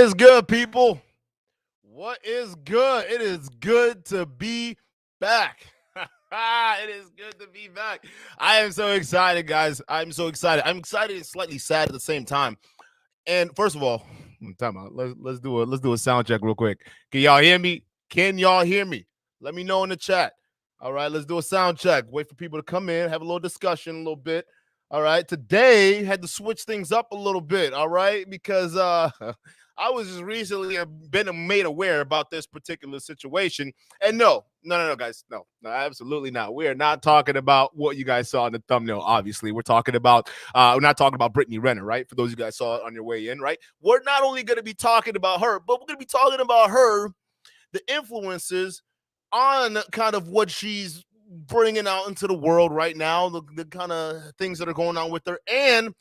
is good, people? What is good? It is good to be back. It is good to be back. I am so excited, guys. I'm so excited. I'm excited and slightly sad at the same time. And first of all, time out. Let's do a sound check real quick. Can y'all hear me? Can y'all hear me? Let me know in the chat. All right, let's do a sound check. Wait for people to come in, have a little discussion, a little bit. All right, today had to switch things up a little bit. All right, because I was just recently been made aware about this particular situation. And no, guys, no, absolutely not. We are not talking about what you guys saw in the thumbnail. Obviously, we're not talking about Brittany Renner, right? For those of you guys saw it on your way in, right? We're not only going to be talking about her, but we're going to be talking about her, the influences on kind of what she's bringing out into the world right now, the kind of things that are going on with her, and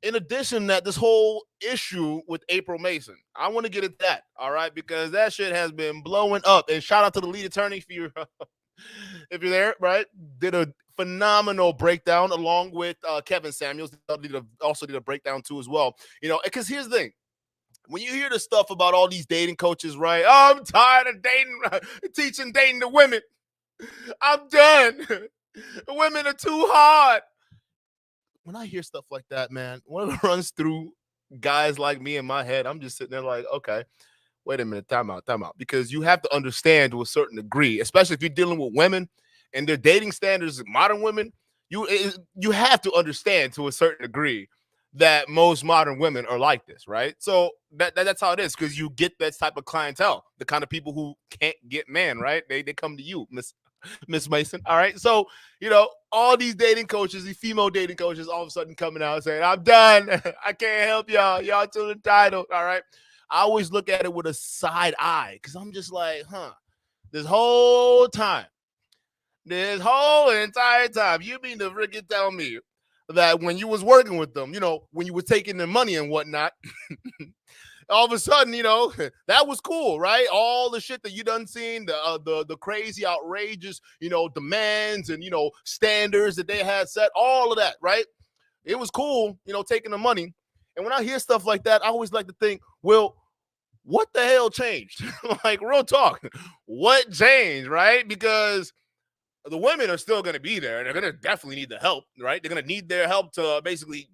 in addition that this whole issue with April Mason. I want to get at that, all right, because that shit has been blowing up. And shout out to the lead attorney if you're if you're there, right? Did a phenomenal breakdown along with Kevin Samuels. Also did a breakdown too as well. Because here's the thing. When you hear the stuff about all these dating coaches, right? Oh, I'm tired of teaching dating to women. I'm done. Women are too hard. When I hear stuff like that, man, when it runs through guys like me in my head, I'm just sitting there like, okay, wait a minute, time out. Because you have to understand to a certain degree, especially if you're dealing with women and their dating standards, modern women, you have to understand to a certain degree that most modern women are like this, right? So that's how it is, because you get that type of clientele, the kind of people who can't get men, right? They come to you, Miss Mason. All right. So, all these dating coaches, these female dating coaches, all of a sudden coming out saying, I'm done. I can't help y'all. Y'all too entitled. All right. I always look at it with a side eye because I'm just like, this whole entire time, you mean to freaking tell me that when you was working with them, when you were taking their money and whatnot, all of a sudden, that was cool, right? All the shit that you done seen, the crazy, outrageous, demands and, standards that they had set, all of that, right? It was cool, taking the money. And when I hear stuff like that, I always like to think, well, what the hell changed? Like, real talk, what changed, right? Because the women are still going to be there. They're going to definitely need the help, right? They're going to need their help to basically,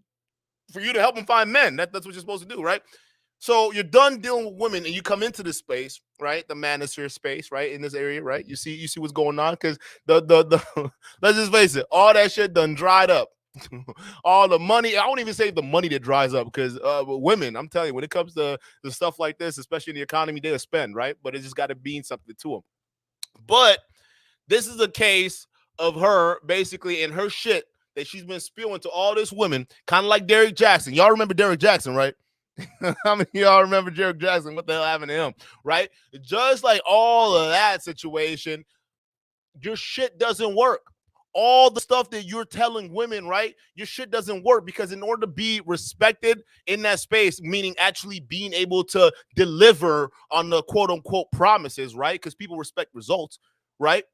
for you to help them find men. That's what you're supposed to do, right? So you're done dealing with women and you come into this space, right? The manosphere space, right? In this area, right? You see what's going on, because the let's just face it, all that shit done dried up. All the money, I won't even say the money that dries up, because women, I'm telling you, when it comes to the stuff like this, especially in the economy, they'll spend, right? But it just got to mean something to them. But this is a case of her basically in her shit that she's been spewing to all this women, kind of like Derrick Jackson. Y'all remember Derrick Jackson, right? How many of y'all remember Derrick Jackson? What the hell happened to him, right? Just like all of that situation, your shit doesn't work. All the stuff that you're telling women, right? Your shit doesn't work, because in order to be respected in that space, meaning actually being able to deliver on the quote unquote promises, right? Because people respect results, right?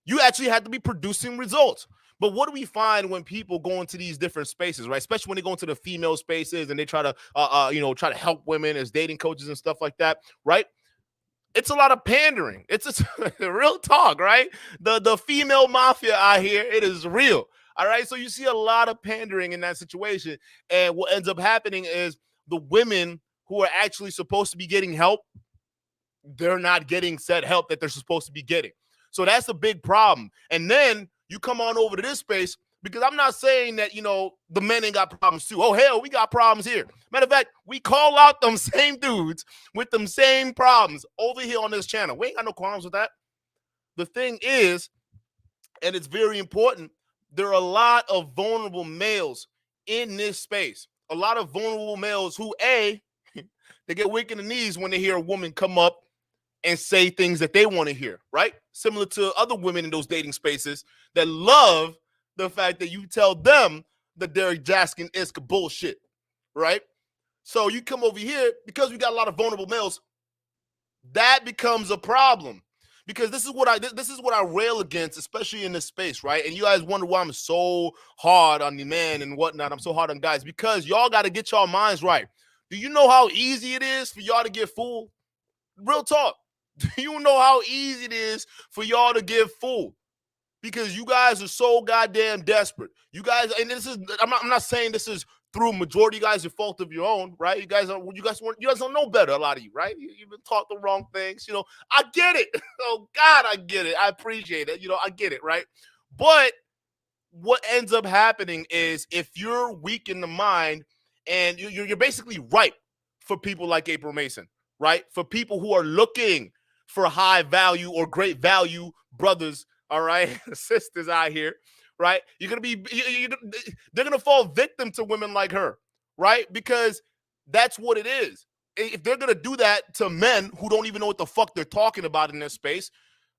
You actually have to be producing results. But what do we find when people go into these different spaces, right? Especially when they go into the female spaces and they try to, try to help women as dating coaches and stuff like that, right? It's a lot of pandering. It's real talk, right? The female mafia out here, it is real. All right. So you see a lot of pandering in that situation. And what ends up happening is the women who are actually supposed to be getting help, they're not getting said help that they're supposed to be getting. So that's a big problem. And then you come on over to this space, because I'm not saying that, the men ain't got problems too. Oh, hell, we got problems here. Matter of fact, we call out them same dudes with them same problems over here on this channel. We ain't got no problems with that. The thing is, and it's very important, there are a lot of vulnerable males in this space. A lot of vulnerable males who, they get weak in the knees when they hear a woman come up and say things that they want to hear, right? Similar to other women in those dating spaces that love the fact that you tell them the Derrick Jackson is bullshit, right? So you come over here, because we got a lot of vulnerable males, that becomes a problem. Because this is what I rail against, especially in this space, right? And you guys wonder why I'm so hard on the man and whatnot. I'm so hard on guys, because y'all got to get y'all minds right. Do you know how easy it is for y'all to get fooled? Real talk. Do you know how easy it is for y'all to get fooled? Because you guys are so goddamn desperate. You guys, and this is, I'm not saying this is through majority of you guys are fault of your own, right? You guys don't know better, a lot of you, right? You've been taught the wrong things. I get it. Oh God, I get it. I appreciate it. I get it, right? But what ends up happening is if you're weak in the mind and you're basically ripe for people like April Mason, right? For people who are looking for high value or great value brothers, all right, sisters out here, right? You're gonna be, they're gonna fall victim to women like her, right? Because that's what it is. If they're gonna do that to men who don't even know what the fuck they're talking about in this space,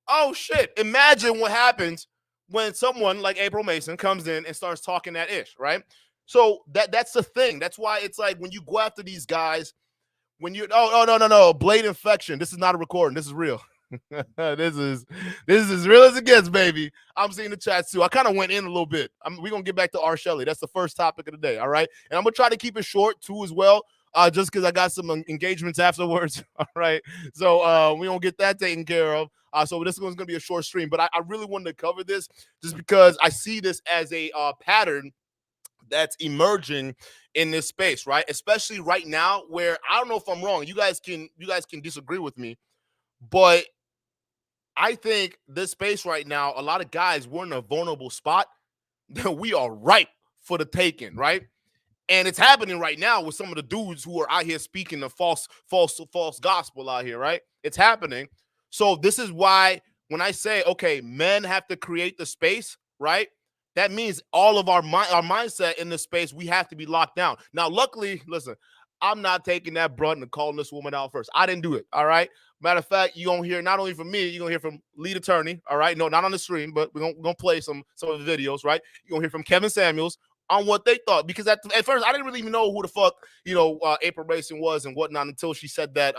oh shit! Imagine what happens when someone like April Mason comes in and starts talking that ish, right? So that's the thing. That's why it's like when you go after these guys, when you no, blade infection. This is not a recording. This is real. this is as real as it gets, baby. I'm seeing the chat too. I kind of went in a little bit. We're gonna get back to R. Shelley. That's the first topic of the day. All right, and I'm gonna try to keep it short too as well. Just because I got some engagements afterwards. All right, so we don't get that taken care of. So this one's gonna be a short stream, but I really wanted to cover this just because I see this as a pattern that's emerging in this space, right? Especially right now, where I don't know if I'm wrong. You guys can disagree with me, but I think this space right now, a lot of guys, we're in a vulnerable spot that we are ripe for the taking, right? And it's happening right now with some of the dudes who are out here speaking the false gospel out here, right? It's happening. So this is why when I say, okay, men have to create the space, right? That means all of our mindset in this space, we have to be locked down. Now, luckily, listen, I'm not taking that brunt and calling this woman out first. I didn't do it, all right? Matter of fact, you're going to hear not only from me, you're going to hear from lead attorney, all right? No, not on the stream, but we're going to play some of the videos, right? You're going to hear from Kevin Samuels on what they thought. Because at first, I didn't really even know who the fuck, April Mason was and whatnot until she said that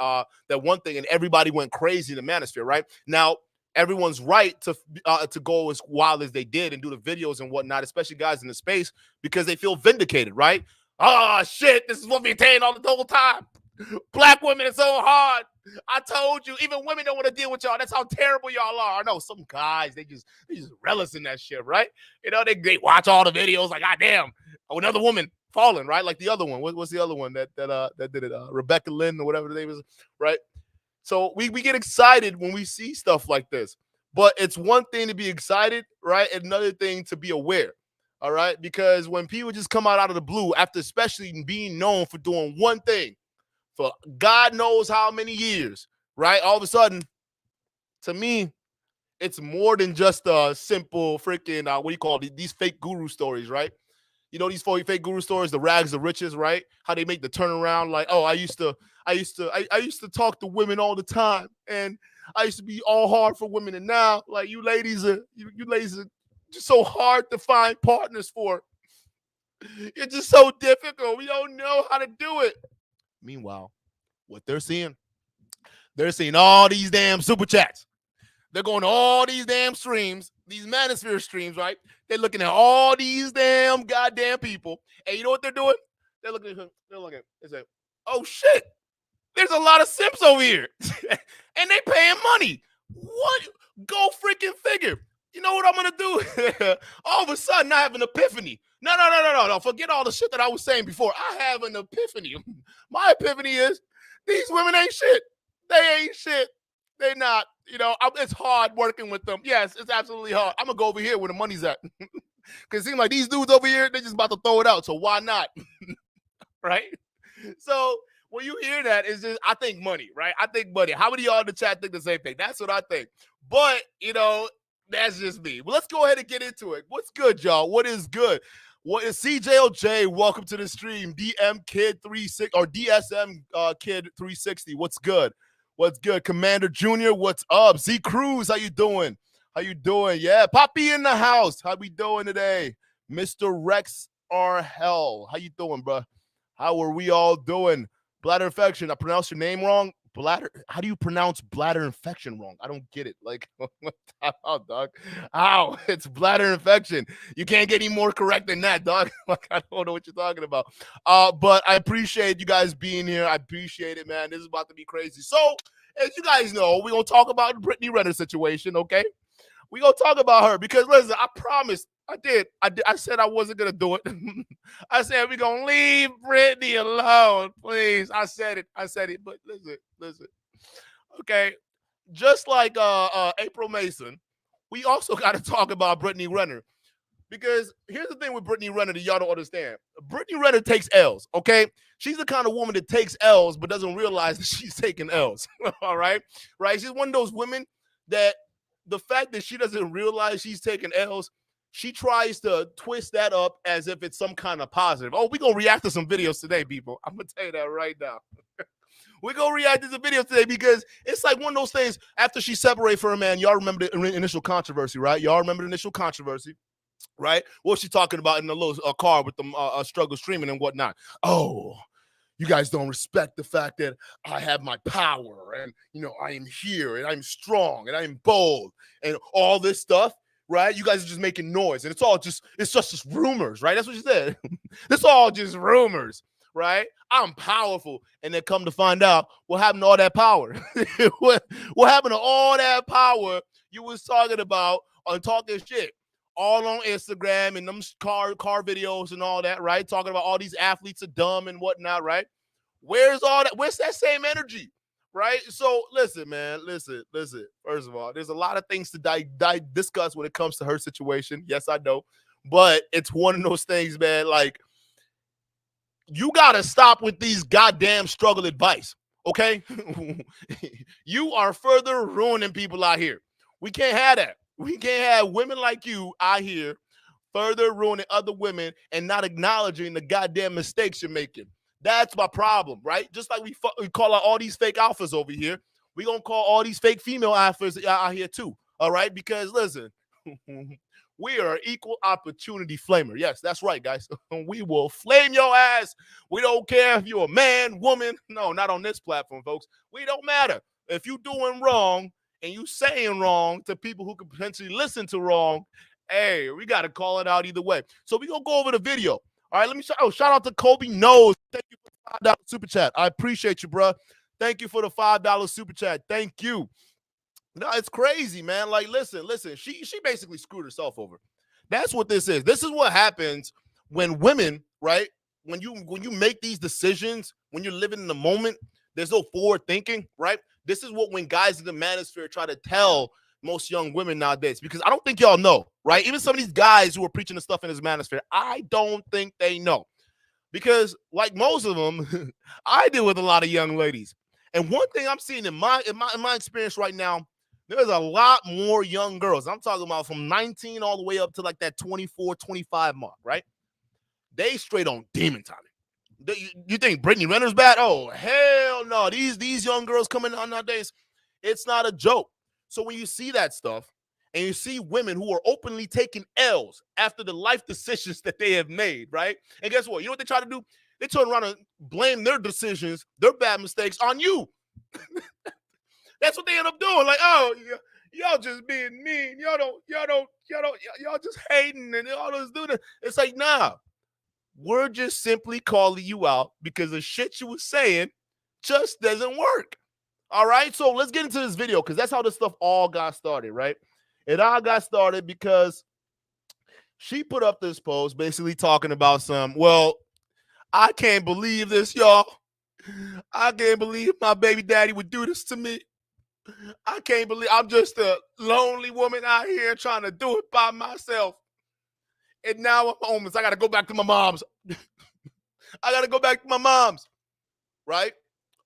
one thing, and everybody went crazy in the manosphere, right? Now, everyone's right to go as wild as they did and do the videos and whatnot, especially guys in the space, because they feel vindicated, right? Oh, shit, this is what we're saying all the whole time. Black women are so hard. I told you, even women don't want to deal with y'all. That's how terrible y'all are. I know some guys, they just relish in that shit, right? They watch all the videos like, God damn, another woman falling, right? Like the other one. What's the other one that did it? Rebecca Lynn or whatever the name is, right? So we get excited when we see stuff like this. But it's one thing to be excited, right? Another thing to be aware. All right, because when people just come out of the blue, after especially being known for doing one thing for God knows how many years, right? All of a sudden, to me, it's more than just a simple freaking what do you call it? These fake guru stories, right? These fake guru stories, the rags of riches, right? How they make the turnaround, like, oh, I used to talk to women all the time, and I used to be all hard for women, and now, like, you ladies are just so hard to find partners for. It's just so difficult. We don't know how to do it. Meanwhile, what they're seeing all these damn super chats. They're going to all these damn streams, these manosphere streams, right? They're looking at all these damn goddamn people. And you know what they're doing? They're looking. They say, oh, shit. There's a lot of simps over here. And they paying money. What? Go freaking figure. You know what I'm going to do? All of a sudden, I have an epiphany. No. Forget all the shit that I was saying before. I have an epiphany. My epiphany is these women ain't shit. They ain't shit. They not. It's hard working with them. Yes, it's absolutely hard. I'm going to go over here where the money's at. Because it seems like these dudes over here, they're just about to throw it out. So why not? Right? So when you hear that, it's just, I think money, right? I think money. How many of y'all in the chat think the same thing? That's what I think. But, that's just me. Well, let's go ahead and get into it. What's good, y'all? What is good? What is CJLJ? Welcome to the stream. DM Kid 36 or DSM Kid 360. What's good? What's good? Commander Junior, what's up? Z Cruz, how you doing? How you doing? Yeah, Poppy in the house. How we doing today? Mr. Rex R. Hell. How you doing, bro? How are we all doing? Bladder infection. I pronounced your name wrong. bladder. How do you pronounce bladder infection wrong? I don't get it. Like, how, dog? How? It's bladder infection. You can't get any more correct than that, dog. Like, I don't know what you're talking about. But I appreciate you guys being here. I appreciate it, man. This is about to be crazy. So, as you guys know, we're gonna talk about the Brittany Renner situation, okay? We're gonna talk about her because listen, I promised. I said I wasn't gonna do it. I said we're gonna leave Brittany alone, please. I said it. But listen. Okay, just like April Mason, we also got to talk about Brittany Renner because here's the thing with Brittany Renner that y'all don't understand. Brittany Renner takes L's. Okay, she's the kind of woman that takes L's but doesn't realize that she's taking L's. All right, right? She's one of those women that the fact that she doesn't realize she's taking L's. She tries to twist that up as if it's some kind of positive. Oh, we're going to react to some videos today, people. I'm going to tell you that right now. We're going to react to the videos today because it's like one of those things after she separated from her man. Y'all remember the initial controversy, right? Y'all remember the initial controversy, right? What was she talking about in the little car with the struggle streaming and whatnot? Oh, you guys don't respect the fact that I have my power and, I am here and I'm strong and I'm bold and all this stuff. Right? You guys are just making noise and it's just rumors, right? That's what she said. It's all just rumors, right? I'm powerful. And then come to find out what happened to all that power. what happened to all that power you was talking about on talking shit all on Instagram and them car videos and all that, right? Talking about all these athletes are dumb and whatnot, right? Where's all that? Where's that same energy? Right? So listen, man, listen. First of all, there's a lot of things to discuss when it comes to her situation. Yes, I know. But it's one of those things, man, like you got to stop with these goddamn struggle advice, okay? You are further ruining people out here. We can't have that. We can't have women like you out here further ruining other women and not acknowledging the goddamn mistakes you're making. That's my problem, right? Just like we call out all these fake alphas over here, we gonna call all these fake female alphas out here too, all right? Because listen, we are an equal opportunity flamer. Yes, that's right, guys. We will flame your ass. We don't care if you're a man, woman. No, not on this platform, folks. We don't matter. If you doing wrong and you saying wrong to people who could potentially listen to wrong, hey, we got to call it out either way. So we gonna go over the video. All right, let me shout out to Kobe Knows. Thank you for the $5 super chat. I appreciate you, bro. Thank you for the $5 super chat. Thank you. No, it's crazy, man. Like, listen. She basically screwed herself over. That's what this is. This is what happens when women, right? When you make these decisions, when you're living in the moment, there's no forward thinking, right? This is what when guys in the manosphere try to tell most young women nowadays, because I don't think y'all know, right? Even some of these guys who are preaching the stuff in this manosphere, I don't think they know. Because like most of them, I deal with a lot of young ladies. And one thing I'm seeing in my experience right now, there's a lot more young girls. I'm talking about from 19 all the way up to like that 24, 25 mark, right? They straight on demon time. You think Brittany Renner's bad? Oh, hell no. These young girls coming out nowadays, it's not a joke. So when you see that stuff and you see women who are openly taking L's after the life decisions that they have made, right? And guess what? You know what they try to do? They turn around and blame their decisions, their bad mistakes on you. That's what they end up doing. Like, oh, y'all just being mean. Y'all just hating and all this doing it. It's like, nah, we're just simply calling you out because the shit you were saying just doesn't work. All right, so let's get into this video because that's how this stuff all got started, right? It all got started because she put up this post basically talking about I can't believe this, y'all. I can't believe my baby daddy would do this to me. I can't believe I'm just a lonely woman out here trying to do it by myself. And now I'm homeless. I got to go back to my mom's. Right?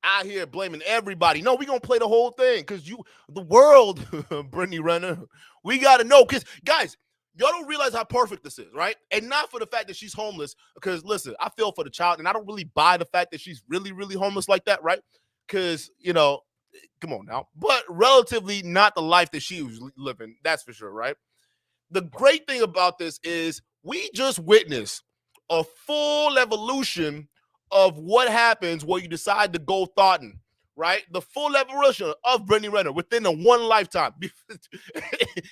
Out here blaming everybody. No, we're going to play the whole thing because the world, Brittany Renner, we got to know. Because, guys, y'all don't realize how perfect this is, right? And not for the fact that she's homeless because, listen, I feel for the child, and I don't really buy the fact that she's really, really homeless like that, right? Because, come on now. But relatively not the life that she was living, that's for sure, right? The great thing about this is we just witnessed a full evolution of what happens when you decide to go thoughtin', right? The full evolution of Brittany Renner within a one lifetime.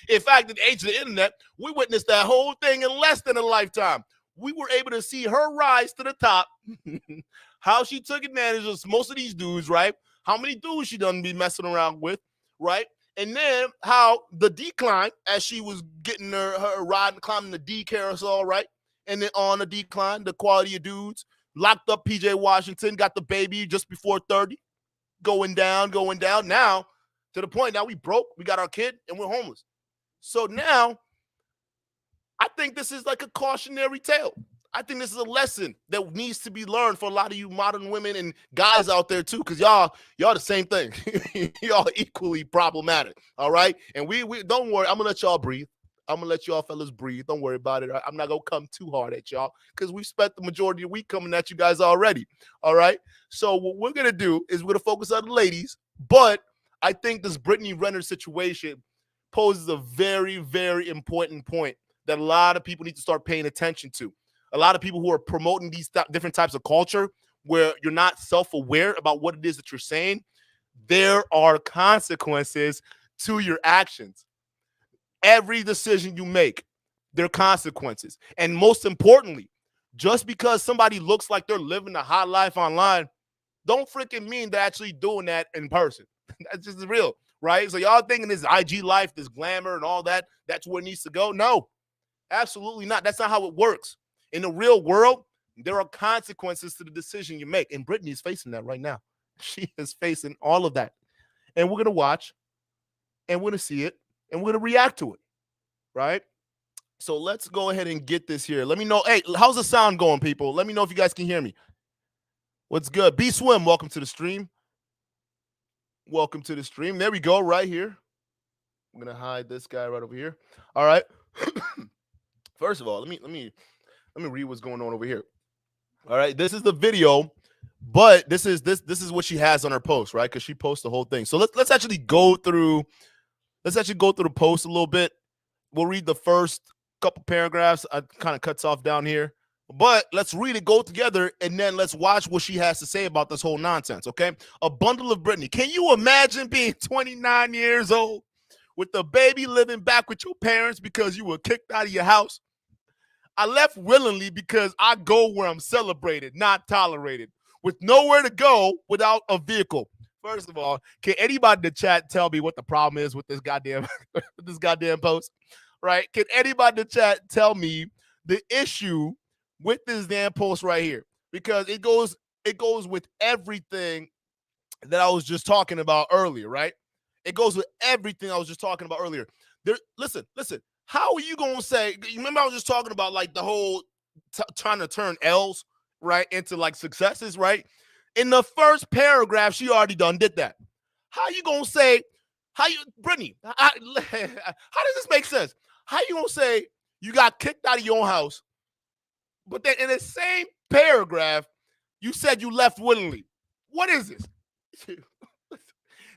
In fact, at the age of the internet, we witnessed that whole thing in less than a lifetime. We were able to see her rise to the top, how she took advantage of most of these dudes, right? How many dudes she done be messing around with, right? And then how the decline as she was getting her riding, climbing the D carousel, right? And then on the decline, the quality of dudes, locked up PJ Washington, got the baby just before 30, going down. Now, to the point, now we broke, we got our kid, and we're homeless. So now, I think this is like a cautionary tale. I think this is a lesson that needs to be learned for a lot of you modern women and guys out there too, because y'all the same thing. Y'all equally problematic, all right? And we don't worry, I'm gonna let y'all breathe. I'm gonna let y'all fellas breathe. Don't worry about it. I'm not gonna come too hard at y'all because we spent the majority of the week coming at you guys already. All right. So what we're gonna do is we're gonna focus on the ladies, but I think this Brittany Renner situation poses a very, very important point that a lot of people need to start paying attention to. A lot of people who are promoting these different types of culture where you're not self-aware about what it is that you're saying, there are consequences to your actions. Every decision you make, there are consequences. And most importantly, just because somebody looks like they're living a high life online, don't freaking mean they're actually doing that in person. That's just real, right? So y'all thinking this IG life, this glamour and all that, that's where it needs to go? No, absolutely not. That's not how it works. In the real world, there are consequences to the decision you make. And Brittany is facing that right now. She is facing all of that. And we're going to watch, and we're going to see it, and we're going to react to it, right? So let's go ahead and get this here. Let me know. Hey, how's the sound going, people? Let me know if you guys can hear me. What's good? B Swim, welcome to the stream. Welcome to the stream. There we go, right here. I'm going to hide this guy right over here. All right. First of all, let me read what's going on over here. All right, this is the video, but this is what she has on her post, right? Because she posts the whole thing. So let's actually go through. Let's actually go through the post a little bit. We'll read the first couple paragraphs. I kind of cuts off down here, but let's read it, go together, and then let's watch what she has to say about this whole nonsense. Okay, a bundle of Brittany. Can you imagine being 29 years old with the baby living back with your parents because you were kicked out of your house? I left willingly because I go where I'm celebrated, not tolerated, with nowhere to go without a vehicle. First of all, can anybody in the chat tell me what the problem is with this goddamn post? Right? Can anybody in the chat tell me the issue with this damn post right here? Because it goes with everything that I was just talking about earlier, right? It goes with everything I was just talking about earlier. Listen. How are you going to say, you remember I was just talking about like the whole trying to turn L's, right, into like successes, right? In the first paragraph, she already did that. How you going to say, Brittany, how does this make sense? How you going to say you got kicked out of your own house, but then in the same paragraph, you said you left willingly? What is this?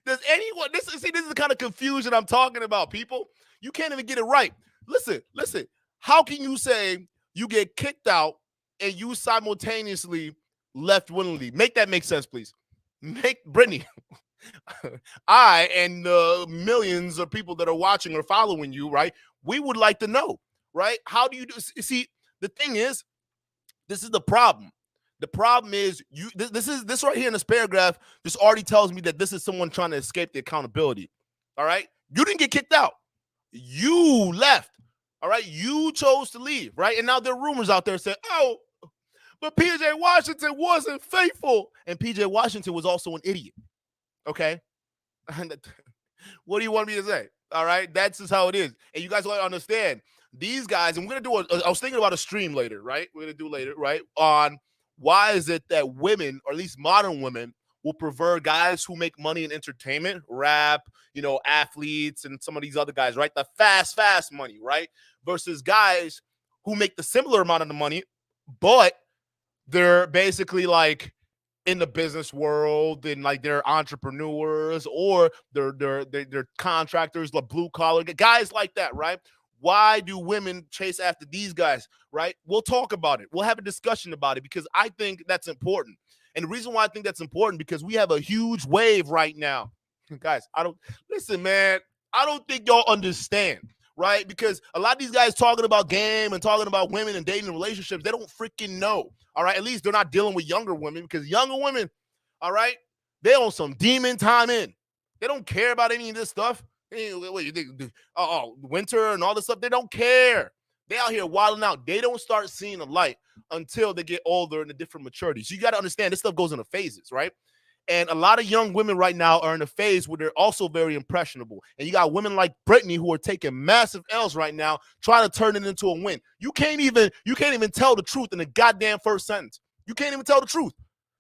Does anyone, this is the kind of confusion I'm talking about, people. You can't even get it right. Listen. How can you say you get kicked out and you simultaneously left willingly? Make that make sense, please. Make Brittany. I and the millions of people that are watching or following you, right? We would like to know, right? How do you do? See, the thing is, this is the problem. The problem is this right here in this paragraph just already tells me that this is someone trying to escape the accountability. All right. You didn't get kicked out. You left. All right. You chose to leave. Right. And now there are rumors out there saying, oh, but PJ Washington wasn't faithful. And PJ Washington was also an idiot. Okay. What do you want me to say? All right. That's just how it is. And you guys want to understand these guys. And we're going to do I was thinking about a stream later. Right. We're going to do later. Right. On why is it that women, or at least modern women, will prefer guys who make money in entertainment, rap, athletes, and some of these other guys, right? The fast money, right? Versus guys who make the similar amount of the money, but they're basically like in the business world and like they're entrepreneurs or they're contractors, like blue collar guys like that, right? Why do women chase after these guys, right? We'll talk about it. We'll have a discussion about it because I think that's important. And the reason why I think that's important, because we have a huge wave right now. Guys, listen, man, I don't think y'all understand, right? Because a lot of these guys talking about game and talking about women and dating and relationships, they don't freaking know, all right? At least they're not dealing with younger women, because younger women, all right, they on some demon time in. They don't care about any of this stuff. What you think? Winter and all this stuff, they don't care. They out here wilding out. They don't start seeing the light until they get older and the different maturities. So you got to understand, this stuff goes into phases, right? And a lot of young women right now are in a phase where they're also very impressionable. And you got women like Brittany who are taking massive L's right now, trying to turn it into a win. You can't even tell the truth in the goddamn first sentence. You can't even tell the truth.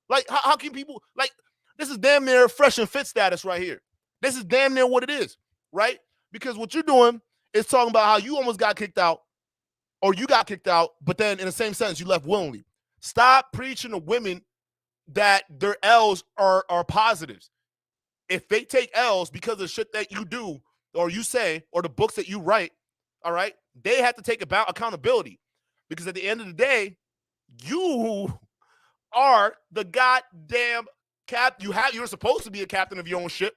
Like, how can people, like, this is damn near fresh and fit status right here. This is damn near what it is, right? Because what you're doing is talking about how you almost got kicked out, or you got kicked out, but then in the same sentence, you left willingly. Stop preaching to women that their L's are positives. If they take L's because of the shit that you do or you say or the books that you write, all right, they have to take accountability. Because at the end of the day, you are the goddamn you're supposed to be a captain of your own ship,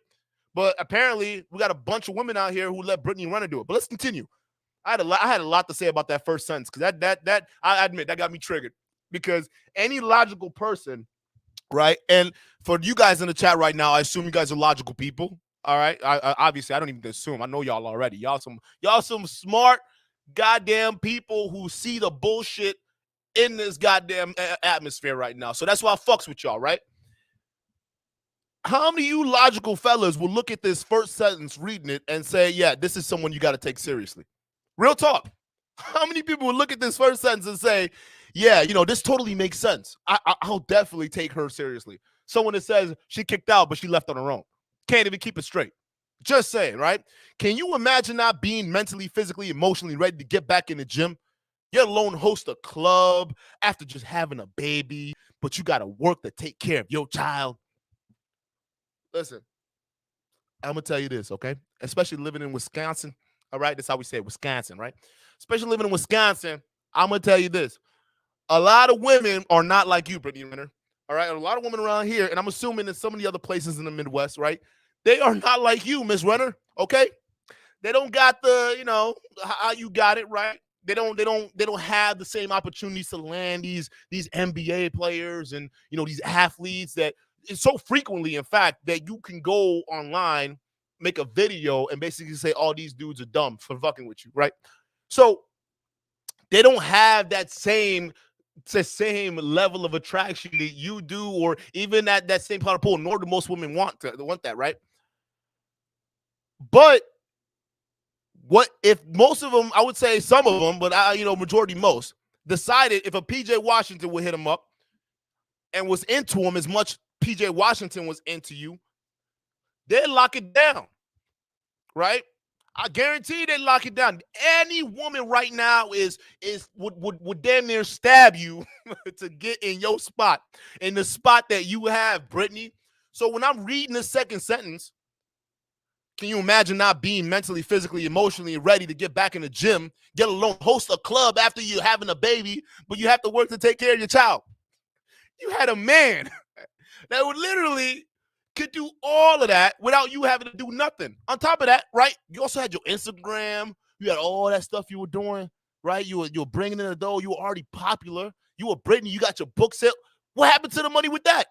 but apparently we got a bunch of women out here who let Brittany Renner do it. But let's continue. I had a lot to say about that first sentence, because that I admit that got me triggered, because any logical person, right? And for you guys in the chat right now, I assume you guys are logical people. All right. Obviously, I don't even assume. I know y'all already. Y'all some smart goddamn people who see the bullshit in this goddamn atmosphere right now. So that's why I fucks with y'all, right? How many of you logical fellas will look at this first sentence, reading it, and say, yeah, this is someone you got to take seriously? Real talk. How many people will look at this first sentence and say, yeah, this totally makes sense. I'll definitely take her seriously. Someone that says she kicked out, but she left on her own. Can't even keep it straight. Just saying, right? Can you imagine not being mentally, physically, emotionally ready to get back in the gym, let alone host a club after just having a baby, but you got to work to take care of your child? Listen, I'm going to tell you this, okay? Especially living in Wisconsin, all right? That's how we say it, Wisconsin, right? Especially living in Wisconsin, I'm going to tell you this. A lot of women are not like you, Brittany Renner, all right? A lot of women around here, and I'm assuming in some of the other places in the Midwest, right? They are not like you, Miss Renner, okay? They don't got the, how you got it, right? They don't have the same opportunities to land these NBA players and, these athletes that is so frequently, in fact, that you can go online, make a video, and basically say, all these dudes are dumb for fucking with you, right? So they don't have that same level of attraction that you do, or even that same part of pool, nor do most women want that, right? But what if most of them, I would say some of them, but majority most, decided if a PJ Washington would hit them up and was into him as much PJ Washington was into you, they'd lock it down, right? I guarantee they'd lock it down. Any woman right now would damn near stab you to get in your spot, in the spot that you have, Brittany. So when I'm reading the second sentence, can you imagine not being mentally, physically, emotionally ready to get back in the gym, get alone, host a club after you're having a baby, but you have to work to take care of your child? You had a man that would literally could do all of that without you having to do nothing. On top of that, right, you also had your Instagram. You had all that stuff you were doing, right? You were bringing in the dough. You were already popular. You were Brittany. You got your book sale. What happened to the money with that?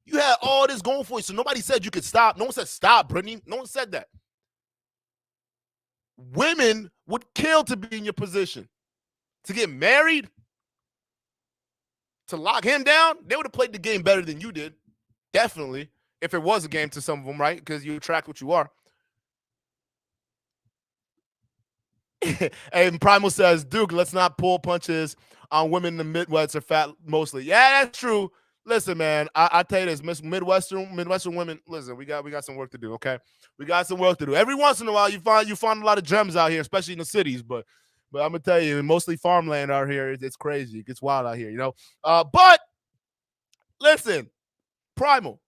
You had all this going for you, so nobody said you could stop. No one said stop, Brittany. No one said that. Women would kill to be in your position. To get married, to lock him down, they would have played the game better than you did. Definitely. If it was a game to some of them, right? Because you attract what you are. And Primal says, Duke, let's not pull punches on women in the Midwest are fat mostly. Yeah, that's true. Listen, man, I tell you this, Midwestern women, listen, we got some work to do, okay? We got some work to do. Every once in a while, you find a lot of gems out here, especially in the cities, but I'm gonna tell you, mostly farmland out here, it's crazy. It gets wild out here, But listen, Primal,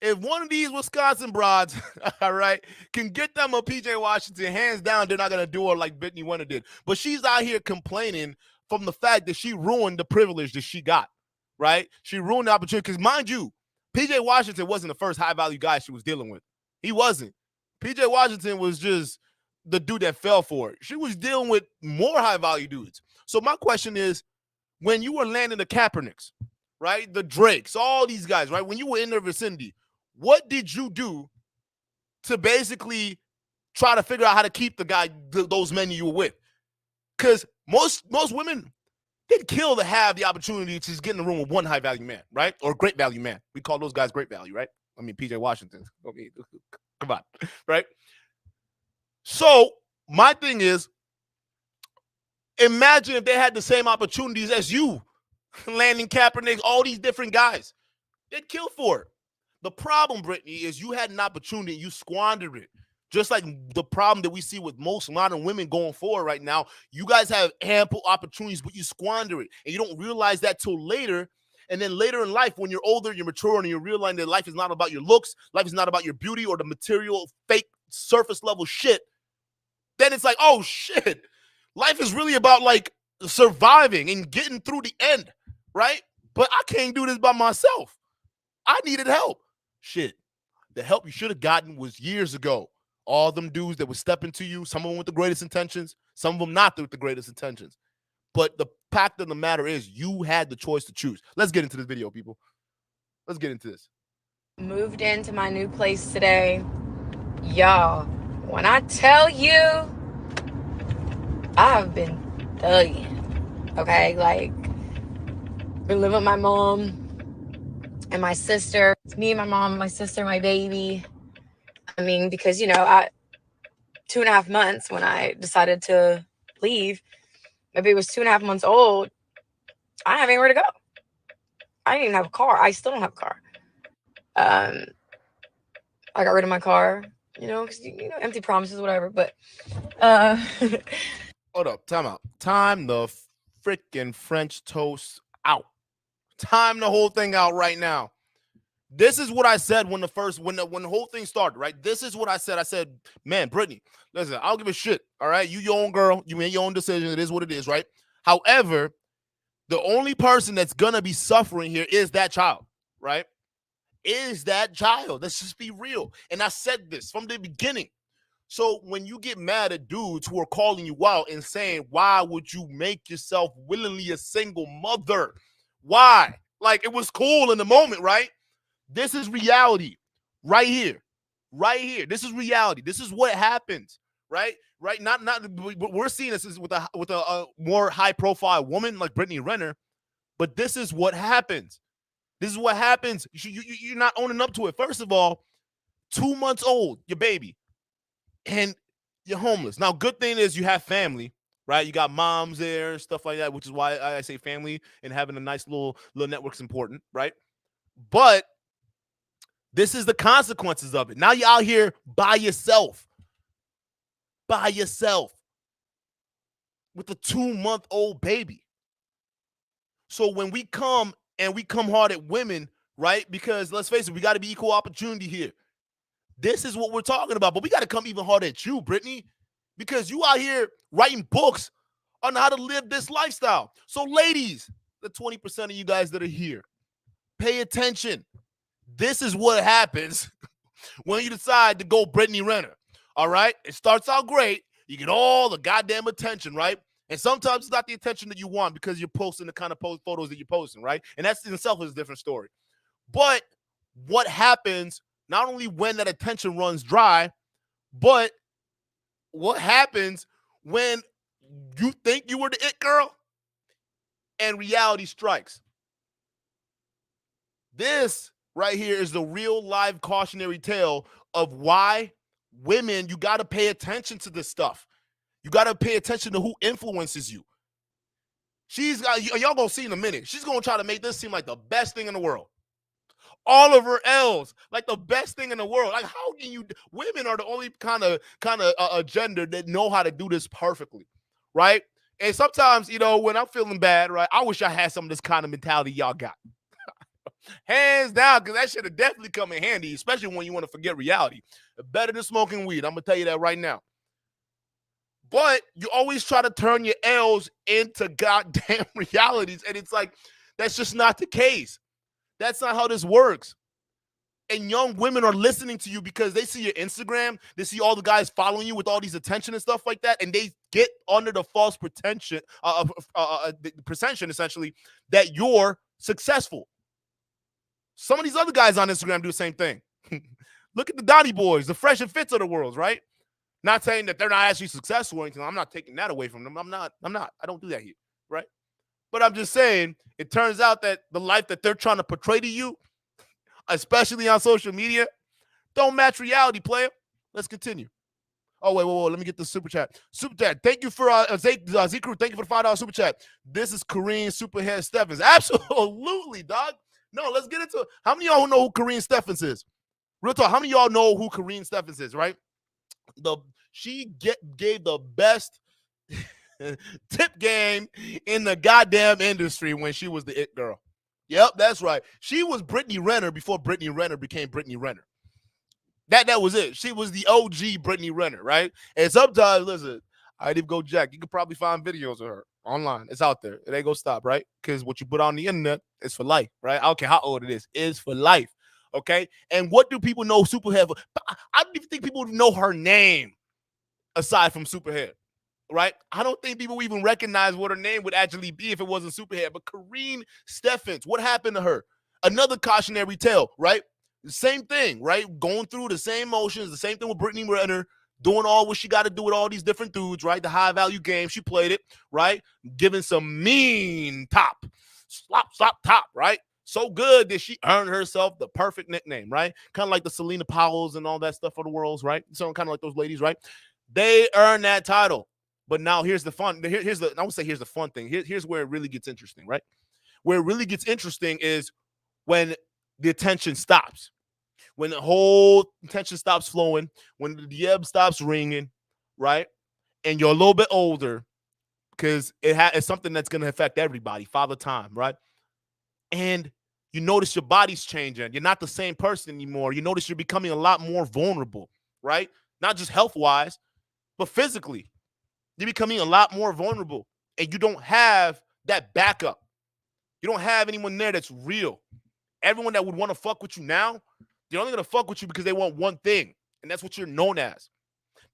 if one of these Wisconsin broads, all right, can get them a PJ Washington, hands down, they're not gonna do her like Brittany Renner did. But she's out here complaining from the fact that she ruined the privilege that she got. right? She ruined the opportunity because, mind you, PJ Washington wasn't the first high-value guy she was dealing with. He wasn't. PJ Washington was just the dude that fell for it. She was dealing with more high-value dudes. So my question is, when you were landing the Kaepernicks, right, the Drakes, all these guys, right, when you were in their vicinity, what did you do to basically try to figure out how to keep the guy, those men you were with? Because most women, they'd kill to have the opportunity to just get in the room with one high-value man, right? Or great value man. We call those guys great value, right? I mean, PJ Washington. I mean, come on, right? So my thing is, imagine if they had the same opportunities as you, landing Kaepernick, all these different guys. They'd kill for it. The problem, Brittany, is you had an opportunity, you squandered it. Just like the problem that we see with most modern women going forward right now. You guys have ample opportunities, but you squander it. And you don't realize that till later. And then later in life, when you're older, you're mature, and you're realizing that life is not about your looks, life is not about your beauty or the material, fake, surface level shit. Then it's like, oh shit, life is really about like surviving and getting through the end, right? But I can't do this by myself. I needed help. Shit, the help you should have gotten was years ago. All them dudes that would step into you, some of them with the greatest intentions, some of them not with the greatest intentions. But the fact of the matter is, you had the choice to choose. Let's get into this video, people. Let's get into this. Moved into my new place today. Y'all, when I tell you, I've been thugging. Okay, like, been living with my mom and my sister. It's me, my mom, my sister, my baby. I mean, because, 2.5 months when I decided to leave, my baby was 2.5 months old. I didn't have anywhere to go. I didn't even have a car. I still don't have a car. I got rid of my car, because, empty promises, whatever. But, hold up, time out. Time the freaking French toast out. Time the whole thing out right now. This is what I said when the whole thing started, right? This is what I said. I said, man, Brittany, listen, I don't give a shit, all right? You your own girl. You made your own decision. It is what it is, right? However, the only person that's going to be suffering here is that child, right? Is that child. Let's just be real. And I said this from the beginning. So when you get mad at dudes who are calling you out and saying, why would you make yourself willingly a single mother? Why? Like, it was cool in the moment, right? This is reality right here. Right here. This is reality. This is what happens, right? Right? Not we're seeing this with a more high-profile woman like Brittany Renner, but this is what happens. This is what happens. You're not owning up to it. First of all, 2 months old, your baby, and you're homeless. Now, good thing is you have family, right? You got moms there, stuff like that, which is why I say family and having a nice little network is important, right? But this is the consequences of it. Now you're out here by yourself. By yourself. With a 2-month-old baby. So when we come hard at women, right? Because let's face it, we got to be equal opportunity here. This is what we're talking about. But we got to come even harder at you, Brittany. Because you out here writing books on how to live this lifestyle. So ladies, the 20% of you guys that are here, pay attention. This is what happens when you decide to go Brittany Renner, all right? It starts out great. You get all the goddamn attention, right? And sometimes it's not the attention that you want because you're posting the kind of photos that you're posting, right? And that's in itself is a different story. But what happens not only when that attention runs dry, but what happens when you think you were the it girl and reality strikes? This right here is the real live cautionary tale of why women, you got to pay attention to this stuff. You got to pay attention to who influences you. Y'all gonna see in a minute, she's gonna try to make this seem like the best thing in the world. All of her L's, like the best thing in the world. Like, how can you, women are the only kind of gender that know how to do this perfectly, right? And sometimes, when I'm feeling bad, right, I wish I had some of this kind of mentality y'all got. Hands down, because that should have definitely come in handy, especially when you want to forget reality. Better than smoking weed. I'm going to tell you that right now. But you always try to turn your L's into goddamn realities. And it's like, That's just not the case. That's not how this works. And young women are listening to you because they see your Instagram, they see all the guys following you with all these attention and stuff like that, and they get under the false pretension, the pretension essentially that you're successful. Some of these other guys on Instagram do the same thing. Look at the Donnie boys, the Fresh and Fits of the world, right? Not saying that they're not actually successful or anything. I'm not taking that away from them. I'm not. I don't do that here, right? But I'm just saying, it turns out that the life that they're trying to portray to you, especially on social media, don't match reality, player. Let's continue. Oh, wait. Let me get the super chat. Super chat. Thank you for Z-Crew. Thank you for the $5 super chat. This is Kareem Superhead Steffens. Absolutely, dog. No, let's get into it. How many of y'all know who Kareem Steffens is? Real talk. How many of y'all know who Kareem Steffens is, right? She gave the best tip game in the goddamn industry when she was the it girl. Yep, that's right. She was Brittany Renner before Brittany Renner became Brittany Renner. That was it. She was the OG Brittany Renner, right? And sometimes, listen, I didn't go jack. You could probably find videos of her online. It's out there. It ain't gonna stop, right? Because what you put on the internet is for life, right? I don't care how old it is. It's for life, okay? And what do people know Superhead for? I don't even think people know her name aside from Superhead, right? I don't think people even recognize what her name would actually be if it wasn't Superhead. But Kareem Steffens, what happened to her? Another cautionary tale, right? The same thing, right? Going through the same motions, the same thing with Brittany Renner, doing all what she got to do with all these different dudes, right? The high value game, she played it, right? Giving some mean top, slop top, right? So good that she earned herself the perfect nickname, right? Kind of like the Selena Powells and all that stuff for the worlds, right? So kind of like those ladies, right? They earned that title. But now here's the fun. Here's the fun thing. Here's where it really gets interesting, right? Where it really gets interesting is when the attention stops, when the whole attention stops flowing, when the ebb stops ringing, right? And you're a little bit older, because it's something that's going to affect everybody, Father Time, right? And you notice your body's changing. You're not the same person anymore. You notice you're becoming a lot more vulnerable, right? Not just health-wise, but physically. You're becoming a lot more vulnerable, and you don't have that backup. You don't have anyone there that's real. Everyone that would want to fuck with you now, they're only going to fuck with you because they want one thing, and that's what you're known as.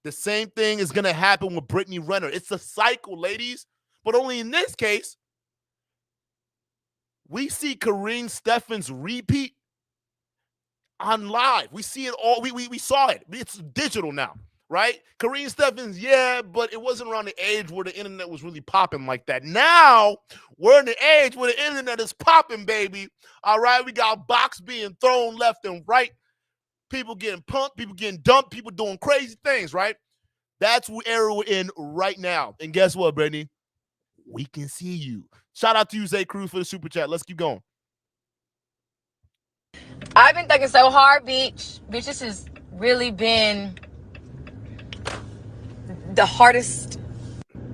The same thing is going to happen with Brittany Renner. It's a cycle, ladies, but only in this case, we see Kareem Steffens repeat on live. We see it all. We saw it. It's digital now, right? Kareem Steffens, yeah, but it wasn't around the age where the internet was really popping like that. Now, we're in the age where the internet is popping, baby. All right, we got box being thrown left and right. People getting pumped, people getting dumped, people doing crazy things, right? That's what era we're in right now. And guess what, Brittany? We can see you. Shout out to you, Zay Crew, for the super chat. Let's keep going. I've been thinking so hard, Beach. Beach, this has really been the hardest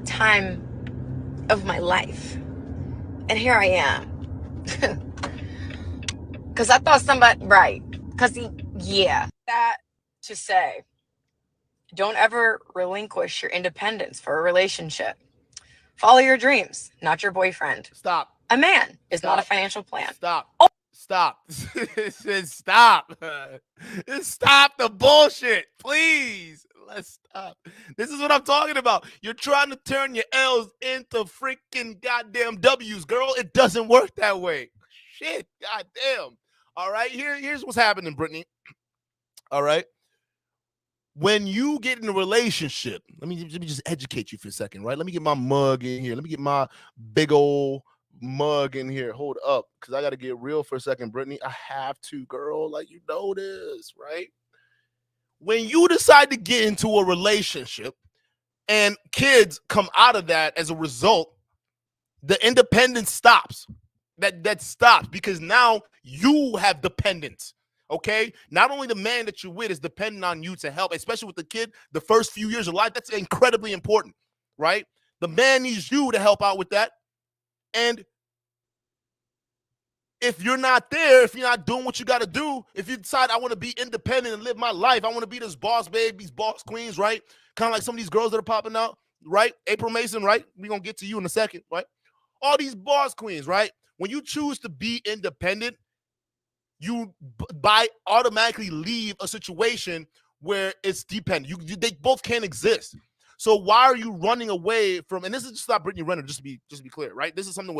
time of my life. And here I am. Because I thought somebody, right. Because, yeah. That to say, don't ever relinquish your independence for a relationship. Follow your dreams, not your boyfriend. Stop. A man is not a financial plan. Stop. Stop. Stop. Stop the bullshit, please. Let's stop. This is what I'm talking about. You're trying to turn your L's into freaking goddamn W's, girl. It doesn't work that way. Shit, goddamn. All right, here's what's happening, Brittany. All right. When you get in a relationship, let me just educate you for a second, right? Let me get my mug in here. Let me get my big old mug in here. Hold up, because I got to get real for a second, Brittany. I have to, girl. Like, you know this, right? When you decide to get into a relationship and kids come out of that as a result, the independence stops. That stops because now you have dependence. Okay, not only the man that you're with is dependent on you to help, especially with the kid, the first few years of life. That's incredibly important, right? The man needs you to help out with that. And if you're not there, if you're not doing what you got to do, if you decide I want to be independent and live my life, I want to be this boss babe, these boss queens, right? Kind of like some of these girls that are popping out, right? April Mason, right? We're going to get to you in a second, right? All these boss queens, right? When you choose to be independent, you by automatically leave a situation where it's dependent. They both can't exist. So why are you running away from? And this is just not Brittany Renner. Just to be clear, right? This is something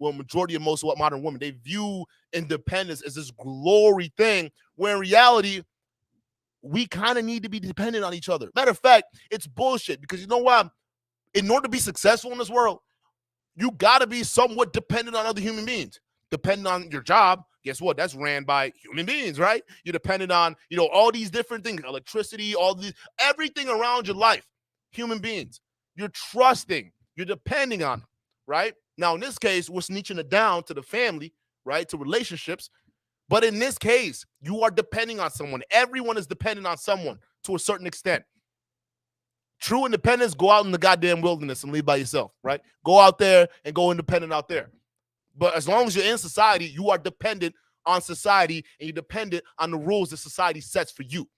majority of most modern women, they view independence as this glory thing, where in reality, we kind of need to be dependent on each other. Matter of fact, it's bullshit, because you know what? In order to be successful in this world, you got to be somewhat dependent on other human beings. Dependent on your job, guess what? That's ran by human beings, right? You're dependent on, all these different things, electricity, everything around your life, human beings. You're trusting, you're depending on them, right? Now, in this case, we're sneaking it down to the family, right? To relationships. But in this case, you are depending on someone. Everyone is dependent on someone to a certain extent. True independence, go out in the goddamn wilderness and live by yourself, right? Go out there and go independent out there. But as long as you're in society, you are dependent on society, and you're dependent on the rules that society sets for you.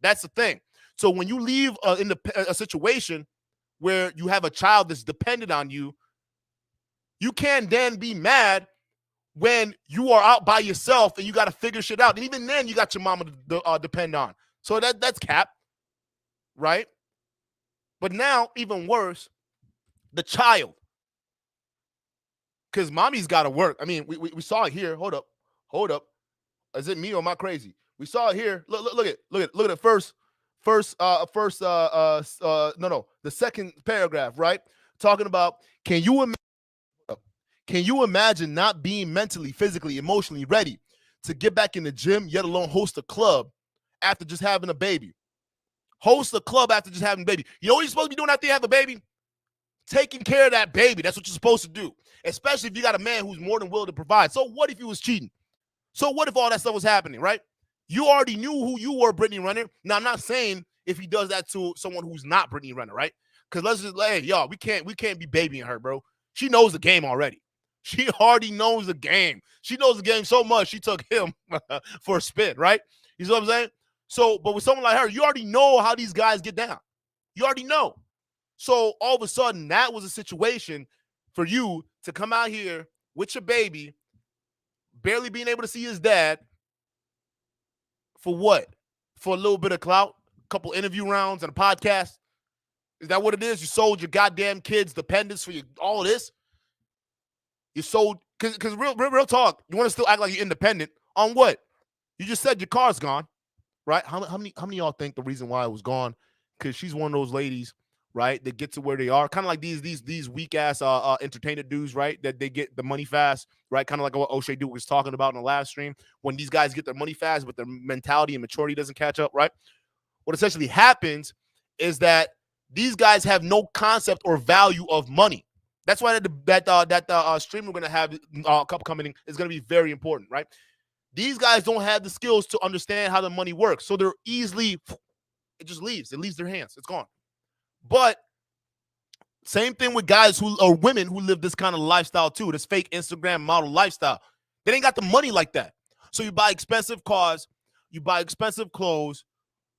That's the thing. So when you leave a situation where you have a child that's dependent on you, you can't then be mad when you are out by yourself and you got to figure shit out. And even then, you got your mama to depend on. So that's cap, right? But now, even worse, the child. Because mommy's got to work. I mean, we saw it here. Hold up. Is it me or am I crazy? We saw it here. Look at it. The second paragraph, right? Talking about, can you imagine not being mentally, physically, emotionally ready to get back in the gym, yet alone host a club after just having a baby? Host a club after just having a baby. You know what you're supposed to be doing after you have a baby? Taking care of that baby. That's what you're supposed to do, especially if you got a man who's more than willing to provide. So what if he was cheating? So what if all that stuff was happening, right? You already knew who you were, Brittany Renner. Now, I'm not saying if he does that to someone who's not Brittany Renner, right? Because let's just, hey, y'all, we can't be babying her, bro. She knows the game already. She already knows the game. She knows the game so much, she took him for a spin, right? You see what I'm saying? So, but with someone like her, you already know how these guys get down. You already know. So all of a sudden, that was a situation for you to come out here with your baby, barely being able to see his dad. For what? For a little bit of clout, a couple interview rounds and a podcast? Is that what it is? You sold your goddamn kids' dependents for all this? You sold, because real talk, you want to still act like you're independent on what? You just said your car's gone, right? How many of y'all think the reason why it was gone? Because she's one of those ladies, right, that get to where they are, kind of like these weak ass entertainer dudes, right, that they get the money fast, right, kind of like what O'Shea Duke was talking about in the live stream, when these guys get their money fast but their mentality and maturity doesn't catch up, right? What essentially happens is that these guys have no concept or value of money. That's why that stream we're going to have a couple coming in is going to be very important, right? These guys don't have the skills to understand how the money works, so they're easily, it just leaves. It leaves their hands. It's gone. But same thing with guys or women who live this kind of lifestyle too, this fake Instagram model lifestyle. They ain't got the money like that. So you buy expensive cars, you buy expensive clothes,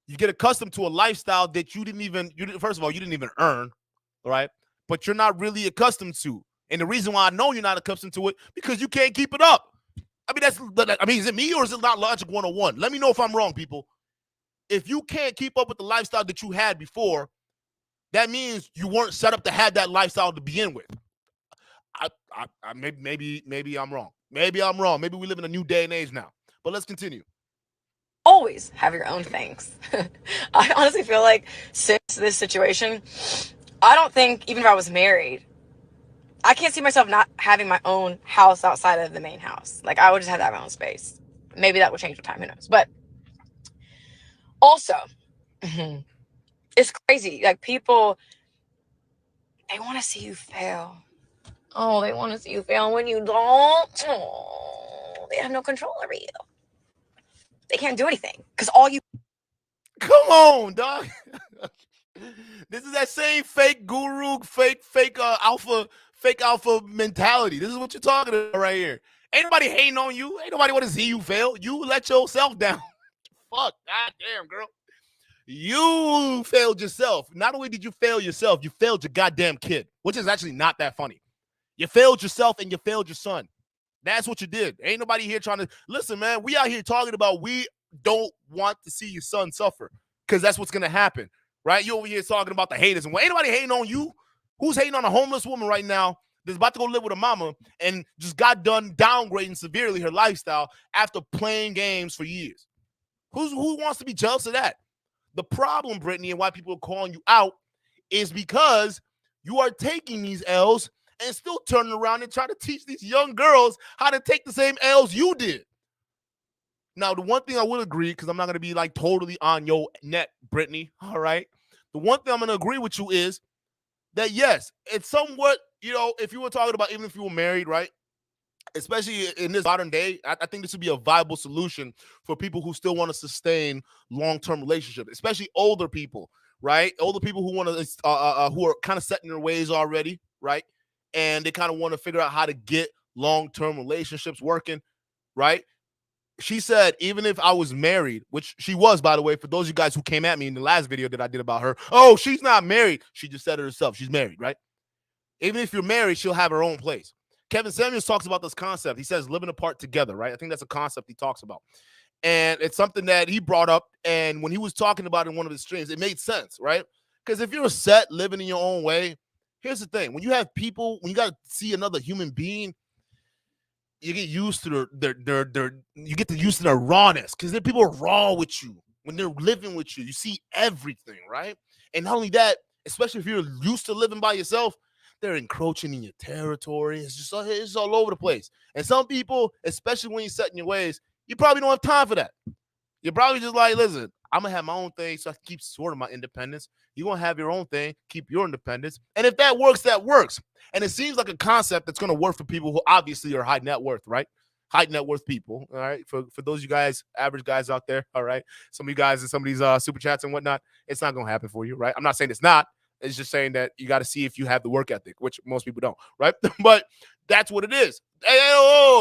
you get accustomed to a lifestyle that you didn't even earn, right? But you're not really accustomed to. And the reason why I know you're not accustomed to it, because you can't keep it up. I mean, is it me or is it not Logic 101? Let me know if I'm wrong, people. If you can't keep up with the lifestyle that you had before, that means you weren't set up to have that lifestyle to begin with. Maybe I'm wrong. Maybe I'm wrong. Maybe we live in a new day and age now. But let's continue. Always have your own things. I honestly feel like since this situation, I don't think, even if I was married, I can't see myself not having my own house outside of the main house. Like, I would just have to have my own space. Maybe that will change with time. Who knows? But also, it's crazy. Like, people, they want to see you fail. Oh, they want to see you fail. When you don't, they have no control over you. They can't do anything because all you. Come on, dog. This is that same fake guru, fake alpha mentality. This is what you're talking about right here. Ain't nobody hating on you. Ain't nobody want to see you fail. You let yourself down. Fuck, goddamn, girl. You failed yourself. Not only did you fail yourself, you failed your goddamn kid, which is actually not that funny. You failed yourself and you failed your son. That's what you did. Ain't nobody here trying to listen, man. We out here talking about we don't want to see your son suffer because that's what's gonna happen, right? You over here talking about the haters and ain't nobody hating on you. Who's hating on a homeless woman right now that's about to go live with a mama and just got done downgrading severely her lifestyle after playing games for years? Who wants to be jealous of that? The problem, Brittany, and why people are calling you out is because you are taking these L's and still turning around and trying to teach these young girls how to take the same L's you did. Now, the one thing I will agree, because I'm not going to be like totally on your net, Brittany, all right? The one thing I'm going to agree with you is that, yes, it's somewhat, if you were talking about even if you were married, right? Especially in this modern day, I think this would be a viable solution for people who still want to sustain long-term relationships, especially older people, right? Older people who want to, who are kind of set in their ways already, right? And they kind of want to figure out how to get long-term relationships working, right? She said, even if I was married, which she was, by the way, for those of you guys who came at me in the last video that I did about her, oh, she's not married. She just said it herself. She's married, right? Even if you're married, she'll have her own place. Kevin Samuels talks about this concept. He says living apart together, right? I think that's a concept he talks about. And it's something that he brought up. And when he was talking about it in one of his streams, it made sense, right? Because if you're set living in your own way, here's the thing. When you have people, when you got to see another human being, you get used to their rawness, because people are raw with you when they're living with you. You see everything, right? And not only that, especially if you're used to living by yourself, they're encroaching in your territory. It's all over the place. And some people, especially when you're set in your ways, you probably don't have time for that. You're probably just like, listen, I'm going to have my own thing so I can keep sort of my independence. You're going to have your own thing, keep your independence. And if that works, that works. And it seems like a concept that's going to work for people who obviously are high net worth, right? High net worth people, all right? For those of you guys, average guys out there, all right? Some of you guys and some of these super chats and whatnot, it's not going to happen for you, right? I'm not saying it's not. It's just saying that you got to see if you have the work ethic, which most people don't, right? But that's what it is. Hey,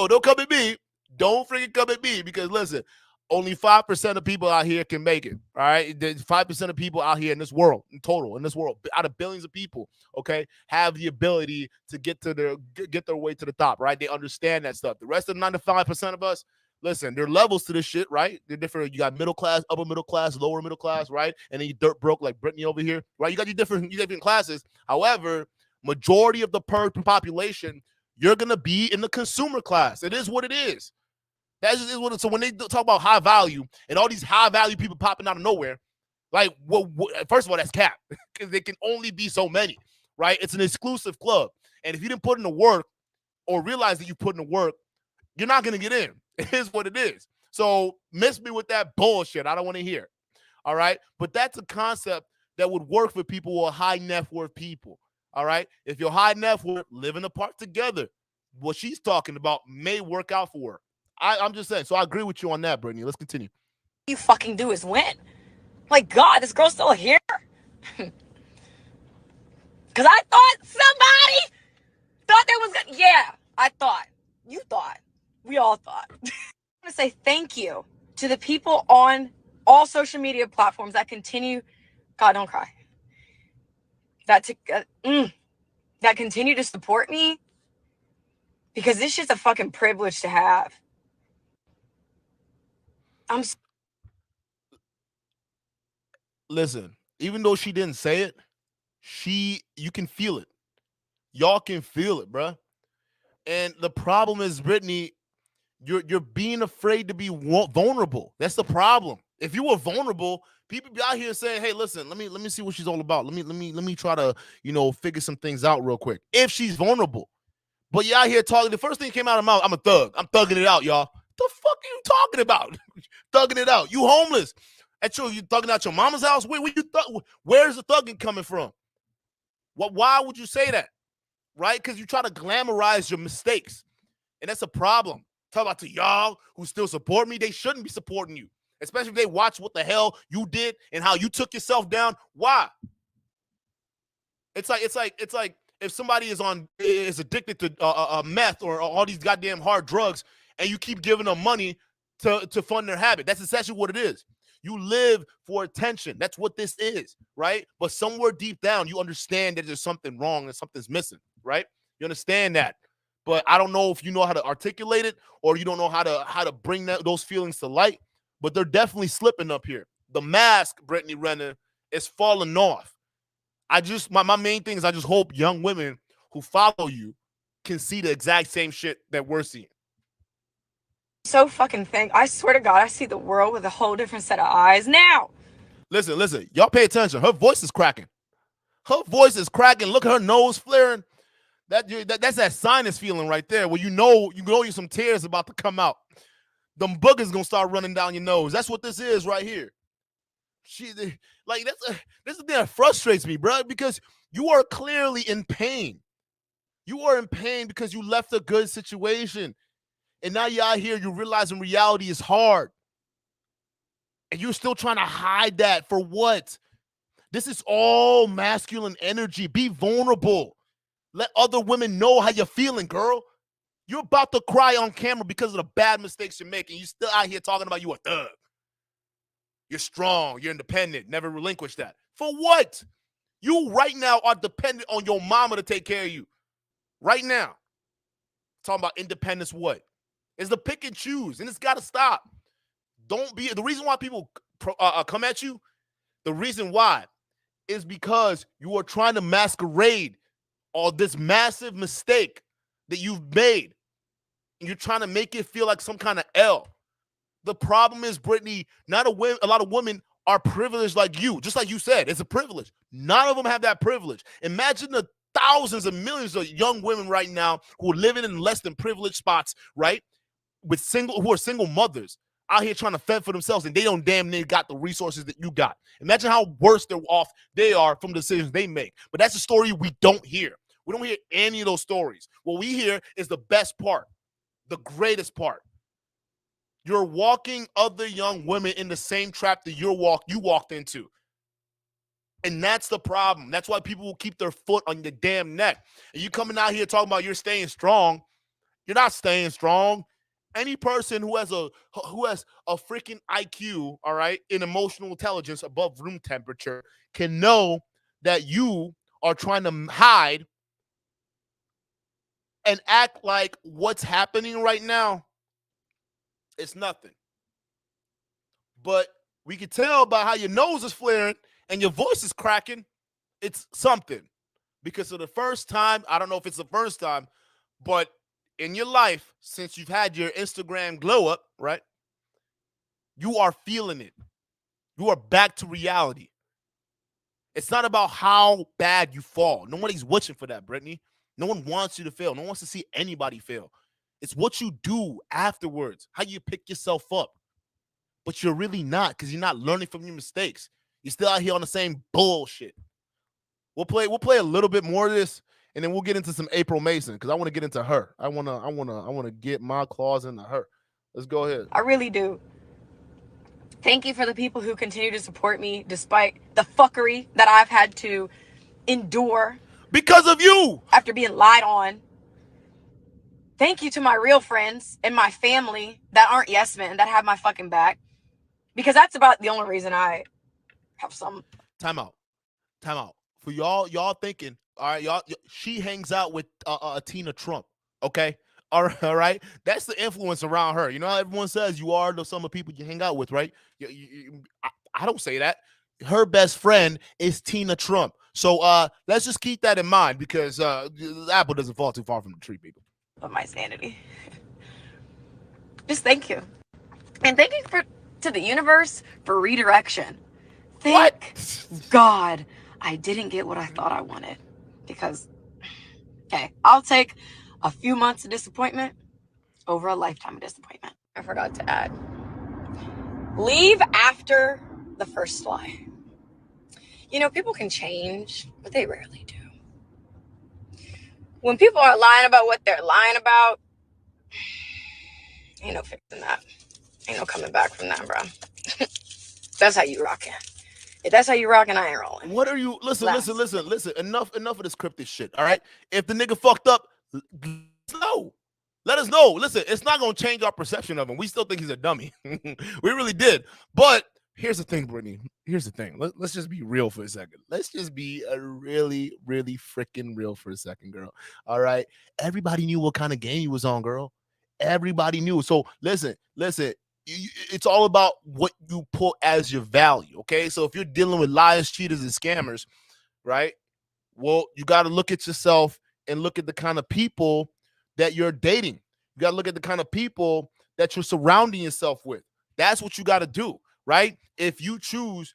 don't come at me. Don't freaking come at me, because listen, only 5% of people out here can make it, all right? 5% of people out here in this world, in total, in this world, out of billions of people, okay, have the ability to get their way to the top, right? They understand that stuff. The rest of the 95% of us, listen, there are levels to this shit, right? They're different. You got middle class, upper middle class, lower middle class, right? And then you dirt broke like Brittany over here, right? You got your different classes. However, majority of the population, you're going to be in the consumer class. It is what it is. That's just what it is. So when they talk about high value and all these high value people popping out of nowhere, like, first of all, that's cap, because there can only be so many, right? It's an exclusive club. And if you didn't put in the work or realize that you put in the work, you're not going to get in. It is what it is. So miss me with that bullshit. I don't want to hear. All right. But that's a concept that would work for people who are high net worth people. All right. If you're high net worth, living apart together, what she's talking about may work out for her. I'm just saying. So I agree with you on that, Brittany. Let's continue. You fucking do is win. Like, God, this girl's still here? Because I thought somebody thought there was good. Yeah, I thought. You thought. We all thought. I want to say thank you to the people on all social media platforms that continue. God, don't cry. That continue to support me. Because this shit's a fucking privilege to have. Listen, even though she didn't say it, you can feel it. Y'all can feel it, bruh. And the problem is, Brittany, you're being afraid to be vulnerable. That's the problem. If you were vulnerable, people be out here saying, "Hey, listen, let me see what she's all about. Let me try to, figure some things out real quick." If she's vulnerable, but you out here talking, the first thing came out of my mouth, I'm a thug. I'm thugging it out, y'all. The fuck are you talking about? Thugging it out. You homeless. You thugging out your mama's house? Where's the thugging coming from? Why would you say that? Right? Because you try to glamorize your mistakes. And that's a problem. Talk about to y'all who still support me. They shouldn't be supporting you, especially if they watch what the hell you did and how you took yourself down. Why? It's like if somebody is addicted to meth or all these goddamn hard drugs, and you keep giving them money to fund their habit. That's essentially what it is. You live for attention. That's what this is, right? But somewhere deep down, you understand that there's something wrong and something's missing, right? You understand that. but I don't know if you know how to articulate it or you don't know how to bring those feelings to light. But they're definitely slipping up here. The mask, Brittany Renner, is falling off. My main thing is I just hope young women who follow you can see the exact same shit that we're seeing. So fucking think. I swear to God, I see the world with a whole different set of eyes now. Listen. Y'all pay attention. Her voice is cracking. Her voice is cracking. Look at her nose flaring. That's that sinus feeling right there where you know some tears about to come out. Them boogers gonna start running down your nose. That's what this is right here. This is the thing that frustrates me, bro, because you are clearly in pain. You are in pain because you left a good situation. And now you're out here, you're realizing reality is hard. And you're still trying to hide that for what? This is all masculine energy. Be vulnerable. Let other women know how you're feeling, girl. You're about to cry on camera because of the bad mistakes you're making. You're still out here talking about you a thug. You're strong. You're independent. Never relinquish that. For what? You right now are dependent on your mama to take care of you. Right now. Talking about independence, what? It's the pick and choose, and it's got to stop. Don't be the reason why people come at you. The reason why is because you are trying to masquerade all this massive mistake that you've made. And you're trying to make it feel like some kind of L. The problem is, Brittany, a lot of women are privileged like you. Just like you said, it's a privilege. None of them have that privilege. Imagine the thousands and millions of young women right now who are living in less than privileged spots, right? Who are single mothers out here trying to fend for themselves, and they don't damn near got the resources that you got. Imagine how worse they're off they are from the decisions they make. But that's a story we don't hear. We don't hear any of those stories. What we hear is the best part, the greatest part. You're walking other young women in the same trap that you walked into. And that's the problem. That's why people will keep their foot on your damn neck. And you coming out here talking about you're staying strong. You're not staying strong. Any person who has a freaking IQ, all right, in emotional intelligence above room temperature can know that you are trying to hide and act like what's happening right now is nothing. But we can tell by how your nose is flaring and your voice is cracking, it's something. Because for the first time, I don't know if it's the first time, but in your life, since you've had your Instagram glow up, right, you are feeling it. You are back to reality. It's not about how bad you fall. Nobody's watching for that, Brittany. No one wants you to fail. No one wants to see anybody fail. It's what you do afterwards, how you pick yourself up. But you're really not, because you're not learning from your mistakes. You're still out here on the same bullshit. We'll play a little bit more of this, and then we'll get into some April Mason, because I want to get into her. I wanna get my claws into her. Let's go ahead. I really do. Thank you for the people who continue to support me despite the fuckery that I've had to endure because of you after being lied on. Thank you to my real friends and my family that aren't yes men, that have my fucking back, because that's about the only reason I have some. Time out. For y'all thinking, all right, y'all, she hangs out with Tina Trump, okay? All right, that's the influence around her. You know how everyone says you are the some of the people you hang out with, right? I don't say that. Her best friend is Tina Trump. So let's just keep that in mind, because the apple doesn't fall too far from the tree, people. Of my sanity. Just thank you. And thank you to the universe for redirection. Thank God I didn't get what I thought I wanted. Because, okay, I'll take a few months of disappointment over a lifetime of disappointment. I forgot to add. Leave after the first lie. You know, people can change, but they rarely do. When people are lying about what they're lying about, ain't no fixing that. Ain't no coming back from that, bro. That's how you rockin'. If that's how you rockin', I ain't rolling. What are you? Listen. Enough of this cryptic shit. All right. If the nigga fucked up, let us know. Listen, it's not gonna change our perception of him. We still think he's a dummy. We really did. But here's the thing, Brittany. Here's the thing. Let's just be real for a second. Let's just be a really, really freaking real for a second, girl. All right. Everybody knew what kind of game you was on, girl. Everybody knew. So listen. It's all about what you put as your value. Okay. So if you're dealing with liars, cheaters, and scammers, right? Well, you got to look at yourself and look at the kind of people that you're dating. You got to look at the kind of people that you're surrounding yourself with. That's what you got to do, right? If you choose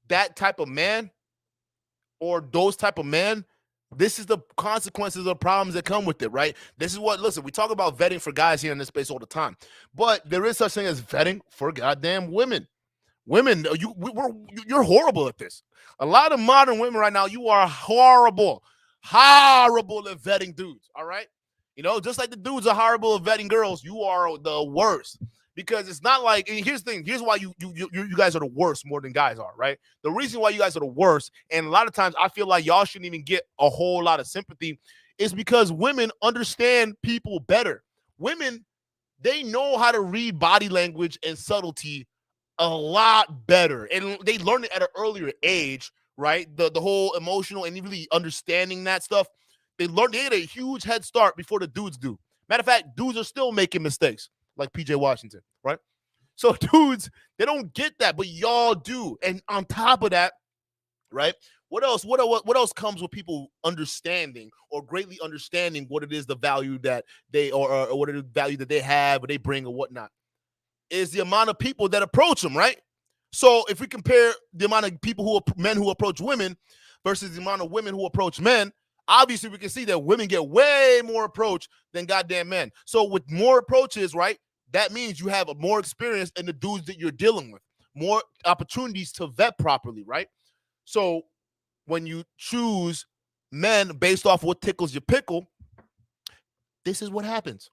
that type of man or those type of men, this is the consequences of problems that come with it, right? This is what, listen, we talk about vetting for guys here in this space all the time, but there is such thing as vetting for goddamn women. Women, you're horrible at this. A lot of modern women right now, you are horrible at vetting dudes. All right, just like the dudes are horrible at vetting girls, you are the worst. Because it's not like, and here's the thing. Here's why you guys are the worst more than guys are, right? The reason why you guys are the worst, and a lot of times I feel like y'all shouldn't even get a whole lot of sympathy, is because women understand people better. Women, they know how to read body language and subtlety a lot better, and they learn it at an earlier age, right? The whole emotional and really understanding that stuff, they get a huge head start before the dudes do. Matter of fact, dudes are still making mistakes, like PJ Washington, right? So dudes, they don't get that, but y'all do. And on top of that, right? What else? What else comes with people understanding or greatly understanding what it is, the value that they or what it is the value that they have or they bring or whatnot, is the amount of people that approach them, right? So if we compare the amount of men who approach women versus the amount of women who approach men, obviously we can see that women get way more approach than goddamn men. So with more approaches, right, that means you have more experience in the dudes that you're dealing with, more opportunities to vet properly, right? So when you choose men based off what tickles your pickle, this is what happens.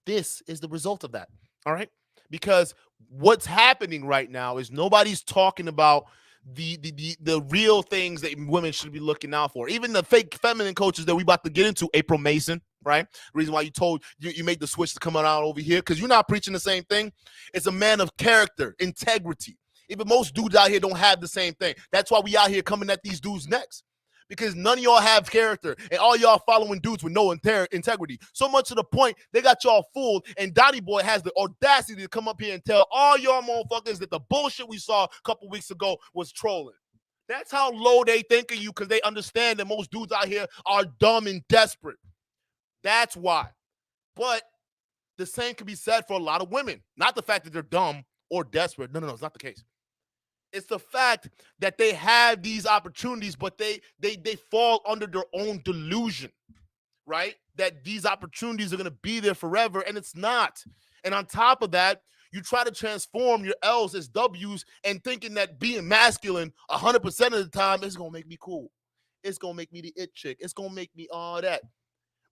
This is the result of that, all right? Because what's happening right now is nobody's talking about the real things that women should be looking out for. Even the fake feminine coaches that we about to get into, April Mason, right? The reason why you made the switch to come out over here, because you're not preaching the same thing. It's a man of character, integrity. Even most dudes out here don't have the same thing. That's why we out here coming at these dudes next. Because none of y'all have character, and all y'all following dudes with no integrity. So much to the point, they got y'all fooled, and Donnie Boy has the audacity to come up here and tell all y'all motherfuckers that the bullshit we saw a couple weeks ago was trolling. That's how low they think of you, because they understand that most dudes out here are dumb and desperate. That's why. But the same can be said for a lot of women. Not the fact that they're dumb or desperate. No, it's not the case. It's the fact that they have these opportunities, but they fall under their own delusion, right? That these opportunities are going to be there forever, and it's not. And on top of that, you try to transform your L's as W's and thinking that being masculine 100% of the time is going to make me cool. It's going to make me the it chick. It's going to make me all that.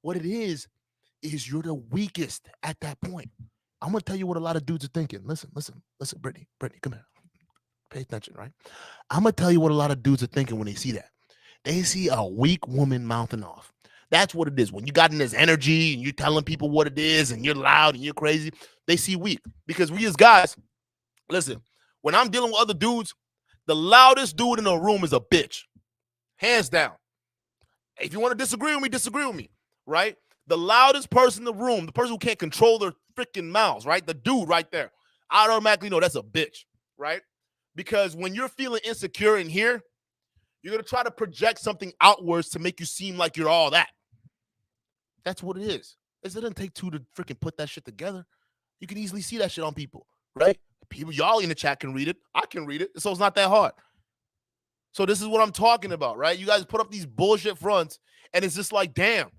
What it is you're the weakest at that point. I'm going to tell you what a lot of dudes are thinking. Listen, Brittany, come here. Pay attention, right? I'm going to tell you what a lot of dudes are thinking when they see that. They see a weak woman mouthing off. That's what it is. When you got in this energy and you're telling people what it is and you're loud and you're crazy, they see weak. Because we as guys, listen, when I'm dealing with other dudes, the loudest dude in the room is a bitch. Hands down. If you want to disagree with me, right? The loudest person in the room, the person who can't control their freaking mouths, right? The dude right there. I automatically know that's a bitch, right? Because when you're feeling insecure in here, you're going to try to project something outwards to make you seem like you're all that. That's what it is. It doesn't take two to freaking put that shit together. You can easily see that shit on people, right? People, y'all in the chat can read it. I can read it. So it's not that hard. So this is what I'm talking about, right? You guys put up these bullshit fronts, and it's just like, damn.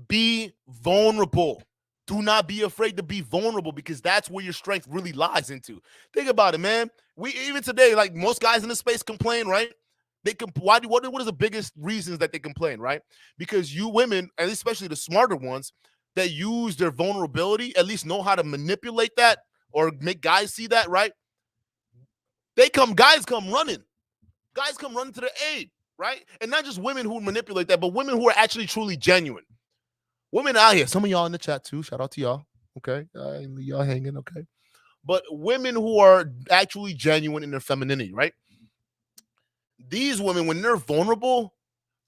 Be vulnerable. Do not be afraid to be vulnerable, because that's where your strength really lies into. Think about it, man. We even today, like most guys in this space complain, right? They what is the biggest reasons that they complain, right? Because you women, and especially the smarter ones, that use their vulnerability, at least know how to manipulate that or make guys see that, right? Guys come running. Guys come running to their aid, right? And not just women who manipulate that, but women who are actually truly genuine. Women out here, some of y'all in the chat too. Shout out to y'all. Okay, y'all hanging. Okay, but women who are actually genuine in their femininity, right? These women, when they're vulnerable,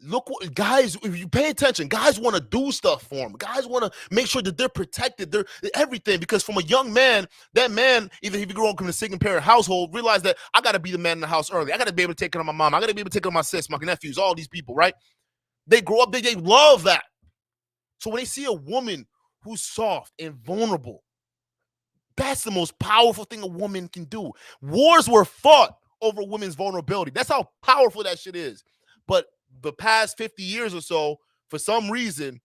look what guys, if you pay attention, guys want to do stuff for them. Guys want to make sure that they're protected, they're everything. Because from a young man, that man, either if you grow up in a single parent household, realize that I got to be the man in the house early. I got to be able to take care of my mom. I got to be able to take care of my sis, my nephews, all these people, right? They grow up, they love that. So when they see a woman who's soft and vulnerable, that's the most powerful thing a woman can do. Wars were fought over women's vulnerability. That's how powerful that shit is. But the past 50 years or so, for some reason,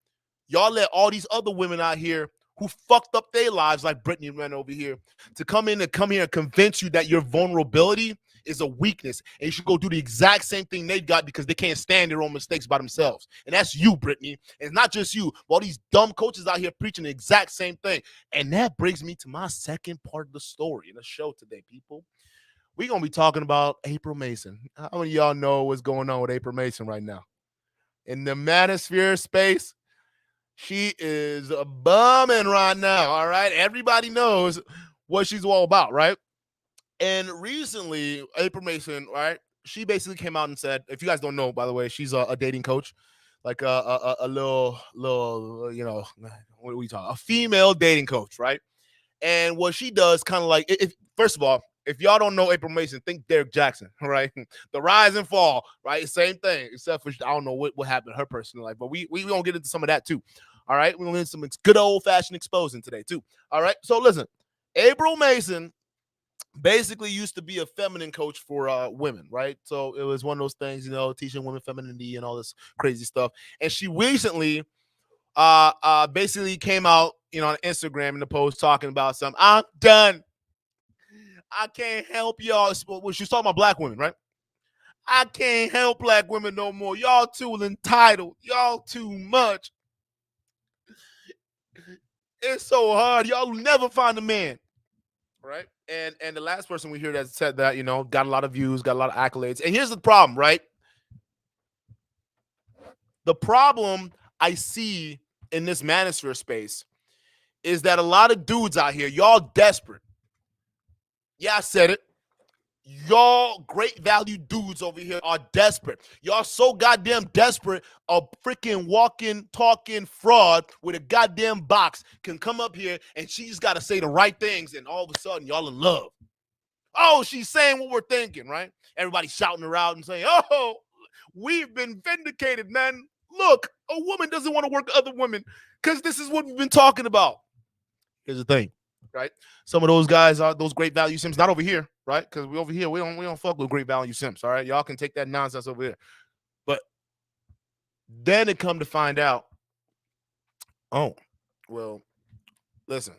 y'all let all these other women out here who fucked up their lives, like Brittany Renner over here, to come here and convince you that your vulnerability is a weakness and you should go do the exact same thing they got because they can't stand their own mistakes by themselves. And that's you, Brittany. And it's not just you, but all these dumb coaches out here preaching the exact same thing. And that brings me to my second part of the story in the show today, people. We're going to be talking about April Mason. How many of y'all know what's going on with April Mason right now? In the manosphere space, she is bumming right now, all right? Everybody knows what she's all about, right? And recently, April Mason, right? She basically came out and said, if you guys don't know, by the way, she's a dating coach, like a little, you know, what are we talking? A female dating coach, right? And what she does, kind of like, first of all, if y'all don't know April Mason, think Derek Jackson, right? The rise and fall, right? Same thing, except for I don't know what happened in her personal life, but we gonna get into some of that too. All right, we're gonna get some good old fashioned exposing today too. All right, so listen, April Mason basically used to be a feminine coach for women, right? So it was one of those things, you know, teaching women femininity and all this crazy stuff. And she recently basically came out, you know, on Instagram in the post talking about something. I'm done. I can't help y'all. Well, she's talking about black women, right? I can't help black women no more. Y'all too entitled. Y'all too much. It's so hard. Y'all will never find a man. Right? And the last person we hear that said that, you know, got a lot of views, got a lot of accolades. And here's the problem, right? The problem I see in this manosphere space is that a lot of dudes out here, y'all desperate. Yeah, I said it. Y'all great value dudes over here are desperate. Y'all so goddamn desperate, a freaking walking, talking fraud with a goddamn box can come up here and she's got to say the right things and all of a sudden y'all in love. Oh, she's saying what we're thinking, right? Everybody shouting her out and saying, oh, we've been vindicated, man. Look, a woman doesn't want to work with other women because this is what we've been talking about. Here's the thing, right? Some of those guys are those great value simps, not over here, right? Because we over here, we don't fuck with great value simps, all right? Y'all can take that nonsense over there. But then it come to find out, oh, well, listen,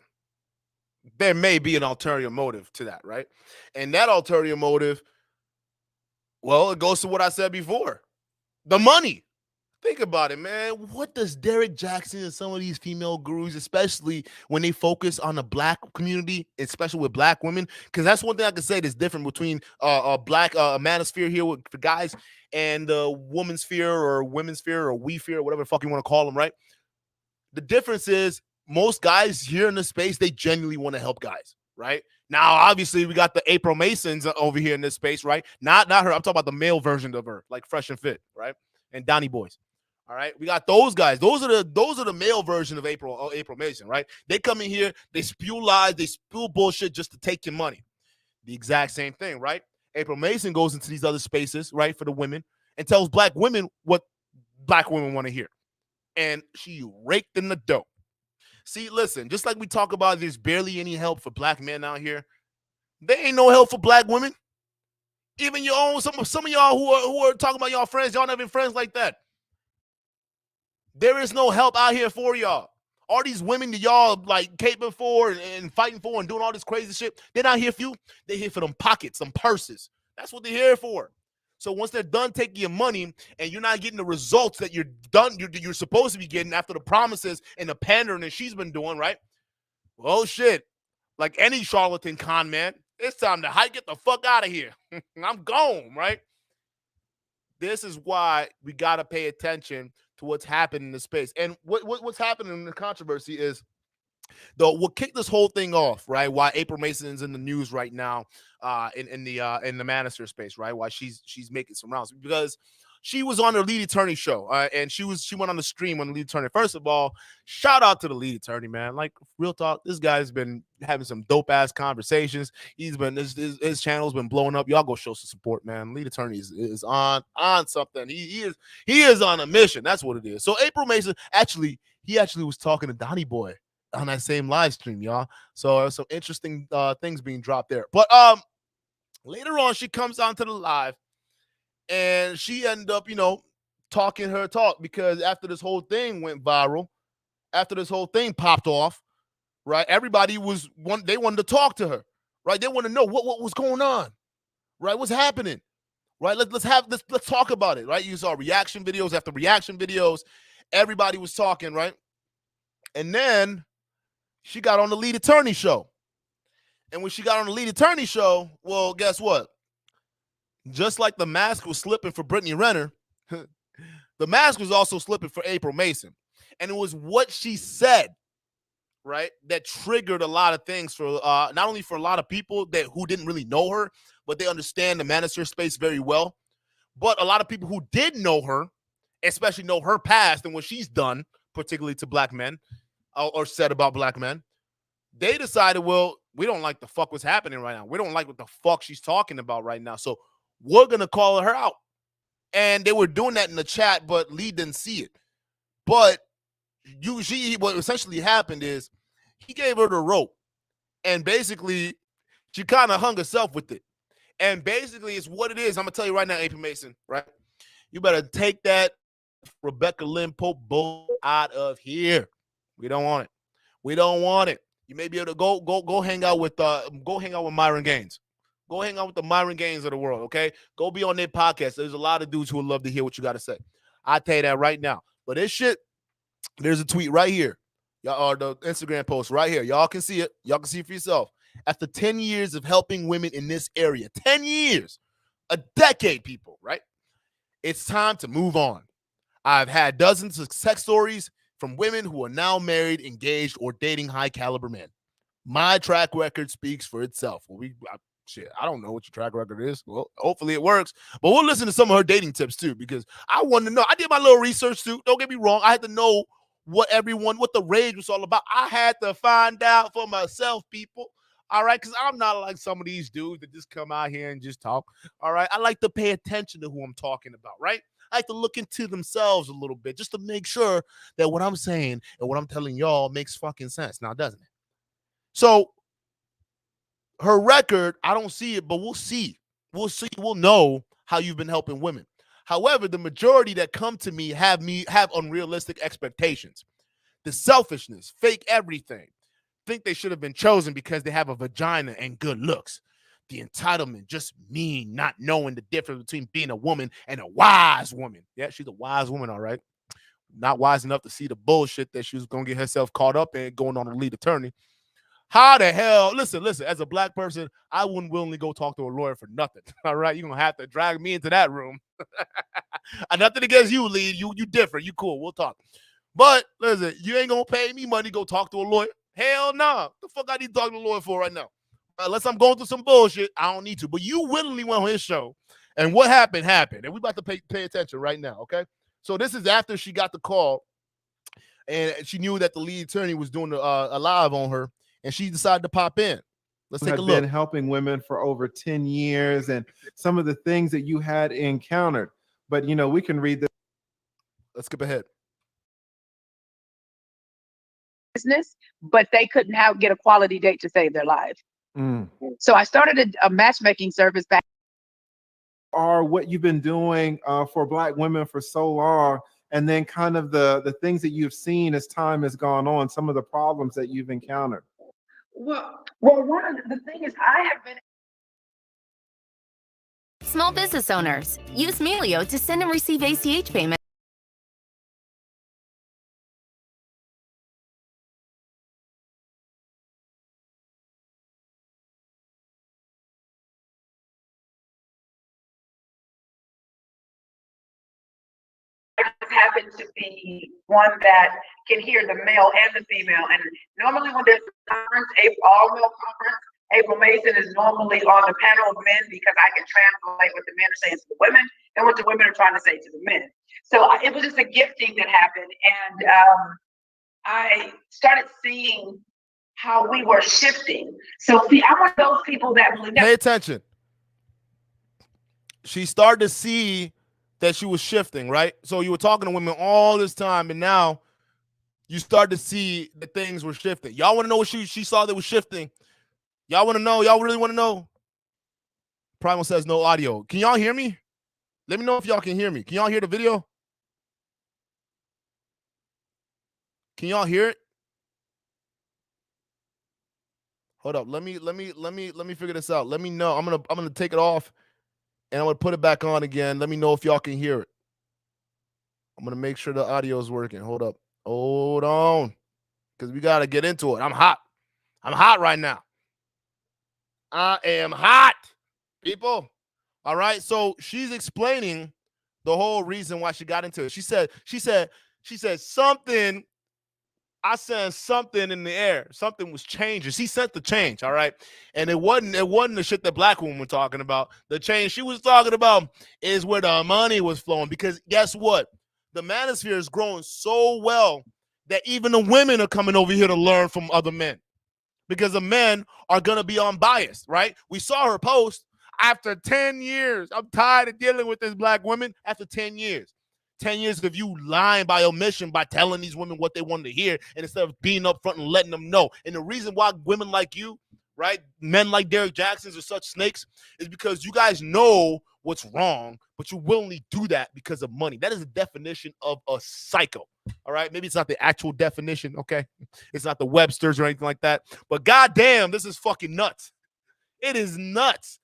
there may be an ulterior motive to that, right? And that ulterior motive, well, it goes to what I said before. The money. Think about it, man. What does Derek Jackson and some of these female gurus, especially when they focus on the black community, especially with black women, because that's one thing I can say that's different between a black manosphere here with for guys and the woman's sphere or women's sphere or we fear or whatever the fuck you want to call them, right? The difference is most guys here in the space, they genuinely want to help guys, right? Now, obviously, we got the April Masons over here in this space, right? Not her. I'm talking about the male version of her, like Fresh and Fit, right? And Donnie Boys. All right, we got those guys. Those are the male version of April Mason, right? They come in here, they spew lies, they spew bullshit just to take your money. The exact same thing, right? April Mason goes into these other spaces, right, for the women and tells black women what black women want to hear. And she raked in the dough. See, listen, just like we talk about there's barely any help for black men out here, there ain't no help for black women. Even your own, some of y'all who are talking about y'all friends, y'all not even friends like that. There is no help out here for y'all. All these women that y'all like caping for and fighting for and doing all this crazy shit, they're not here for you. They're here for them pockets, them purses. That's what they're here for. So once they're done taking your money and you're not getting the results that you're supposed to be getting after the promises and the pandering that she's been doing, right? Well, shit. Like any charlatan con man, it's time to get the fuck out of here. I'm gone, right? This is why we got to pay attention to what's happening in the space. And what's happening in the controversy is Though what kicked this whole thing off, right? Why April Mason is in the news right now, in the Manister space, right? Why she's making some rounds because she was on the lead attorney show, and she went on the stream on the lead attorney. First of all, shout out to the lead attorney, man. Like real talk, this guy's been having some dope ass conversations. He's been his channel's been blowing up. Y'all go show some support, man. Lead attorney is on something. He is on a mission. That's what it is. So April Mason he actually was talking to Donnie Boy on that same live stream, y'all. So some interesting things being dropped there. But later on, she comes onto the live and she ended up, talking her talk because after this whole thing went viral, after this whole thing popped off, right? Everybody they wanted to talk to her, right? They want to know what was going on, right? What's happening, right? Let's talk about it, right? You saw reaction videos after reaction videos. Everybody was talking, right? And then she got on the lead attorney show. And when she got on the lead attorney show, well, guess what? Just like the mask was slipping for Brittany Renner, the mask was also slipping for April Mason. And it was what she said, right, that triggered a lot of things for not only for a lot of people who didn't really know her, but they understand the Manister space very well. But a lot of people who did know her, especially know her past and what she's done, particularly to black men or said about black men, they decided, well, we don't like the fuck what's happening right now. We don't like what the fuck she's talking about right now. So we're going to call her out. And they were doing that in the chat, but Lee didn't see it. But what essentially happened is he gave her the rope. And basically, she kind of hung herself with it. And basically, it's what it is. I'm going to tell you right now, April Mason, right? You better take that Rebecca Lynn Pope bull out of here. We don't want it. We don't want it. You may be able to go hang out with Myron Gaines. Go hang out with the Myron Gaines of the world, okay? Go be on their podcast. There's a lot of dudes who would love to hear what you got to say. I tell you that right now. But this shit, there's a tweet right here. Y'all, or the Instagram post right here. Y'all can see it. Y'all can see it for yourself. After 10 years of helping women in this area, 10 years, a decade, people, right? It's time to move on. I've had dozens of success stories from women who are now married, engaged, or dating high-caliber men. My track record speaks for itself. Well, I don't know what your track record is. Well, hopefully it works. But we'll listen to some of her dating tips, too, because I want to know. I did my little research, too. Don't get me wrong. I had to know what the rage was all about. I had to find out for myself, people. All right, because I'm not like some of these dudes that just come out here and just talk. All right, I like to pay attention to who I'm talking about, right? I like to look into themselves a little bit just to make sure that what I'm saying and what I'm telling y'all makes fucking sense. Now, doesn't it? So her record, I don't see it, but we'll see. We'll see. We'll know how you've been helping women. However, the majority that come to me have unrealistic expectations. The selfishness, fake everything. Think they should have been chosen because they have a vagina and good looks. The entitlement, just me not knowing the difference between being a woman and a wise woman. Yeah, she's a wise woman, all right. Not wise enough to see the bullshit that she was going to get herself caught up in going on a lead attorney. How the hell? Listen, as a black person, I wouldn't willingly go talk to a lawyer for nothing. All right, you're going to have to drag me into that room. Nothing against you, lead. You different. You cool. We'll talk. But listen, you ain't going to pay me money to go talk to a lawyer. Hell no. Nah. The fuck I need to talk to a lawyer for right now? Unless I'm going through some bullshit, I don't need to. But you willingly went on his show. And what happened. And we about to pay attention right now, okay? So this is after she got the call. And she knew that the lead attorney was doing a live on her. And she decided to pop in. Let's take a look. Been helping women for over 10 years and some of the things that you had encountered. But, we can read this. Let's skip ahead. Business, but they couldn't get a quality date to save their life. So I started a matchmaking service back. Or what you've been doing for Black women for so long, and then kind of the things that you've seen as time has gone on, some of the problems that you've encountered. Well, one of the thing is I have been. Small business owners, use Melio to send and receive ACH payments. happen to be one that can hear the male and the female. And normally when there's a conference, all-male conference, April Mason is normally on the panel of men because I can translate what the men are saying to the women and what the women are trying to say to the men. So it was just a gifting that happened. And I started seeing how we were shifting. So see, I'm one of those people that believe that. Pay attention. She started to see that she was shifting, right? So you were talking to women all this time, and now you start to see that things were shifting. Y'all want to know what she saw that was shifting? Y'all want to know? Y'all really want to know? Primal says no audio. Can y'all hear me? Let me know if y'all can hear me. Can y'all hear the video? Can y'all hear it? Hold up. Let me figure this out. Let me know. I'm gonna take it off and I'm gonna put it back on again. Let me know if y'all can hear it. I'm gonna make sure the audio is working. Hold up. Hold on. Because we gotta get into it. I'm hot. I'm hot right now. I am hot, people. All right. So she's explaining the whole reason why she got into it. She said something. I sensed something in the air. Something was changing. She sent the change, all right? And it wasn't the shit that black women were talking about. The change she was talking about is where the money was flowing. Because guess what? The manosphere is growing so well that even the women are coming over here to learn from other men. Because the men are going to be unbiased, right? We saw her post after 10 years. I'm tired of dealing with this black woman after 10 years. 10 years of you lying by omission by telling these women what they wanted to hear and instead of being upfront and letting them know. And the reason why women like you, right, men like Derek Jackson's are such snakes is because you guys know what's wrong, but you willingly do that because of money. That is the definition of a psycho, all right? Maybe it's not the actual definition, okay? It's not the Webster's or anything like that, but goddamn, this is fucking nuts. It is nuts.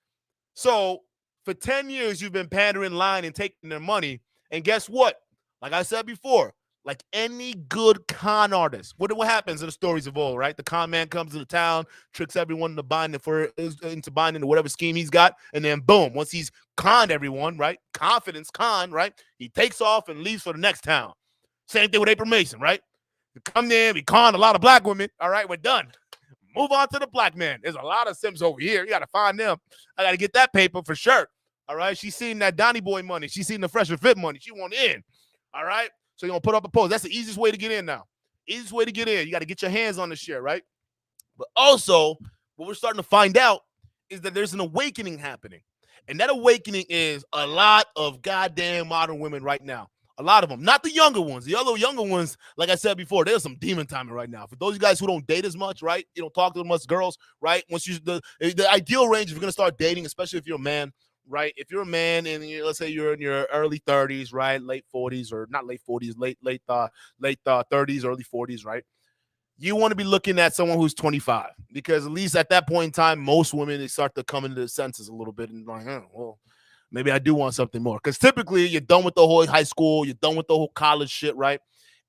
So for 10 years, you've been pandering, lying, and taking their money. And guess what? Like I said before, like any good con artist, what happens in the stories of old, right? The con man comes to the town, tricks everyone into buying into whatever scheme he's got, and then boom, once he's conned everyone, right? Confidence con, right? He takes off and leaves for the next town. Same thing with April Mason, right? We come there, we con a lot of black women. All right, we're done. Move on to the black man. There's a lot of Sims over here. You got to find them. I got to get that paper for sure. All right, she's seen that Donnie Boy money. She's seen the Fresh and Fit money. She want in. All right, so you're going to put up a post. That's the easiest way to get in now. Easiest way to get in. You got to get your hands on the shit, right? But also, what we're starting to find out is that there's an awakening happening. And that awakening is a lot of goddamn modern women right now. A lot of them. Not the younger ones. The other younger ones, like I said before, there's some demon timing right now. For those of you guys who don't date as much, right? You don't talk to much girls, right? Once you the ideal range, if you're going to start dating, especially if you're a man, right? If you're a man and let's say you're in your early 30s, right? Late 40s or not late 40s, late 30s, early 40s, right? You want to be looking at someone who's 25 because at least at that point in time, most women, they start to come into their senses a little bit and like, well, maybe I do want something more. Because typically you're done with the whole high school, you're done with the whole college shit, right?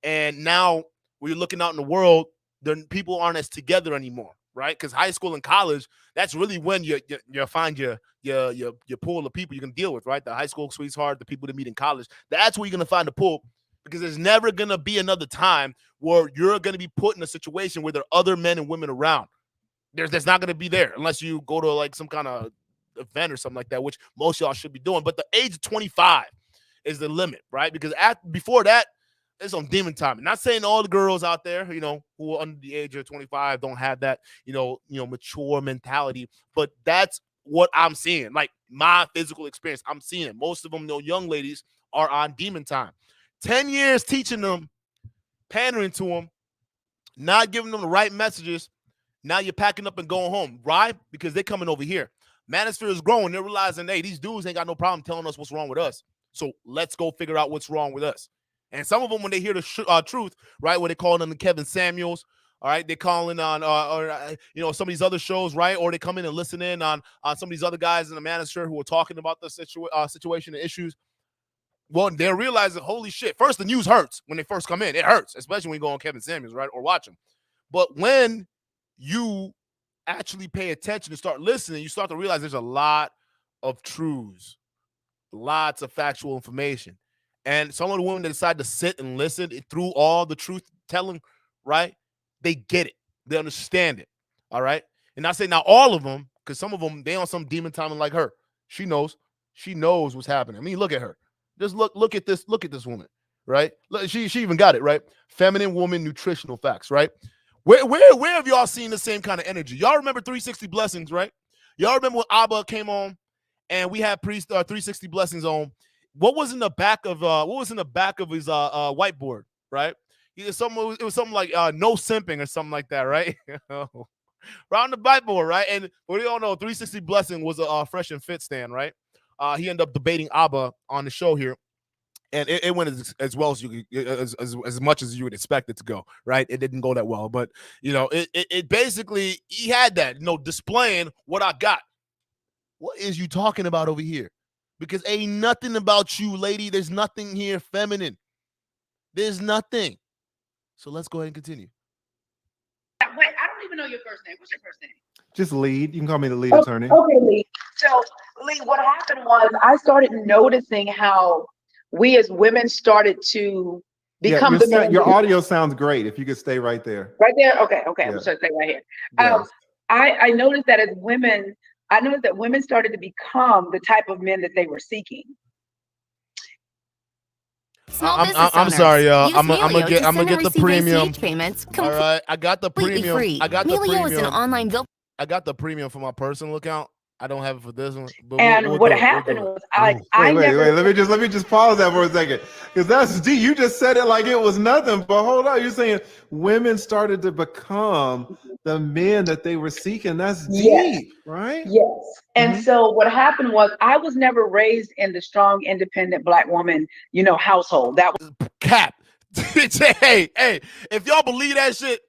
And now when you're looking out in the world, then people aren't as together anymore, right? Because high school and college, that's really when you find your pool of people you can deal with, right? The high school sweetheart, the people that meet in college. That's where you're going to find the pool because there's never going to be another time where you're going to be put in a situation where there are other men and women around. There's not going to be there unless you go to like some kind of event or something like that, which most of y'all should be doing. But the age of 25 is the limit, right? Because before that, there's some demon time. I'm not saying all the girls out there, who are under the age of 25 don't have that, mature mentality, but that's what I'm seeing. Like my physical experience, I'm seeing it. Most of them, young ladies are on demon time. 10 years teaching them, pandering to them, not giving them the right messages. Now you're packing up and going home. Why? Because they're coming over here. Manosphere is growing. They're realizing, hey, these dudes ain't got no problem telling us what's wrong with us. So let's go figure out what's wrong with us. And some of them, when they hear the truth, right, when they call on the Kevin Samuels, all right, they calling on, some of these other shows, right, or they come in and listen in on some of these other guys in the Manosphere who are talking about the situation and issues. Well, they're realizing, holy shit, first, the news hurts when they first come in. It hurts, especially when you go on Kevin Samuels, right, or watch him. But when you actually pay attention and start listening, you start to realize there's a lot of truths, lots of factual information. And some of the women that decide to sit and listen through all the truth telling, right? They get it. They understand it. All right. And I say not all of them, because some of them, they on some demon timing like her. She knows. She knows what's happening. I mean, look at her. Just look at this. Look at this woman, right? Look, she even got it, right? Feminine woman nutritional facts, right? Where have y'all seen the same kind of energy? Y'all remember 360 Blessings, right? Y'all remember when Abba came on and we had Priest 360 Blessings on? What was in the back of his whiteboard, right? It was something like no simping or something like that, right? Around the whiteboard, right? And we all know 360 Blessing was a fresh and fit stand, right? He ended up debating Abba on the show here, and it went as well as you as much as you would expect it to go, right? It didn't go that well, but you know, it basically, he had that, you know, displaying what I got. What is you talking about over here? Because ain't nothing about you, lady. There's nothing here feminine. There's nothing. So let's go ahead and continue. Wait, I don't even know your first name. What's your first name? Just lead. You can call me the lead attorney. Okay, Lee. So, Lee, what happened was I started noticing how we as women started to become your audio sounds great. If you could stay right there. Right there? Okay. Yeah. I'm just gonna stay right here. Yes. I noticed that as women, women started to become the type of men that they were seeking. I'm sorry, y'all. I'm gonna get the premium. Payments all right, I got the premium. free. I got the Melio premium. is an online bill. I got the premium for my personal account. I don't have it for this one. But And what happened was wait. Let me just pause that for a second, because that's D. You just said it like it was nothing, but hold on. You're saying women started to become the men that they were seeking. That's deep, right? Yes. And so what happened was I was never raised in the strong, independent Black woman, household. That was cap. hey, if y'all believe that shit.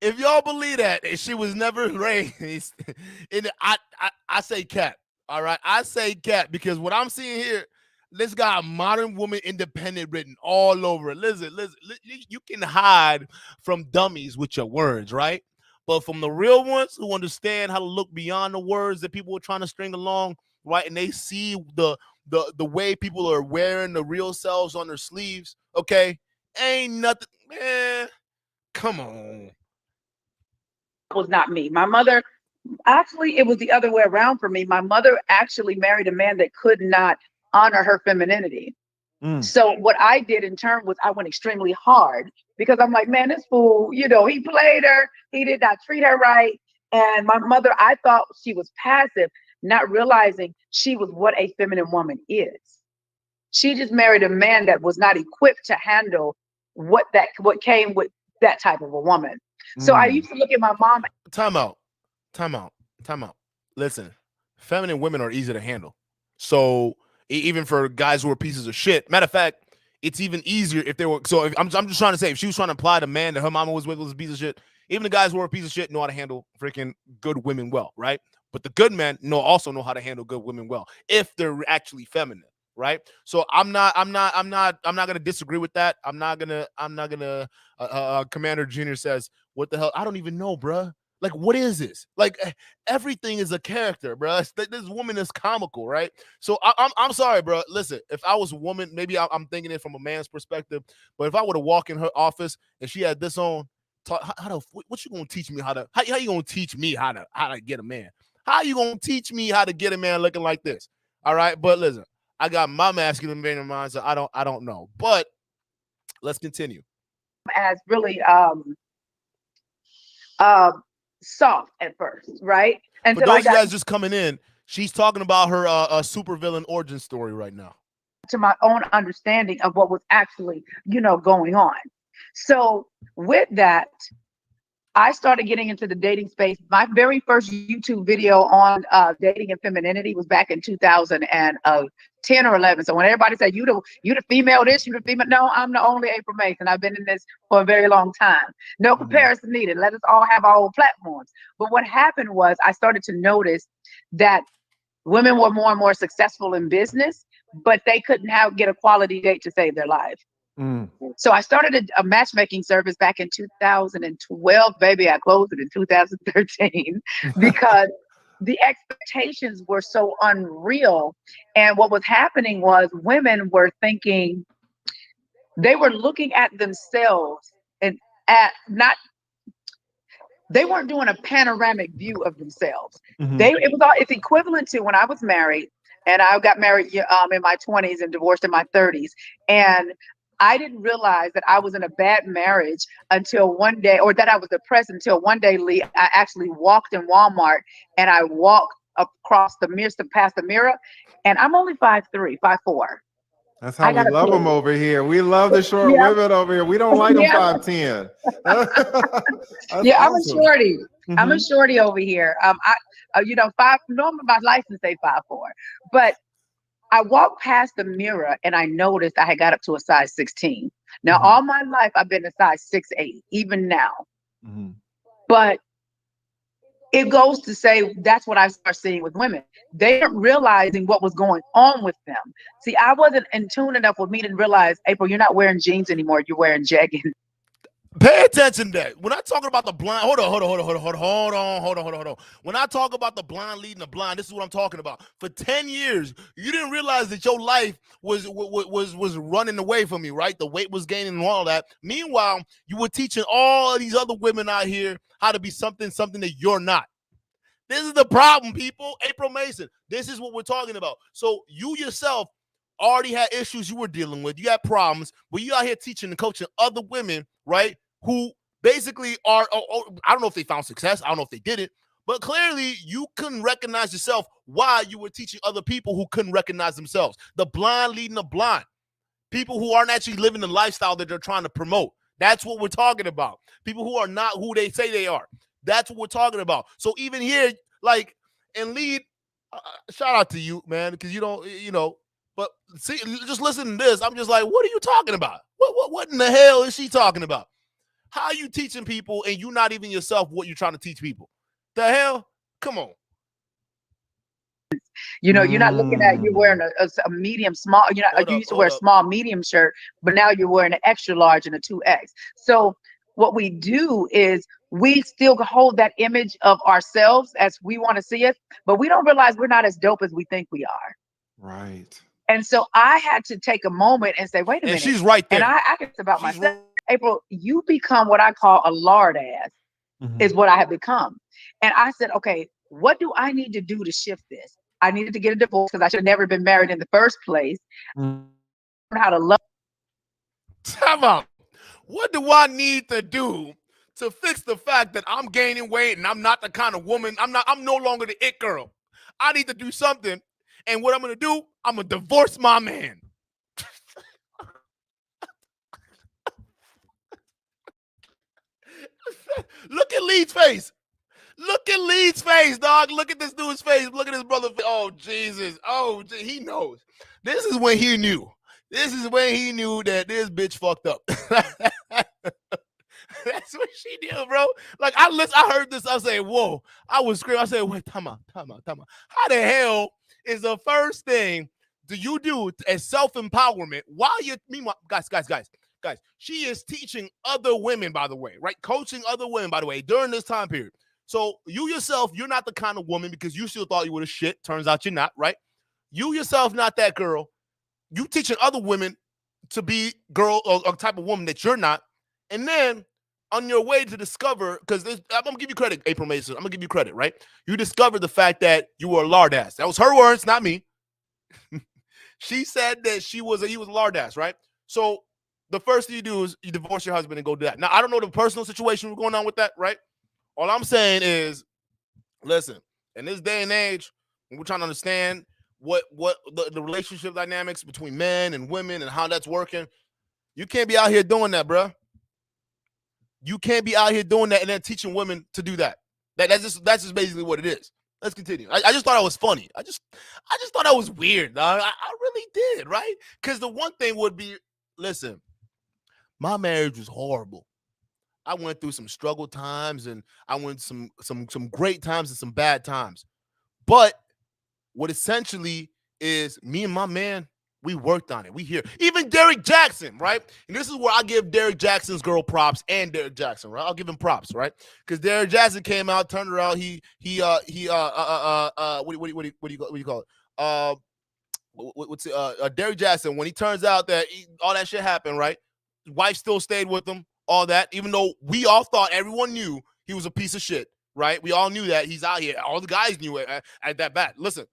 If y'all believe that she was never raised, I say cap. All right, I say cap, because what I'm seeing here, this got modern woman independent written all over it. Listen, you can hide from dummies with your words, right? But from the real ones who understand how to look beyond the words that people are trying to string along, right? And they see the way people are wearing the real selves on their sleeves. Okay, ain't nothing, man. Come on. was not me. My mother, actually, it was the other way around for me. My mother actually married a man that could not honor her femininity. So what I did in turn was I went extremely hard, because I'm like, man, this fool, he played her. He did not treat her right. And my mother, I thought she was passive, not realizing she was what a feminine woman is. She just married a man that was not equipped to handle what came with that type of a woman. So I used to look at my mom. Time out. Listen, feminine women are easy to handle. So even for guys who are pieces of shit, matter of fact, it's even easier if they were. So I'm just trying to say, if she was trying to imply the man that her mama was with was a piece of shit, even the guys who are a piece of shit know how to handle freaking good women well, right? But the good men also know how to handle good women well if they're actually feminine, right? So I'm not gonna disagree with that. I'm not gonna. Commander Junior says, "What the hell? I don't even know, bruh. Like, what is this? Like, everything is a character, bruh. This woman is comical, right? So I'm sorry, bruh. Listen, if I was a woman, maybe I'm thinking it from a man's perspective. But if I were to walk in her office and she had this on, what you gonna teach me how you gonna teach me how to get a man? How you gonna teach me how to get a man looking like this? All right, but listen, I got my masculine vein in mind, so I don't know. But let's continue. As really soft at first, right? And for those guys just coming in, she's talking about her supervillain origin story right now. To my own understanding of what was actually, going on. So with that, I started getting into the dating space. My very first YouTube video on dating and femininity was back in 2010 or 11. So when everybody said, you the female this, you the female, no, I'm the only April Mason. I've been in this for a very long time. No comparison needed. Let us all have our own platforms. But what happened was I started to notice that women were more and more successful in business, but they couldn't get a quality date to save their life. So I started a matchmaking service back in 2012, baby. I closed it in 2013 because the expectations were so unreal. And what was happening was women were thinking they were looking at themselves and they weren't doing a panoramic view of themselves. Mhm. It's equivalent to when I was married, and I got married in my 20s and divorced in my 30s. And I didn't realize that I was in a bad marriage until one day, or that I was depressed until one day, Lee, I actually walked in Walmart and I walked across the mirror, past the mirror, and I'm only 5'3", 5'4". That's how I we got a love them clue. over here. We love the short Yeah, women over here. We don't like them yeah, 5'10". That's yeah. I'm a awesome. shorty. I'm a Mhm. shorty over here. Normally my license say 5'4", but I walked past the mirror and I noticed I had got up to a size 16. Now, Mhm. all my life I've been a size 6'8", even now. Mhm. But it goes to say that's what I start seeing with women. They weren't realizing what was going on with them. See, I wasn't in tune enough with me to realize, April, you're not wearing jeans anymore. You're wearing jeggings. Pay attention to that. When I talk about the blind, hold on. When I talk about the blind leading the blind, this is what I'm talking about. For 10 years, you didn't realize that your life was running away from you, right? The weight was gaining and all that. Meanwhile, you were teaching all of these other women out here how to be something that you're not. This is the problem, people. April Mason, this is what we're talking about. So you yourself already had issues you were dealing with. You had problems, but you out here teaching and coaching other women, right, who basically are, I don't know if they found success. I don't know if they did it, but clearly you couldn't recognize yourself while you were teaching other people who couldn't recognize themselves. The blind leading the blind. People who aren't actually living the lifestyle that they're trying to promote. That's what we're talking about. People who are not who they say they are. That's what we're talking about. So even here, like, and lead, shout out to you, man, because you don't, but see, just listen to this. I'm just like, what are you talking about? What in the hell is she talking about? How are you teaching people and you not even yourself what you're trying to teach people? The hell? Come on. You're not looking at, you're wearing a medium, small, Hold you up, used to wear hold a up. small, medium shirt, but now you're wearing an extra large and a 2X. So what we do is we still hold that image of ourselves as we want to see it, but we don't realize we're not as dope as we think we are. Right. And so I had to take a moment and say, wait a And minute. she's right And there. I guess about She's myself, April, you become what I call a lard ass, Mhm. is what I have become. And I said, okay, what do I need to do to shift this? I needed to get a divorce because I should have never been married in the first place. Mhm. Learn how to love. Time out. What do I need to do to fix the fact that I'm gaining weight and I'm not the kind of woman, I'm no longer the it girl. I need to do something. And what I'm going to do, I'm going to divorce my man. Look at Lee's face. Look at Lee's face, dog. Look at this dude's face. Look at his brother. Oh, Jesus. Oh, he knows. This is when he knew. This is when he knew that this bitch fucked up. That's what she did, bro. Like, I heard this. I say, whoa. I was screaming. I said, wait, time out. How the hell is the first thing do you do as self-empowerment while you're, meanwhile, guys, she is teaching other women, by the way, right? Coaching other women, by the way, during this time period. So you yourself, you're not the kind of woman because you still thought you were the shit. Turns out you're not, right? You yourself, not that girl. You teaching other women to be girl or type of woman that you're not. And then on your way to discover, because I'm going to give you credit, April Mason. I'm going to give you credit, right? You discovered the fact that you were a lard ass. That was her words, not me. She said that he was a lard ass, right? So the first thing you do is you divorce your husband and go do that. Now, I don't know the personal situation going on with that, right? All I'm saying is, listen, in this day and age, when we're trying to understand what the relationship dynamics between men and women and how that's working, you can't be out here doing that, bro. You can't be out here doing that and then teaching women to do that. That's just basically what it is. Let's continue. I just thought it was funny. I just thought that was weird, dog. I really did, right? Because the one thing would be, listen, my marriage was horrible. I went through some struggle times and I went some great times and some bad times. But what essentially is me and my man, we worked on it. We here. Even Derek Jackson, right? And this is where I give Derek Jackson's girl props and Derek Jackson, right? I'll give him props, right? Because Derek Jackson came out, turned around. What do you call it? Derek Jackson, when he turns out that all that shit happened, right? Wife still stayed with him, all that, even though we all thought, everyone knew he was a piece of shit, right? We all knew that he's out here. All the guys knew it at that bat. Listen.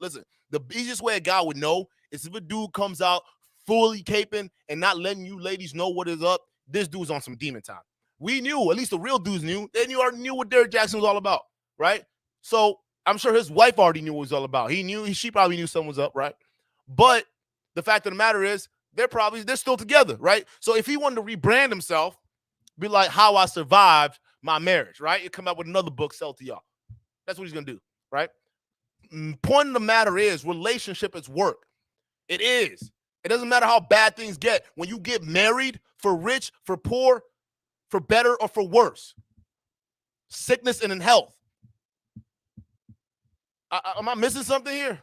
The easiest way a guy would know is if a dude comes out fully caping and not letting you ladies know what is up. This dude's on some demon time. We knew, at least the real dudes knew. They already knew what Derrick Jackson was all about, right? So I'm sure his wife already knew what it was all about. She probably knew something was up, right? But the fact of the matter is, they're still together, right? So if he wanted to rebrand himself, be like How I Survived My Marriage, right? You come out with another book, sell to y'all. That's what he's gonna do, right? Point of the matter is, relationship is work. It is. It doesn't matter how bad things get. When you get married, for rich, for poor, for better or for worse, sickness and in health. Am I missing something here?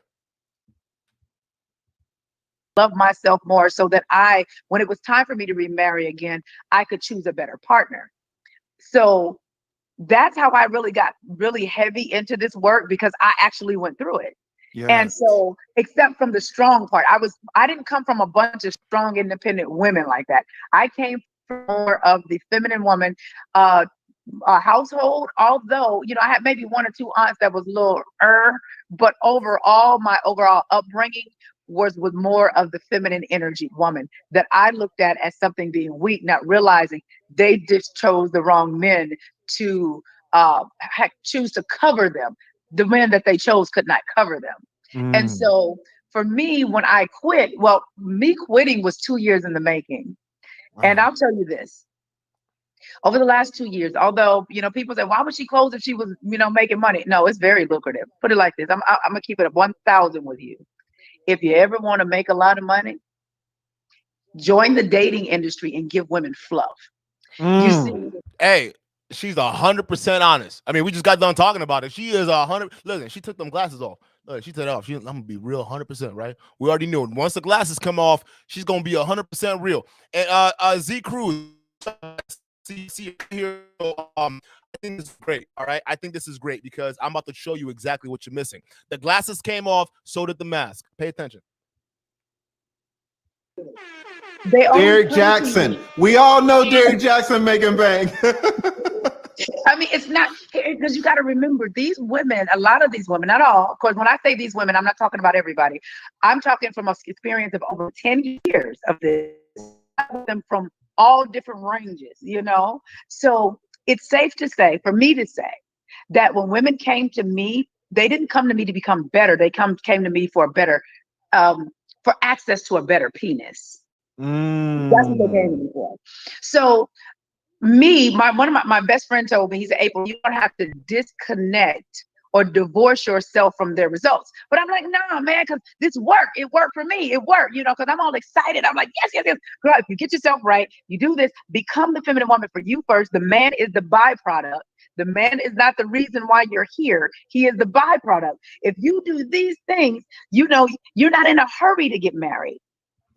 Love myself more so that when it was time for me to remarry again, I could choose a better partner. So that's how I really got really heavy into this work, because I actually went through it. Yeah. And so, except from the strong part, I didn't come from a bunch of strong, independent women like that. I came from more of the feminine woman household. Although, I had maybe one or two aunts that was a little but overall, my overall upbringing was with more of the feminine energy woman that I looked at as something being weak, not realizing they just chose the wrong men to choose to cover them. The men that they chose could not cover them. And so for me, when I quit, me quitting was 2 years in the making. Wow. And I'll tell you this, over the last 2 years, although, people say, why would she close if she was, making money? No, it's very lucrative. Put it like this. I'm going to keep it at 1,000 with you. If you ever want to make a lot of money, join the dating industry and give women fluff. You see? Hey, she's 100% honest. I mean, we just got done talking about it. She is 100. Listen, she took them glasses off. Look, she took it off. I'm gonna be real 100%, right? We already knew it. Once the glasses come off, she's gonna be 100% real. And Z Cruz, see here. I think this is great. All right, I think this is great because I'm about to show you exactly what you're missing. The glasses came off, so did the mask. Pay attention. Derrick Jackson. We all know Derrick Jackson making bang. I mean, it's not, because you got to remember, these women, a lot of these women, not all, of course, when I say these women, I'm not talking about everybody. I'm talking from an experience of over 10 years of this, them from all different ranges, So it's safe to say, for me to say, that when women came to me, they didn't come to me to become better. They came to me for a better, for access to a better penis. That's what they came to me for. So one of my best friend told me, he said, April, you don't have to disconnect or divorce yourself from their results. But I'm like, nah, man, because this worked. It worked for me. It worked, because I'm all excited. I'm like, yes. Girl, if you get yourself right, you do this, become the feminine woman for you first. The man is the byproduct. The man is not the reason why you're here. He is the byproduct. If you do these things, you're not in a hurry to get married.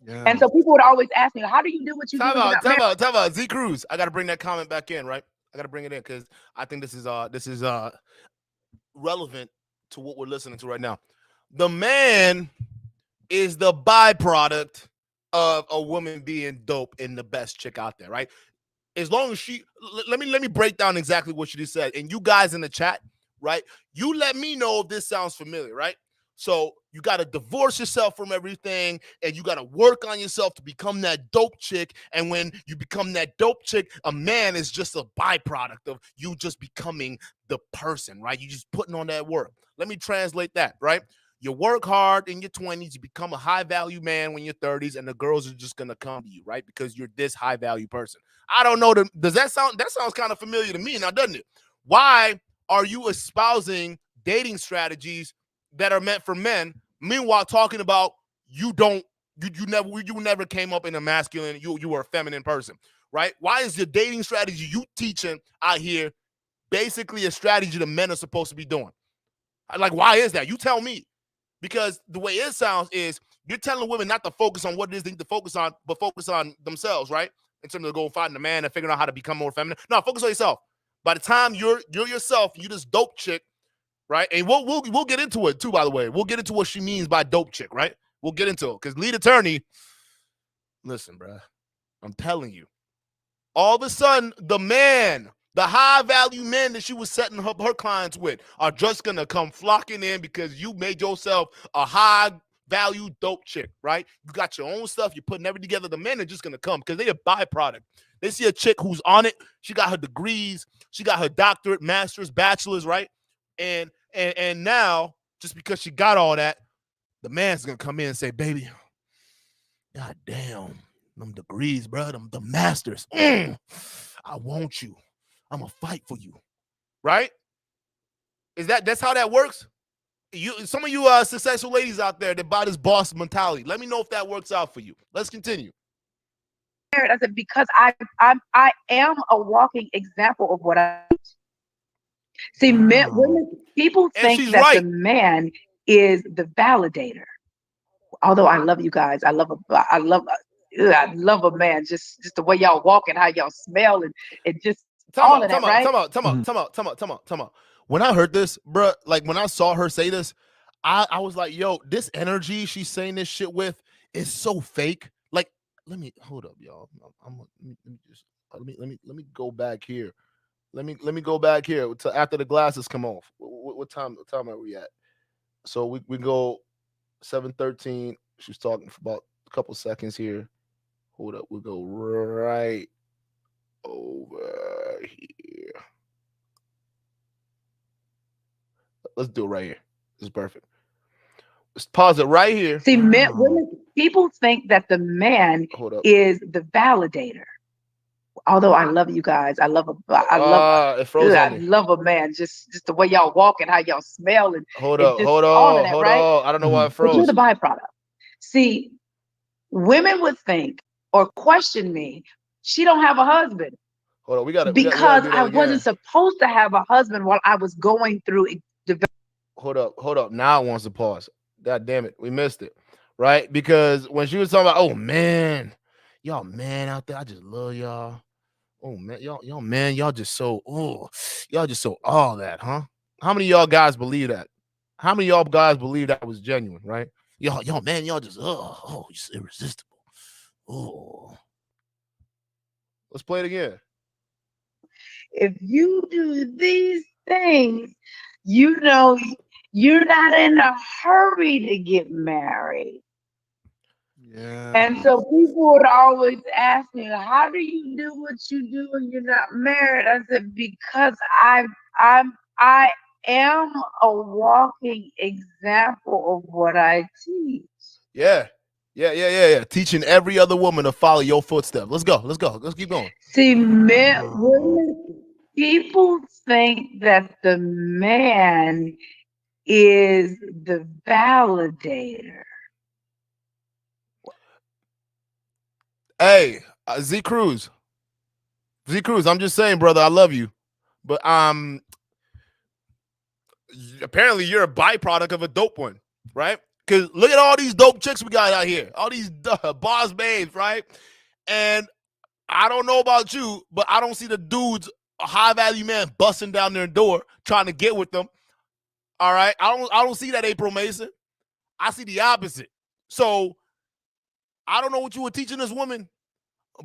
Yeah. And so people would always ask me, how do you do what you do? Time out. Z Cruz, I got to bring that comment back in, right? I got to bring it in because I think this is relevant to what we're listening to right now. The man is the byproduct of a woman being dope and the best chick out there, right? As long as let me break down exactly what she just said. And you guys in the chat, right? You let me know if this sounds familiar, right? So you got to divorce yourself from everything and you got to work on yourself to become that dope chick. And when you become that dope chick, a man is just a byproduct of you just becoming the person, right? You just putting on that work. Let me translate that, right? You work hard in your 20s, you become a high value man when you're 30s, and the girls are just going to come to you, right? Because you're this high value person. I don't know. Does that sounds kind of familiar to me now, doesn't it? Why are you espousing dating strategies that are meant for men, meanwhile talking about you never came up in a masculine, you were a feminine person, right? Why is the dating strategy you teaching out here basically a strategy that men are supposed to be doing? Like, why is that? You tell me. Because the way it sounds is you're telling women not to focus on what it is they need to focus on, but focus on themselves, right? In terms of go finding a man and figuring out how to become more feminine. No, focus on yourself. By the time you're yourself, you this dope chick, right? And we'll get into it too, by the way. We'll get into what she means by dope chick, right? We'll get into it. Because lead attorney, listen, bro, I'm telling you, all of a sudden, the man, the high value men that she was setting her clients with are just going to come flocking in because you made yourself a high value dope chick, right? You got your own stuff. You're putting everything together. The men are just going to come because they're a byproduct. They see a chick who's on it. She got her degrees. She got her doctorate, master's, bachelor's, right? And now, just because she got all that, the man's going to come in and say, baby, god damn, them degrees, bro, the masters. I want you. I'm going to fight for you, right? That's how that works? Some of you successful ladies out there that buy this boss mentality, let me know if that works out for you. Let's continue. I said, because I am a walking example of what I see. Women, people think that the man is the validator. Although I love you guys, I love a man, just the way y'all walk and how y'all smell and just all of that, right? Come on. When I heard this, bro, like when I saw her say this, I was like, yo, this energy she's saying this shit with is so fake. Like, let me hold up, y'all. Let me go back here. Let me go back here to after the glasses come off. What time are we at? So we go 7:13. She's talking for about a couple seconds here. Hold up, we'll go right over here. Let's do it right here. This is perfect. Let's pause it right here. See, women, people think that the man is the validator. Although I love you guys, I love a man, just the way y'all walk and how y'all smell and hold on. I don't know why it froze. But you're the byproduct. See, women would think or question me. She don't have a husband. Hold on, we got it. Because I wasn't supposed to have a husband while I was going through. Hold up. Now it wants to pause. God damn it, we missed it, right? Because when she was talking about, oh man, y'all man out there, I just love y'all. Oh man, y'all man, y'all just so all that, huh? How many of y'all guys believe that? How many of y'all guys believe that was genuine, right? Y'all man, y'all just just irresistible. Oh, let's play it again. If you do these things, you know you're not in a hurry to get married. Yeah. And so people would always ask me, how do you do what you do when you're not married? I said, because I am a walking example of what I teach. Yeah. Teaching every other woman to follow your footsteps. Let's go. Let's keep going. See, people think that the man is the validator. Hey, Z Cruz, I'm just saying, brother, I love you, but apparently you're a byproduct of a dope one, right? Because look at all these dope chicks we got out here, all these boss babes, right? And I don't know about you, but I don't see the dudes, a high value man, busting down their door trying to get with them. All right, I don't see that, April Mason. I see the opposite. So I don't know what you were teaching this woman,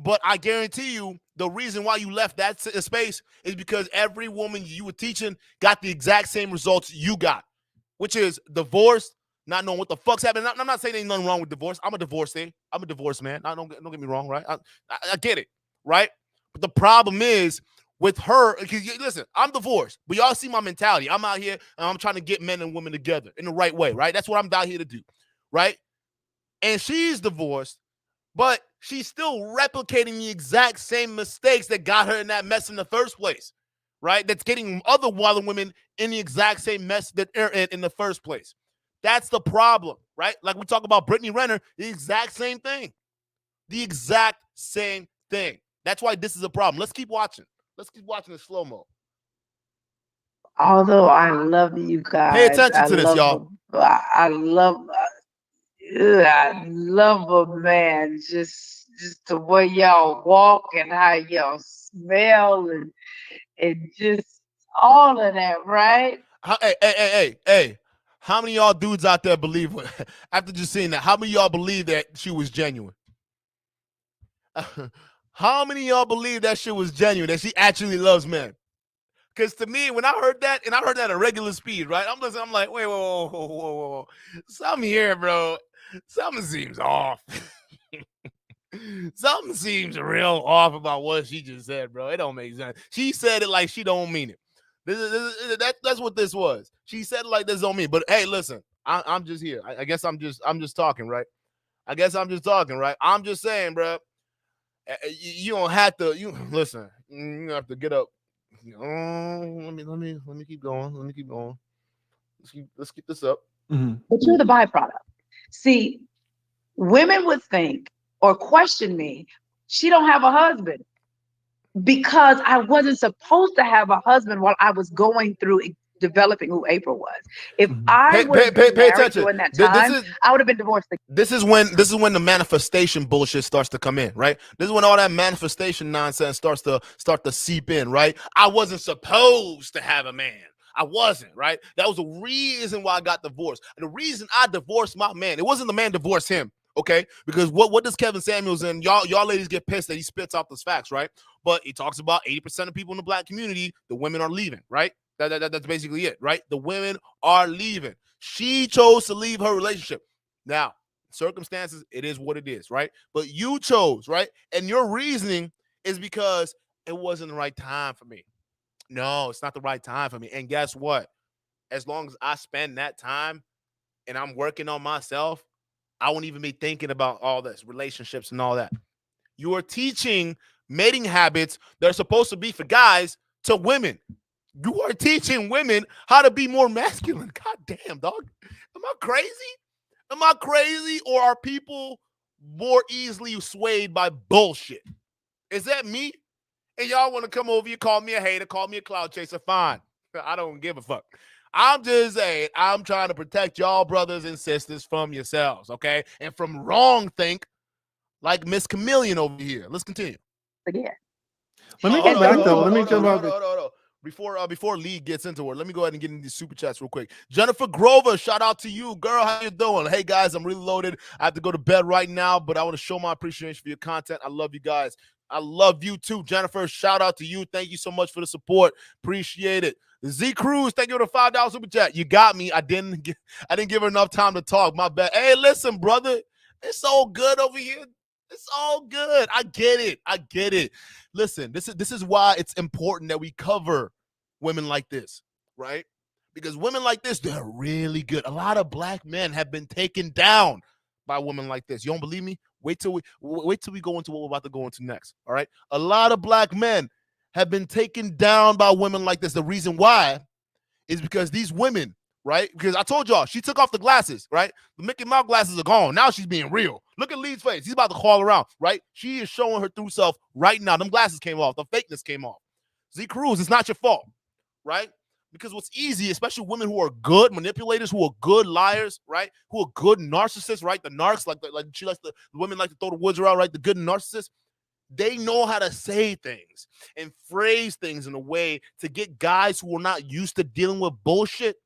but I guarantee you the reason why you left that space is because every woman you were teaching got the exact same results you got, which is divorce, not knowing what the fuck's happening. I'm not saying there's nothing wrong with divorce. I'm a divorcee. I'm a divorced man. Don't get me wrong, right? I get it, right? But the problem is with her, because listen, I'm divorced, but y'all see my mentality. I'm out here and I'm trying to get men and women together in the right way, right? That's what I'm out here to do, right? And she's divorced, but she's still replicating the exact same mistakes that got her in that mess in the first place, right? That's getting other women in the exact same mess that they're in the first place. That's the problem, right? Like we talk about Brittany Renner, the exact same thing. The exact same thing. That's why this is a problem. Let's keep watching. Let's keep watching the slow-mo. Although I love you guys. Pay attention to this, y'all. I love a man, just the way y'all walk and how y'all smell and just all of that, right? Hey. How many of y'all dudes out there believe, after just seeing that, how many of y'all believe that she was genuine? How many of y'all believe that shit was genuine, that she actually loves men? Because to me, when I heard that, and I heard that at regular speed, right? I'm listening, I'm like, wait, whoa. Something here, bro. Something seems off. Something seems real off about what she just said, bro. It don't make sense. She said it like she don't mean it. That's what this was. She said it like this don't mean. But hey, listen, I'm just here. I guess I'm just talking, right? I guess I'm just talking, right? I'm just saying, bro. You don't have to. You listen. You have to get up. Let me keep going. Let me keep going. Let's keep this up. Mm-hmm. But you're the byproduct. See, women would think or question me, she don't have a husband, because I wasn't supposed to have a husband while I was going through developing who April was. If I would have been married during that time, I would have been divorced. This is when the manifestation bullshit starts to come in, right? This is when all that manifestation nonsense starts to seep in, right? I wasn't supposed to have a man. I wasn't, right? That was the reason why I got divorced. And the reason I divorced my man, it wasn't the man divorced him, okay? Because what does Kevin Samuels and y'all ladies get pissed that he spits out those facts, right? But he talks about 80% of people in the black community, the women are leaving, right? That's basically it, right? The women are leaving. She chose to leave her relationship. Now, circumstances, it is what it is, right? But you chose, right? And your reasoning is because it wasn't the right time for me. No, it's not the right time for me. And guess what? As long as I spend that time and I'm working on myself, I won't even be thinking about all this, relationships and all that. You are teaching mating habits that are supposed to be for guys to women. You are teaching women how to be more masculine. God damn, dog. Am I crazy? Am I crazy? Or are people more easily swayed by bullshit? Is that me? And y'all want to come over here, call me a hater, call me a cloud chaser, fine. I don't give a fuck. I'm just saying, I'm trying to protect y'all brothers and sisters from yourselves, okay? And from wrong think like Miss Chameleon over here. Let's continue. Again. Let me go back though. Let me jump out. Before Lee gets into it, let me go ahead and get into these super chats real quick. Jennifer Grover, shout out to you, girl. How you doing? Hey guys, I'm really loaded. I have to go to bed right now, but I want to show my appreciation for your content. I love you guys. I love you too, Jennifer. Shout out to you. Thank you so much for the support. Appreciate it. Z Cruz, thank you for the $5 super chat. You got me. I didn't give her enough time to talk. My bad. Hey, listen, brother. It's all good over here. It's all good. I get it. Listen, this is why it's important that we cover women like this, right? Because women like this, they're really good. A lot of black men have been taken down by women like this. You don't believe me? Wait till we go into what we're about to go into next. All right. A lot of black men have been taken down by women like this. The reason why is because these women, right? Because I told y'all, she took off the glasses, right? The Mickey Mouse glasses are gone. Now she's being real. Look at Lee's face. He's about to call around, right? She is showing her true self right now. Them glasses came off. The fakeness came off. Z Cruz, it's not your fault, right? Because what's easy, especially women who are good manipulators, who are good liars, right? Who are good narcissists, right? The narcs, like she likes the women like to throw the woods around, right? The good narcissists. They know how to say things and phrase things in a way to get guys who are not used to dealing with bullshit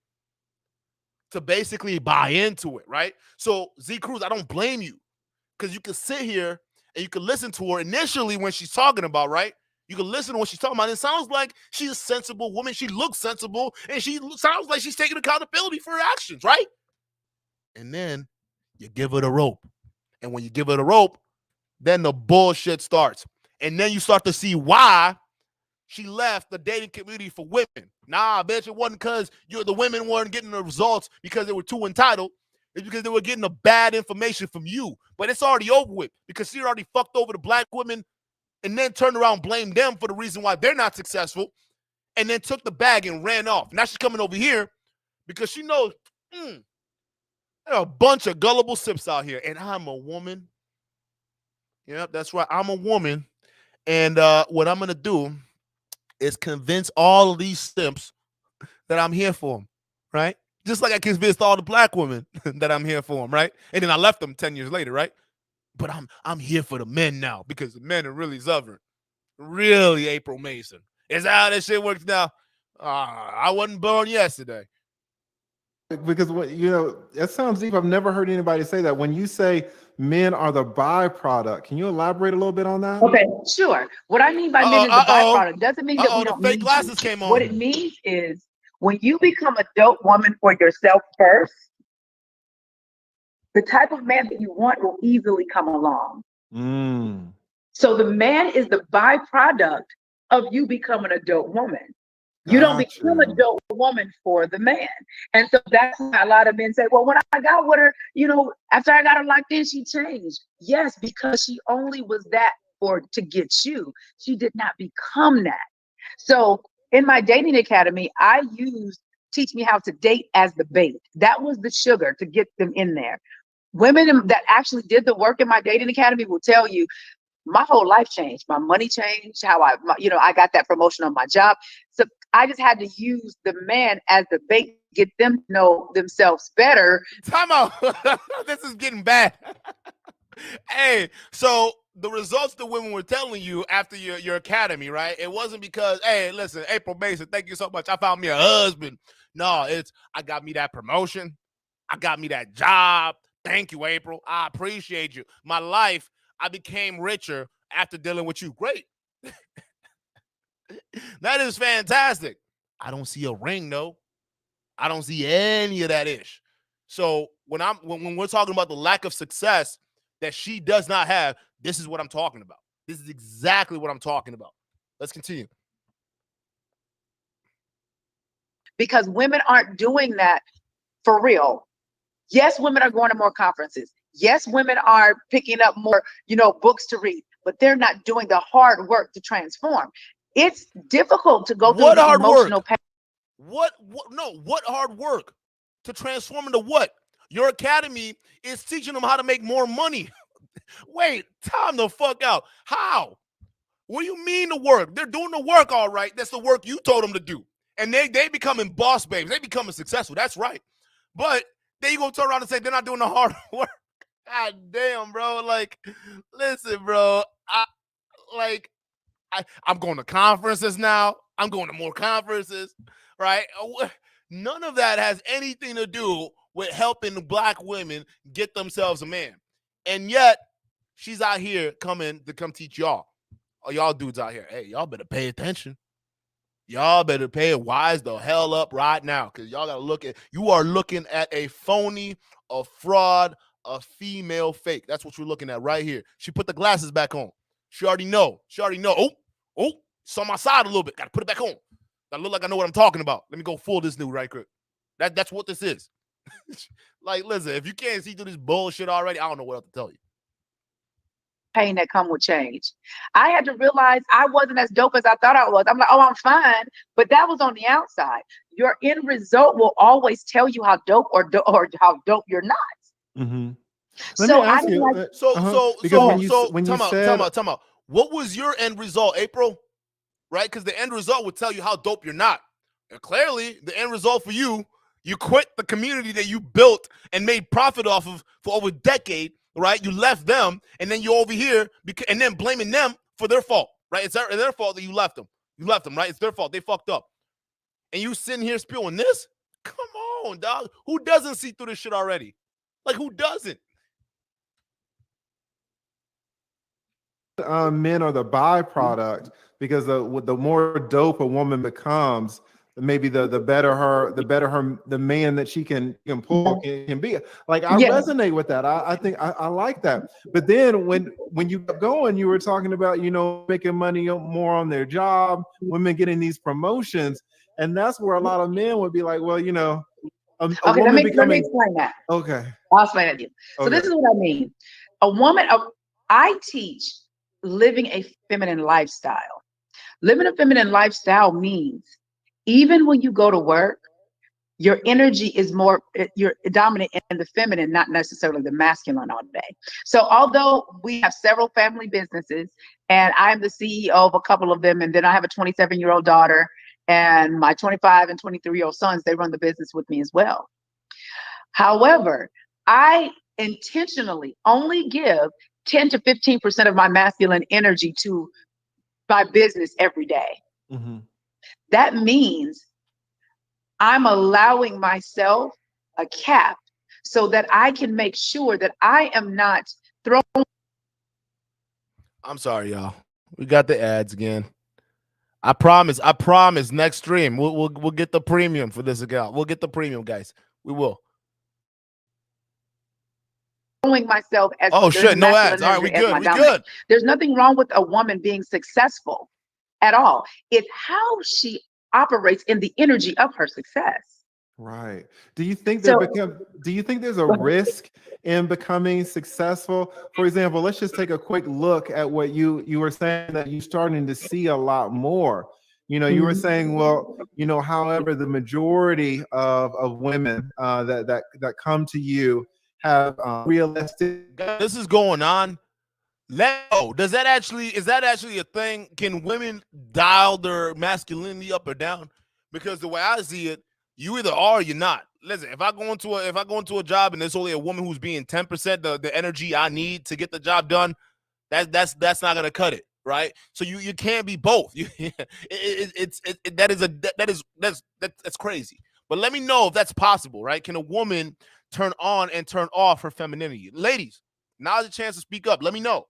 to basically buy into it, right? So Z Cruz, I don't blame you, because you can sit here and you can listen to her initially when she's talking about, right? You can listen to what she's talking about. It sounds like she's a sensible woman. She looks sensible, and she sounds like she's taking accountability for her actions, right? And then you give her the rope. And when you give her the rope, then the bullshit starts. And then you start to see why she left the dating community for women. Nah, bitch, it wasn't because the women weren't getting the results because they were too entitled. It's because they were getting the bad information from you. But it's already over with because she already fucked over the black women and then turned around and blamed them for the reason why they're not successful, and then took the bag and ran off. Now she's coming over here because she knows there are a bunch of gullible sips out here, and I'm a woman. Yep, that's right. I'm a woman, and what I'm going to do is convince all of these simps that I'm here for them, right? Just like I convinced all the black women that I'm here for them, right? And then I left them 10 years later, right? But I'm here for the men now because the men are really suffering. Really, April Mason. Is that how this shit works now? I wasn't born yesterday. Because what that sounds deep. I've never heard anybody say that. When you say men are the byproduct. Can you elaborate a little bit on that? Okay, sure. What I mean by men is the byproduct doesn't mean that we The don't fake need glasses you. came on. What it means is when you become a dope woman for yourself first, the type of man that you want will easily come along. Mm. So the man is the byproduct of you becoming a dope woman. You don't Got become a you. dope woman for the man. And so that's why a lot of men say, well, when I got with her, you know, after I got her locked in, she changed. Yes, because she only was that to get you. She did not become that. So in my dating academy, I used teach me how to date as the bait. That was the sugar to get them in there. Women that actually did the work in my dating academy will tell you my whole life changed. My money changed. I got that promotion on my job. So I just had to use the man as the bait, get them to know themselves better. Time out. This is getting bad. Hey, so the results the women were telling you after your academy, right? It wasn't because, hey, listen, April Mason, thank you so much. I found me a husband. No, it's I got me that promotion. I got me that job. Thank you, April. I appreciate you. My life, I became richer after dealing with you. Great. That is fantastic. I don't see a ring, though. I don't see any of that ish. So when we're talking about the lack of success that she does not have, this is what I'm talking about. This is exactly what I'm talking about. Let's continue. Because women aren't doing that for real. Yes, women are going to more conferences. Yes, women are picking up more, books to read, but they're not doing the hard work to transform. It's difficult to go through the emotional pain. What hard work to transform into what? Your academy is teaching them how to make more money. Wait, time the fuck out. How? What do you mean the work? They're doing the work all right. That's the work you told them to do. And they becoming boss babes. They becoming successful. That's right. But then you gonna turn around and say they're not doing the hard work. God damn, bro. Like, listen, bro. I'm going to conferences now. I'm going to more conferences, right? None of that has anything to do with helping Black women get themselves a man. And yet, she's out here come teach y'all. Oh, y'all dudes out here, hey, y'all better pay attention. Y'all better pay wise the hell up right now, because y'all gotta you are looking at a phony, a fraud, a female fake. That's what you're looking at right here. She put the glasses back on. She already know. Oh, it's on my side a little bit. Gotta put it back on. I look like I know what I'm talking about. Let me go full this new right quick. That's what this is. Like, listen, if you can't see through this bullshit already, I don't know what else to tell you. Pain that come with change. I had to realize I wasn't as dope as I thought I was. I'm like, oh, I'm fine. But that was on the outside. Your end result will always tell you how dope or how dope you're not. Mm-hmm. So Let me ask you. Time out. What was your end result, April? Right? Because the end result would tell you how dope you're not. And clearly, the end result for you quit the community that you built and made profit off of for over a decade, right? You left them, and then you're over here, and then blaming them for their fault, right? It's their fault that you left them. You left them, right? It's their fault. They fucked up. And you sitting here spewing this? Come on, dog. Who doesn't see through this shit already? Like, who doesn't? Men are the byproduct, because the more dope a woman becomes, maybe the better the man that she can pull can be. Like, I resonate with that. I think I like that. But then when you kept going, you were talking about making money more on their job, women getting these promotions, and that's where a lot of men would be like, well, okay, let me explain that. Okay, I'll explain it to you. So this is what I mean. I teach living a feminine lifestyle. Living a feminine lifestyle means even when you go to work, your energy is you're dominant in the feminine, not necessarily the masculine all day. So although we have several family businesses and I'm the CEO of a couple of them, and then I have a 27-year-old daughter and my 25 and 23-year-old sons, they run the business with me as well. However, I intentionally only give 10 to 15% of my masculine energy to my business every day. Mm-hmm. That means I'm allowing myself a cap so that I can make sure that I am not throw. I'm sorry, y'all. We got the ads again. I promise. Next stream we'll get the premium for this account. We'll get the premium, guys. We will. Myself as oh shit, no ads. All right, we good. We good. There's nothing wrong with a woman being successful at all. It's how she operates in the energy of her success. Right. Do you think there's a risk in becoming successful? For example, let's just take a quick look at what you were saying, that you're starting to see a lot more. You know, you were saying, well, you know, however, the majority of women that come to you have realistic. This is going on. Is that actually a thing? Can women dial their masculinity up or down? Because the way I see it, you either are or you're not. Listen, if I go into a job and there's only a woman who's being 10% the energy I need to get the job done, that's not gonna cut it, right? So you can't be both. That's crazy. But let me know if that's possible, right? Can a woman turn on and turn off her femininity? Ladies, now's a chance to speak up. Let me know.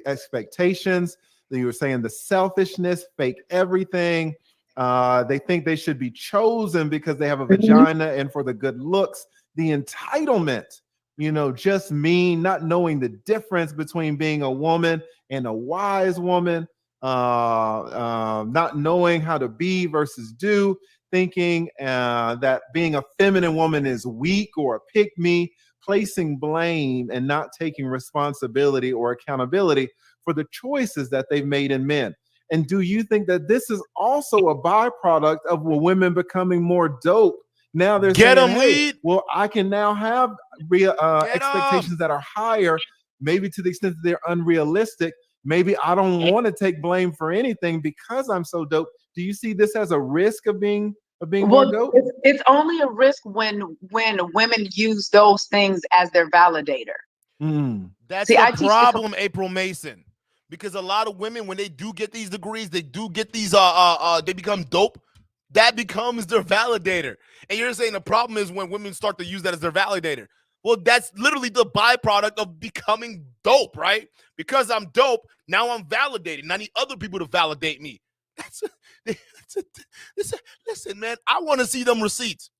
Expectations. That you were saying the selfishness, fake everything. They think they should be chosen because they have a vagina and for the good looks. The entitlement, you know, just mean not knowing the difference between being a woman and a wise woman, not knowing how to be versus do, thinking that being a feminine woman is weak or a pick-me, placing blame and not taking responsibility or accountability for the choices that they've made in men. And do you think that this is also a byproduct of women becoming more dope? Now they're saying, hey, well, I can now have expectations that are higher, maybe to the extent that they're unrealistic. Maybe I don't want to take blame for anything because I'm so dope. Do you see this as a risk of being more dope? It's only a risk when women use those things as their validator. That's the problem, April Mason. Because a lot of women, when they do get these degrees, they do get these they become dope. That becomes their validator. And you're saying the problem is when women start to use that as their validator. Well, that's literally the byproduct of becoming dope, right? Because I'm dope, now I'm validated. And I need other people to validate me. Listen, man, I want to see them receipts.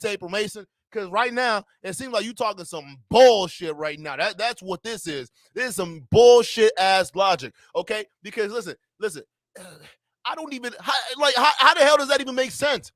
April Mason. Because right now, it seems like you talking some bullshit right now. That's what this is. This is some bullshit ass logic, okay? Because listen. I don't even how the hell does that even make sense?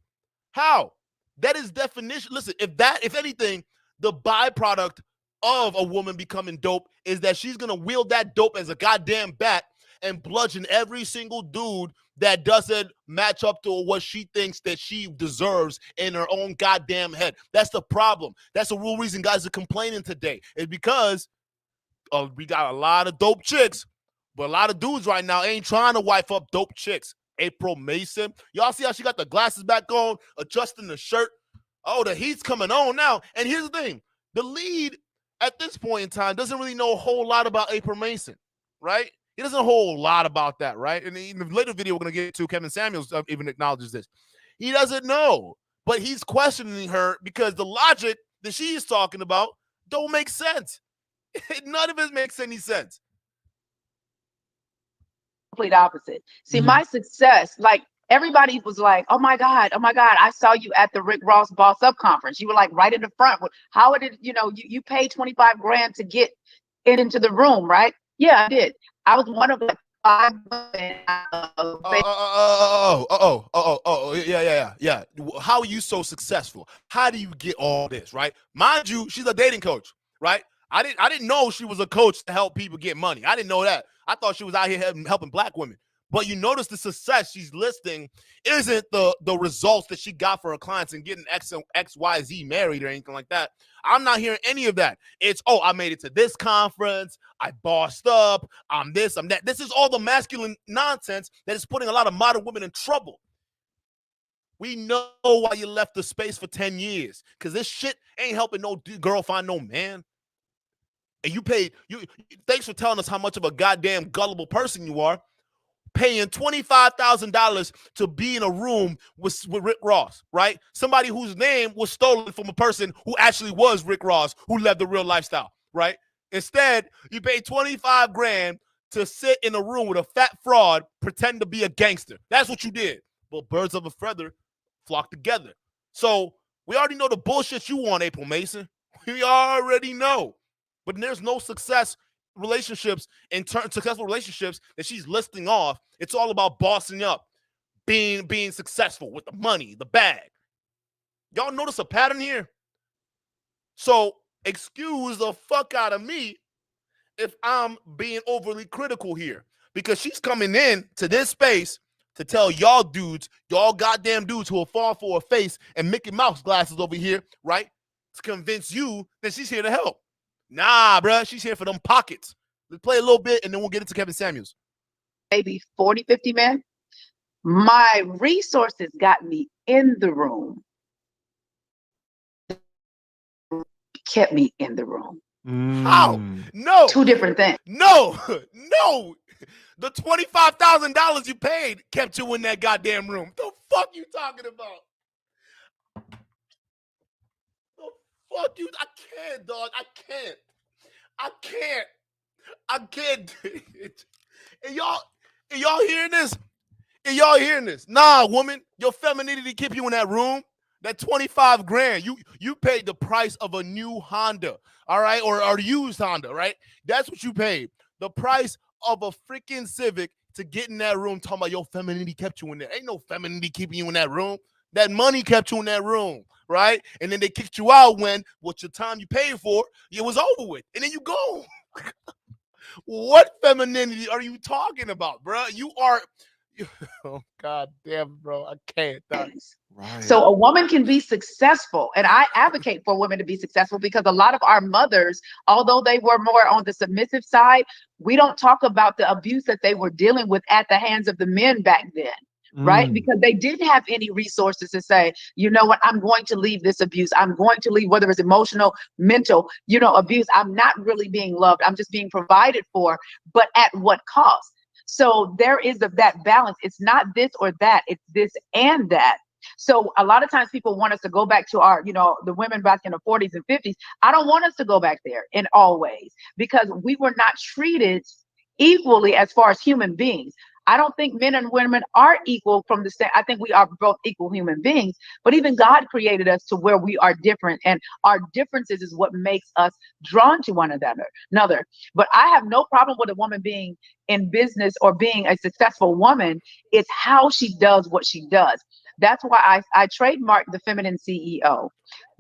How? That is definition. Listen, if anything, the byproduct of a woman becoming dope is that she's gonna wield that dope as a goddamn bat and bludgeon every single dude that doesn't match up to what she thinks that she deserves in her own goddamn head. That's the problem. That's the real reason guys are complaining today. It's because we got a lot of dope chicks, but a lot of dudes right now ain't trying to wife up dope chicks. April Mason. Y'all see how she got the glasses back on, adjusting the shirt? Oh, the heat's coming on now. And here's the thing. The lead at this point in time doesn't really know a whole lot about April Mason, right? He doesn't know a whole lot about that, right? And in the later video we're going to get to, Kevin Samuels even acknowledges this. He doesn't know, but he's questioning her because the logic that she's talking about don't make sense. None of it makes any sense. Complete opposite. See, my success, like everybody was like, oh my God, I saw you at the Rick Ross Boss Up conference. You were like right in the front. How did, you paid 25 grand to get it into the room, right? Yeah, I did. I was one of like 5 women. Yeah. How are you so successful? How do you get all this, right? Mind you, she's a dating coach, right? I didn't know she was a coach to help people get money. I didn't know that. I thought she was out here helping black women. But you notice the success she's listing isn't the results that she got for her clients and getting XYZ married or anything like that. I'm not hearing any of that. It's, I made it to this conference. I bossed up. I'm this, I'm that. This is all the masculine nonsense that is putting a lot of modern women in trouble. We know why you left the space for 10 years. Because this shit ain't helping no girl find no man. And thanks for telling us how much of a goddamn gullible person you are. paying $25,000 to be in a room with Rick Ross, right? Somebody whose name was stolen from a person who actually was Rick Ross, who lived the real lifestyle, right? Instead, you pay 25 grand to sit in a room with a fat fraud, pretend to be a gangster. That's what you did. Well, birds of a feather flock together. So we already know the bullshit you want, April Mason. We already know. But there's no successful relationships that she's listing off. It's all about bossing up, being successful with the money, the bag. Y'all notice a pattern here? So excuse the fuck out of me if I'm being overly critical here, because she's coming in to this space to tell y'all dudes, y'all goddamn dudes who will fall for a face and Mickey Mouse glasses over here, right? To convince you that she's here to help. Nah, bruh, she's here for them pockets. Let's play a little bit and then we'll get into Kevin Samuels. Maybe 40, 50 men. My resources got me in the room, kept me in the room. How? No. Two different things. No. The $25,000 you paid kept you in that goddamn room. The fuck you talking about? The fuck you? I can't, dog. I can't. And y'all hearing this? And y'all hearing this? Nah, woman, your femininity keep you in that room. That 25 grand, you paid the price of a new Honda, all right, or a used Honda, right? That's what you paid. The price of a freaking Civic to get in that room. Talking about your femininity kept you in there. Ain't no femininity keeping you in that room. That money kept you in that room, right? And then they kicked you out when what your time you paid for, it was over with, and then you go. What femininity are you talking about, bro? You are. Oh God damn, bro, I can't. Right. So a woman can be successful, and I advocate for women to be successful because a lot of our mothers, although they were more on the submissive side, we don't talk about the abuse that they were dealing with at the hands of the men back then. Right? Because they didn't have any resources to say, you know what, I'm going to leave this abuse. I'm going to leave, whether it's emotional, mental, abuse. I'm not really being loved. I'm just being provided for, but at what cost? So there is that balance. It's not this or that. It's this and that. So a lot of times people want us to go back to our, the women back in the 40s and 50s. I don't want us to go back there in all ways because we were not treated equally as far as human beings. I don't think men and women are equal from the same. I think we are both equal human beings, but even God created us to where we are different, and our differences is what makes us drawn to one another. But I have no problem with a woman being in business or being a successful woman. It's how she does what she does. That's why I trademarked the feminine CEO.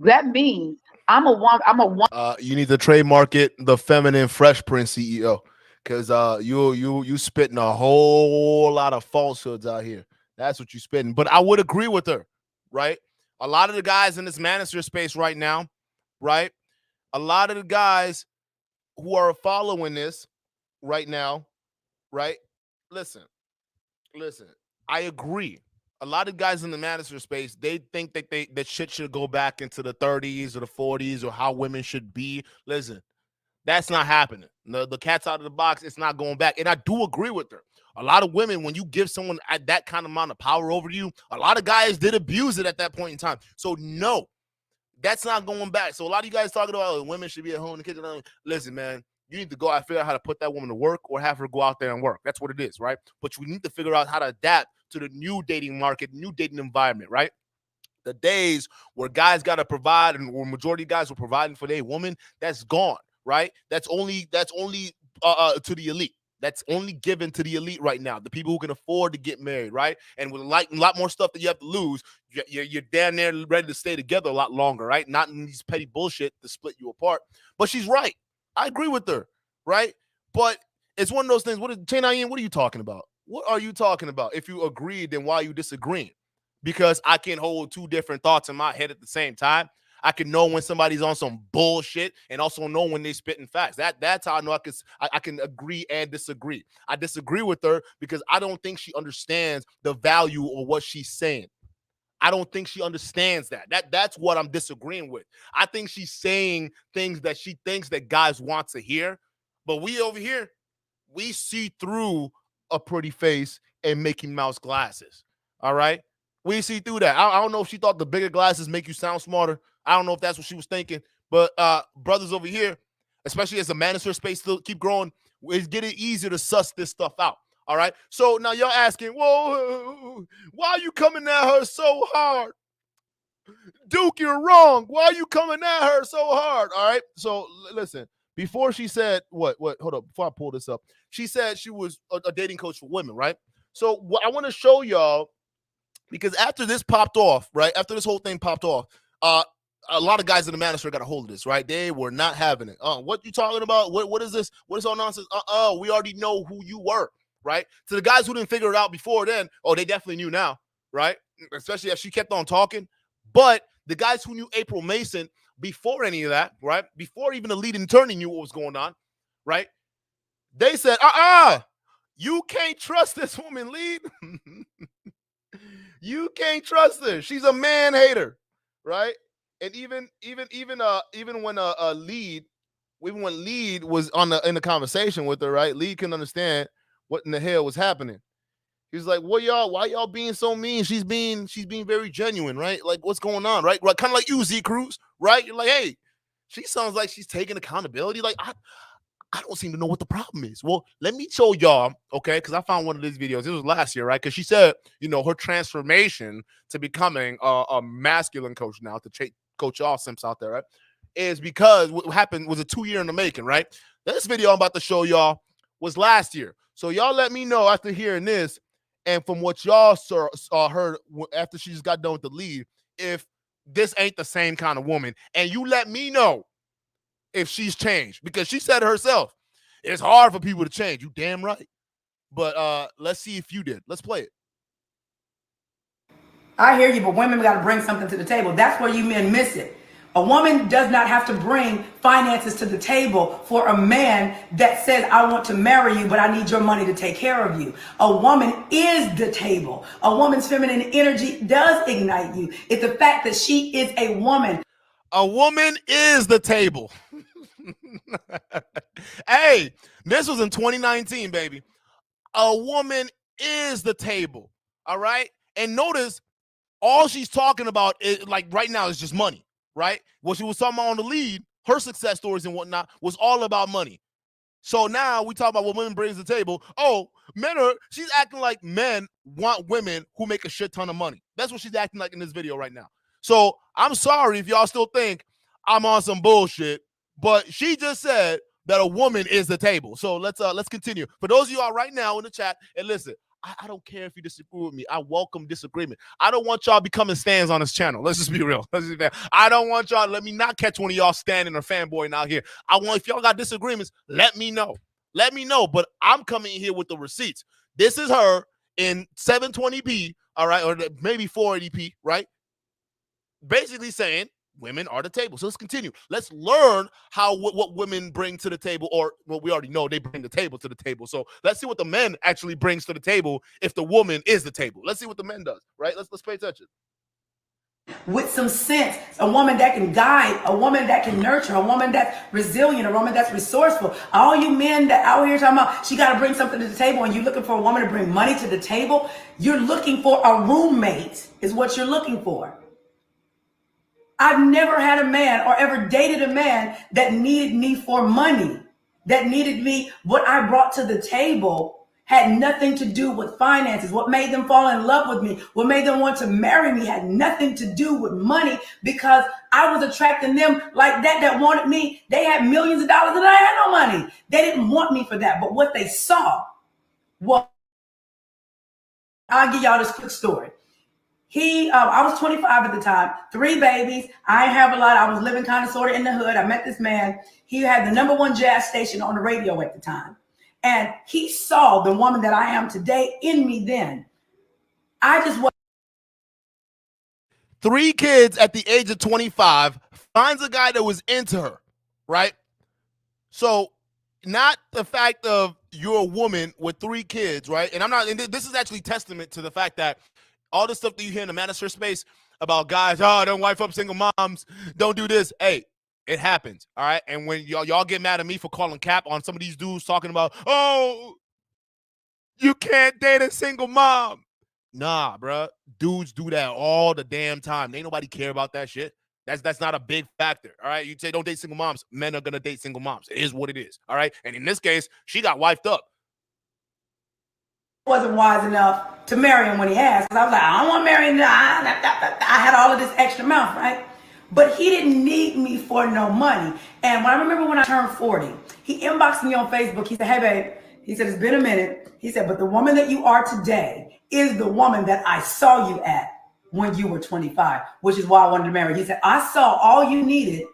That means I'm a woman. You need to trademark it, the feminine Fresh Prince CEO. Because you spitting a whole lot of falsehoods out here. That's what you spitting. But I would agree with her, right? A lot of the guys in this manager space right now, right? A lot of the guys who are following this right now, right? Listen. I agree. A lot of guys in the manager space, they think that shit should go back into the 30s or the 40s or how women should be. Listen. That's not happening. The cat's out of the box. It's not going back. And I do agree with her. A lot of women, when you give someone that kind of amount of power over you, a lot of guys did abuse it at that point in time. So no, that's not going back. So a lot of you guys talking about women should be at home in the kitchen. Listen, man, you need to go out and figure out how to put that woman to work or have her go out there and work. That's what it is, right? But you need to figure out how to adapt to the new dating market, new dating environment, right? The days where guys got to provide and where majority of guys were providing for their woman, that's gone. Right? That's only to the elite. That's only given to the elite right now. The people who can afford to get married, right? And with a lot more stuff that you have to lose, you're down there ready to stay together a lot longer, right? Not in these petty bullshit to split you apart. But she's right. I agree with her, right? But it's one of those things. What are you talking about? What are you talking about? If you agreed, then why are you disagreeing? Because I can't hold two different thoughts in my head at the same time. I can know when somebody's on some bullshit and also know when they spitting facts. That's how I know I can agree and disagree. I disagree with her because I don't think she understands the value of what she's saying. I don't think she understands that. That's what I'm disagreeing with. I think she's saying things that she thinks that guys want to hear, but we over here, we see through a pretty face and Mickey Mouse glasses. All right. We see through that. I don't know if she thought the bigger glasses make you sound smarter. I don't know if that's what she was thinking. But brothers over here, especially as the manosphere space still keep growing, it's getting easier to suss this stuff out. All right. So now you're asking, whoa, why are you coming at her so hard? Duke, you're wrong. Why are you coming at her so hard? All right. So listen, before she said what, hold up, before I pull this up, she said she was a dating coach for women, right? So what I want to show y'all, because after this popped off, right? After this whole thing popped off, a lot of guys in the manosphere got a hold of this, right? They were not having it. What you talking about? What is this? What is all nonsense? We already know who you were, right? To the guys who didn't figure it out before then, oh, they definitely knew now, right? Especially as she kept on talking. But the guys who knew April Mason before any of that, right? Before even the lead attorney knew what was going on, right? They said, you can't trust this woman, lead. You can't trust her. She's a man hater, right? And even when lead was in the conversation with her, right? Lead couldn't understand what in the hell was happening. He was like, "What y'all? Why y'all being so mean? She's being very genuine, right? Like, what's going on, right? Kind of like you, Z Cruz, right? You're like, hey, she sounds like she's taking accountability. Like, I don't seem to know what the problem is. Well, let me show y'all, okay? Because I found one of these videos. It was last year, right? Because she said, her transformation to becoming a masculine coach now to coach all simps out there, right? Is because what happened was a 2 year in the making, right? This video I'm about to show y'all was last year. So y'all let me know after hearing this and from what y'all heard after she just got done with the lead, if this ain't the same kind of woman. And you let me know if she's changed, because she said it herself. It's hard for people to change. You damn right. But let's see if you did. Let's play it. I hear you, but women got to bring something to the table. That's where you men miss it. A woman does not have to bring finances to the table for a man that says, I want to marry you, but I need your money to take care of you. A woman is the table. A woman's feminine energy does ignite you. It's the fact that she is a woman. A woman is the table. Hey, this was in 2019, baby. A woman is the table. All right. And notice all she's talking about is, like, right now is just money, right? What she was talking about on the lead, her success stories and whatnot, was all about money. So now we talk about what women brings to the table. Oh, she's acting like men want women who make a shit ton of money. That's what she's acting like in this video right now. So I'm sorry if y'all still think I'm on some bullshit, but she just said that a woman is the table. So let's continue. For those of y'all right now in the chat, and listen, I don't care if you disagree with me. I welcome disagreement. I don't want y'all becoming stands on this channel. Let's just be real. I don't want y'all. Let me not catch one of y'all standing or fanboying out here. If y'all got disagreements, let me know. Let me know. But I'm coming here with the receipts. This is her in 720p, all right, or maybe 480p, right? Basically saying women are the table. So let's continue. Let's learn what women bring to the table, or what we already know, they bring the table to the table. So let's see what the men actually brings to the table if the woman is the table. Let's see what the men does, right? Let's pay attention. With some sense, a woman that can guide, a woman that can nurture, a woman that's resilient, a woman that's resourceful. All you men that out here talking about she got to bring something to the table, and you're looking for a woman to bring money to the table, you're looking for a roommate is what you're looking for. I've never had a man or ever dated a man that needed me for money, that needed me. What I brought to the table had nothing to do with finances. What made them fall in love with me, what made them want to marry me had nothing to do with money, because I was attracting them like that wanted me. They had millions of dollars and I had no money. They didn't want me for that. But what they saw was, I'll give y'all this quick story. I was 25 at the time, 3 babies. I didn't have a lot. I was living kind of sort of in the hood. I met this man. He had the #1 jazz station on the radio at the time. And he saw the woman that I am today in me then. I just was 3 kids at the age of 25, finds a guy that was into her, right? So not the fact of you're a woman with 3 kids, right? And this is actually testament to the fact that all the stuff that you hear in the manosphere space about guys, don't wife up single moms, don't do this. Hey, it happens, all right? And when y'all get mad at me for calling cap on some of these dudes talking about, You can't date a single mom. Nah, bruh. Dudes do that all the damn time. Ain't nobody care about that shit. That's not a big factor. All right. You say don't date single moms. Men are gonna date single moms. It is what it is. All right. And in this case, she got wifed up. Wasn't wise enough to marry him when he asked. I was like, I don't want to marry him. I had all of this extra mouth, right? But he didn't need me for no money. And when I remember when I turned 40, he inboxed me on Facebook. He said, hey, babe. He said, it's been a minute. He said, but the woman that you are today is the woman that I saw you at when you were 25, which is why I wanted to marry. He said, I saw all you needed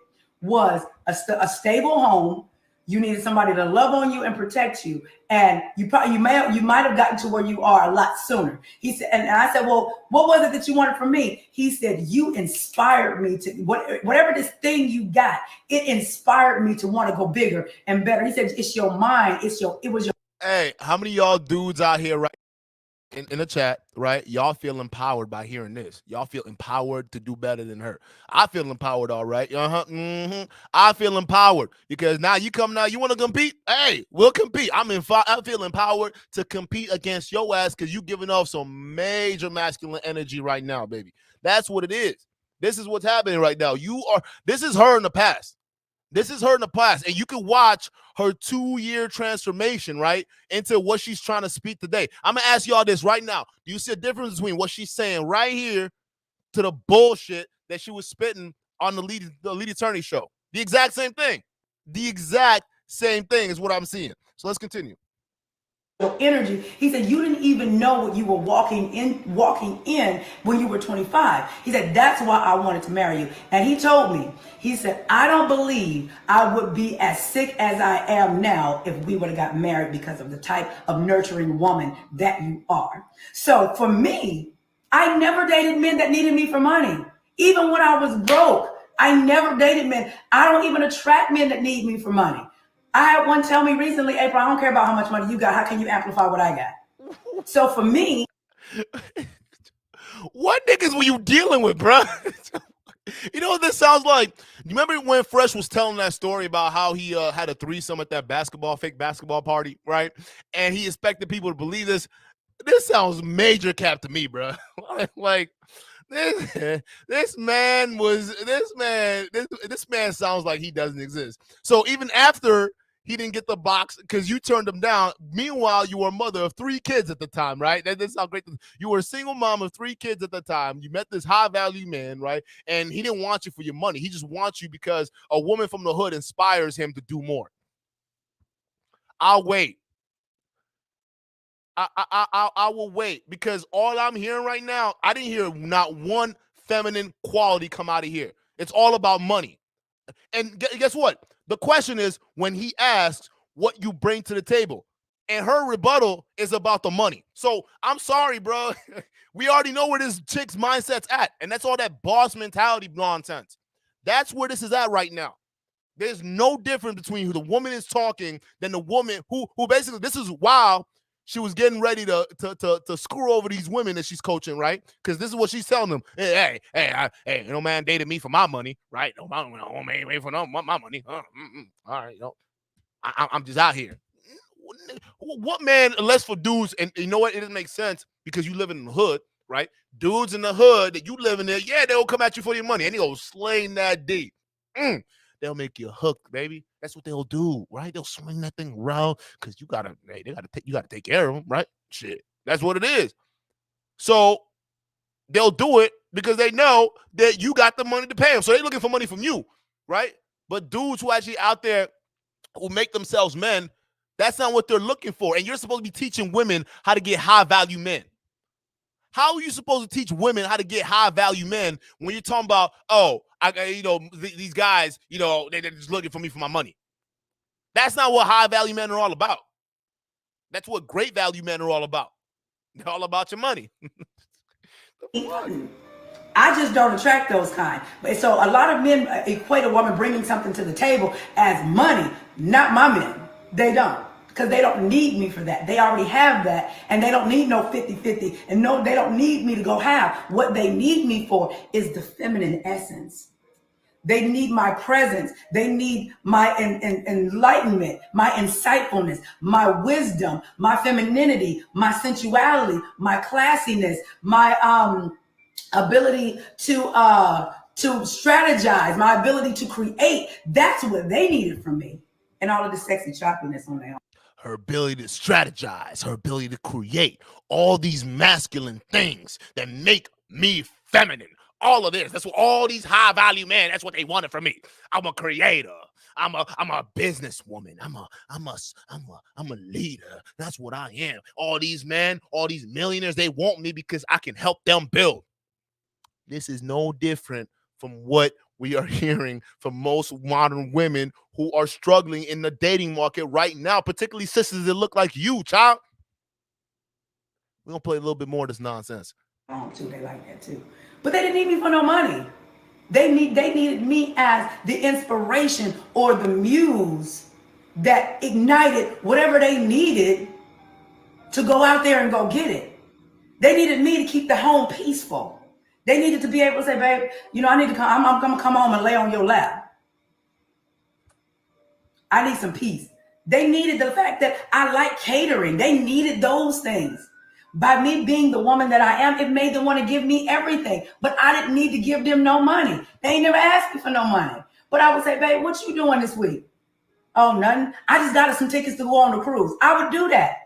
was a stable home. You needed somebody to love on you and protect you, and you might have gotten to where you are a lot sooner. He said, and I said, well, what was it that you wanted from me? He said, you inspired me to whatever this thing you got. It inspired me to want to go bigger and better. He said, it's your mind. It was your. Hey, how many of y'all dudes out here right in the chat, right? Y'all feel empowered by hearing this. Y'all feel empowered to do better than her. I feel empowered, all right. I feel empowered because now you want to compete? Hey, we'll compete. I feel empowered to compete against your ass because you giving off some major masculine energy right now, baby. That's what it is. This is what's happening right now. This is her in the past. This is her in the past, and you can watch her 2-year transformation, right, into what she's trying to speak today. I'm going to ask y'all this right now. Do you see a difference between what she's saying right here to the bullshit that she was spitting on the lead attorney show? The exact same thing. The exact same thing is what I'm seeing. So let's continue. Energy. He said, you didn't even know what you were walking in when you were 25. He said, that's why I wanted to marry you. And he told me, he said, I don't believe I would be as sick as I am now if we would have got married because of the type of nurturing woman that you are. So for me, I never dated men that needed me for money. Even when I was broke, I never dated men. I don't even attract men that need me for money. I had one tell me recently, April, I don't care about how much money you got. How can you amplify what I got? So for me. What niggas were you dealing with, bro? You know what this sounds like? You remember when Fresh was telling that story about how he had a threesome at that fake basketball party, right? And he expected people to believe this. This sounds major cap to me, bro. Like this man sounds like he doesn't exist. So even after he didn't get the box because you turned him down, meanwhile you were a mother of 3 kids at the time, right? That's how great. You were a single mom of 3 kids at the time. You met this high value man, right? And he didn't want you for your money. He just wants you because a woman from the hood inspires him to do more. I'll wait. I will wait because all I'm hearing right now, I didn't hear not one feminine quality come out of here. It's all about money. And guess what? The question is when he asks what you bring to the table, and her rebuttal is about the money. So I'm sorry, bro. We already know where this chick's mindset's at, and that's all that boss mentality nonsense. That's where this is at right now. There's no difference between who the woman is talking than the woman who basically, this is while she was getting ready to screw over these women that she's coaching, right? Because this is what she's telling them. Hey, no man dated me for my money, right? No man wait for my money. All right, I'm just out here. What man, unless for dudes, and you know what? It doesn't make sense because you live in the hood, right? Dudes in the hood that you live in there, yeah, they'll come at you for your money and they'll sling that D. They'll make you hooked, baby. That's what they'll do, right? They'll swing that thing around because you gotta take care of them, right? Shit, that's what it is. So they'll do it because they know that you got the money to pay them. So they're looking for money from you, right? But dudes who actually out there who make themselves men, that's not what they're looking for. And you're supposed to be teaching women how to get high value men. How are you supposed to teach women how to get high value men when you're talking about, these guys, they're just looking for me for my money? That's not what high value men are all about. That's what great value men are all about. They're all about your money. I just don't attract those kind. So a lot of men equate a woman bringing something to the table as money. Not my men. They don't. Because they don't need me for that. They already have that. And they don't need no 50-50. And no, they don't need me to go have. What they need me for is the feminine essence. They need my presence. They need my enlightenment, my insightfulness, my wisdom, my femininity, my sensuality, my classiness, my ability to strategize, my ability to create. That's what they needed from me, and all of the sexy choppiness on their own. Her ability to strategize, her ability to create all these masculine things that make me feminine. All of this. That's what all these high value men, that's what they wanted from me. I'm a creator. I'm a businesswoman. I'm a leader. That's what I am. All these men, all these millionaires, they want me because I can help them build. This is no different from what we are hearing from most modern women who are struggling in the dating market right now, particularly sisters that look like you, child. We're going to play a little bit more of this nonsense. Too. They like that too. But they didn't need me for no money. They needed me as the inspiration or the muse that ignited whatever they needed to go out there and go get it. They needed me to keep the home peaceful. They needed to be able to say, babe, I need to come. I'm going to come home and lay on your lap. I need some peace. They needed the fact that I like catering. They needed those things. By me being the woman that I am, it made them want to give me everything. But I didn't need to give them no money. They ain't never asked me for no money. But I would say, babe, what you doing this week? Oh, nothing. I just got us some tickets to go on the cruise. I would do that.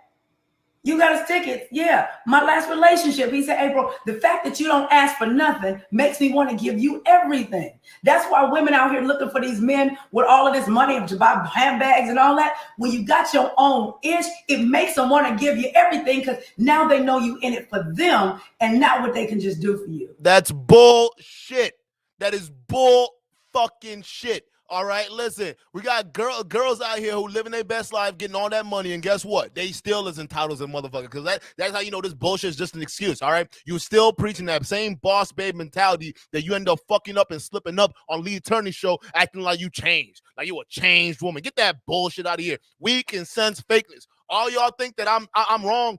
You got us tickets? Yeah. My last relationship, he said, April, the fact that you don't ask for nothing makes me want to give you everything. That's why women out here looking for these men with all of this money to buy handbags and all that. When you got your own ish, it makes them want to give you everything because now they know you in it for them and not what they can just do for you. That's bullshit. That is bull fucking shit. All right, listen, we got girls out here who living their best life, getting all that money, and guess what? They still is entitled as a motherfucker, because that's how you know this bullshit is just an excuse, all right? You still preaching that same boss babe mentality that you end up fucking up and slipping up on Lee Attorney's show, acting like you changed, like you a changed woman. Get that bullshit out of here. Weak and sense fakeness. All y'all think that I'm wrong.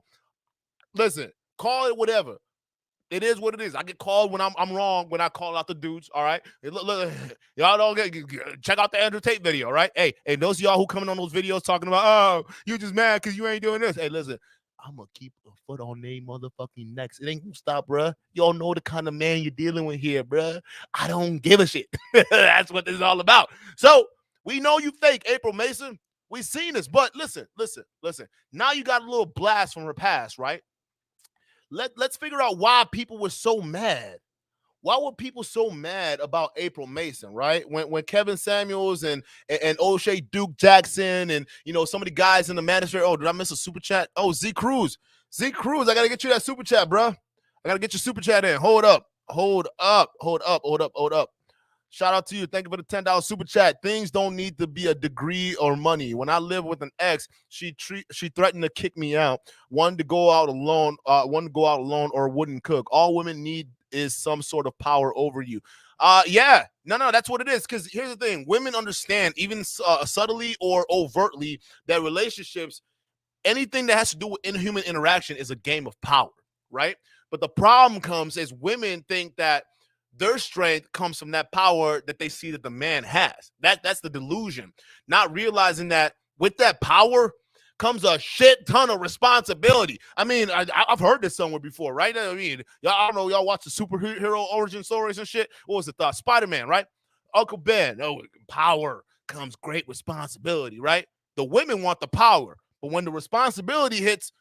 Listen, call it whatever. It is what it is. I get called when I'm wrong when I call out the dudes. All right, look, y'all don't check out the Andrew Tate video. All right, hey, those of y'all who coming on those videos talking about, oh, you just mad because you ain't doing this. Hey, listen, I'm gonna keep a foot on their motherfucking necks. It ain't gonna stop, bruh. Y'all know the kind of man you're dealing with here, bruh. I don't give a shit. That's what this is all about. So we know you fake, April Mason. We seen this, but listen. Now you got a little blast from her past, right? Let's figure out why people were so mad. Why were people so mad about April Mason, right? When Kevin Samuels and O'Shea Duke Jackson and some of the guys in the manager. Oh, did I miss a super chat? Oh, Z Cruz, I gotta get you that super chat, bro. I gotta get your super chat in. Hold up. Shout out to you. Thank you for the $10 super chat. Things don't need to be a degree or money. When I lived with an ex, she threatened to kick me out. One to go out alone, or wouldn't cook. All women need is some sort of power over you. Yeah. No, that's what it is. Because here's the thing. Women understand, even subtly or overtly, that relationships, anything that has to do with inhuman interaction is a game of power, right? But the problem comes is women think that their strength comes from that power that they see that the man has. That's the delusion. Not realizing that with that power comes a shit ton of responsibility. I mean, I've heard this somewhere before, right? I mean, I don't know, y'all watch the superhero origin stories and shit. What was it? Spider-Man, right? Uncle Ben. Oh, power comes great responsibility, right? The women want the power, but when the responsibility hits,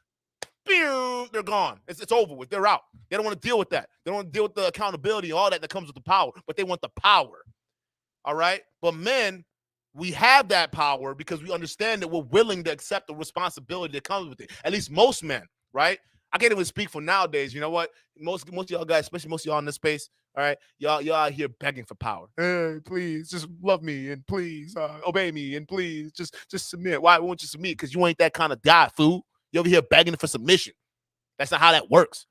they're gone. It's over with. They're out. They don't want to deal with that. They don't want to deal with the accountability and all that comes with the power, but they want the power. All right? But men, we have that power because we understand that we're willing to accept the responsibility that comes with it. At least most men, right? I can't even speak for nowadays. You know what? Most of y'all guys, especially most of y'all in this space, all right, y'all out here begging for power. Hey, please, just love me and please obey me and please just submit. Why won't you submit? Because you ain't that kind of guy, fool. You're over here begging for submission. That's not how that works.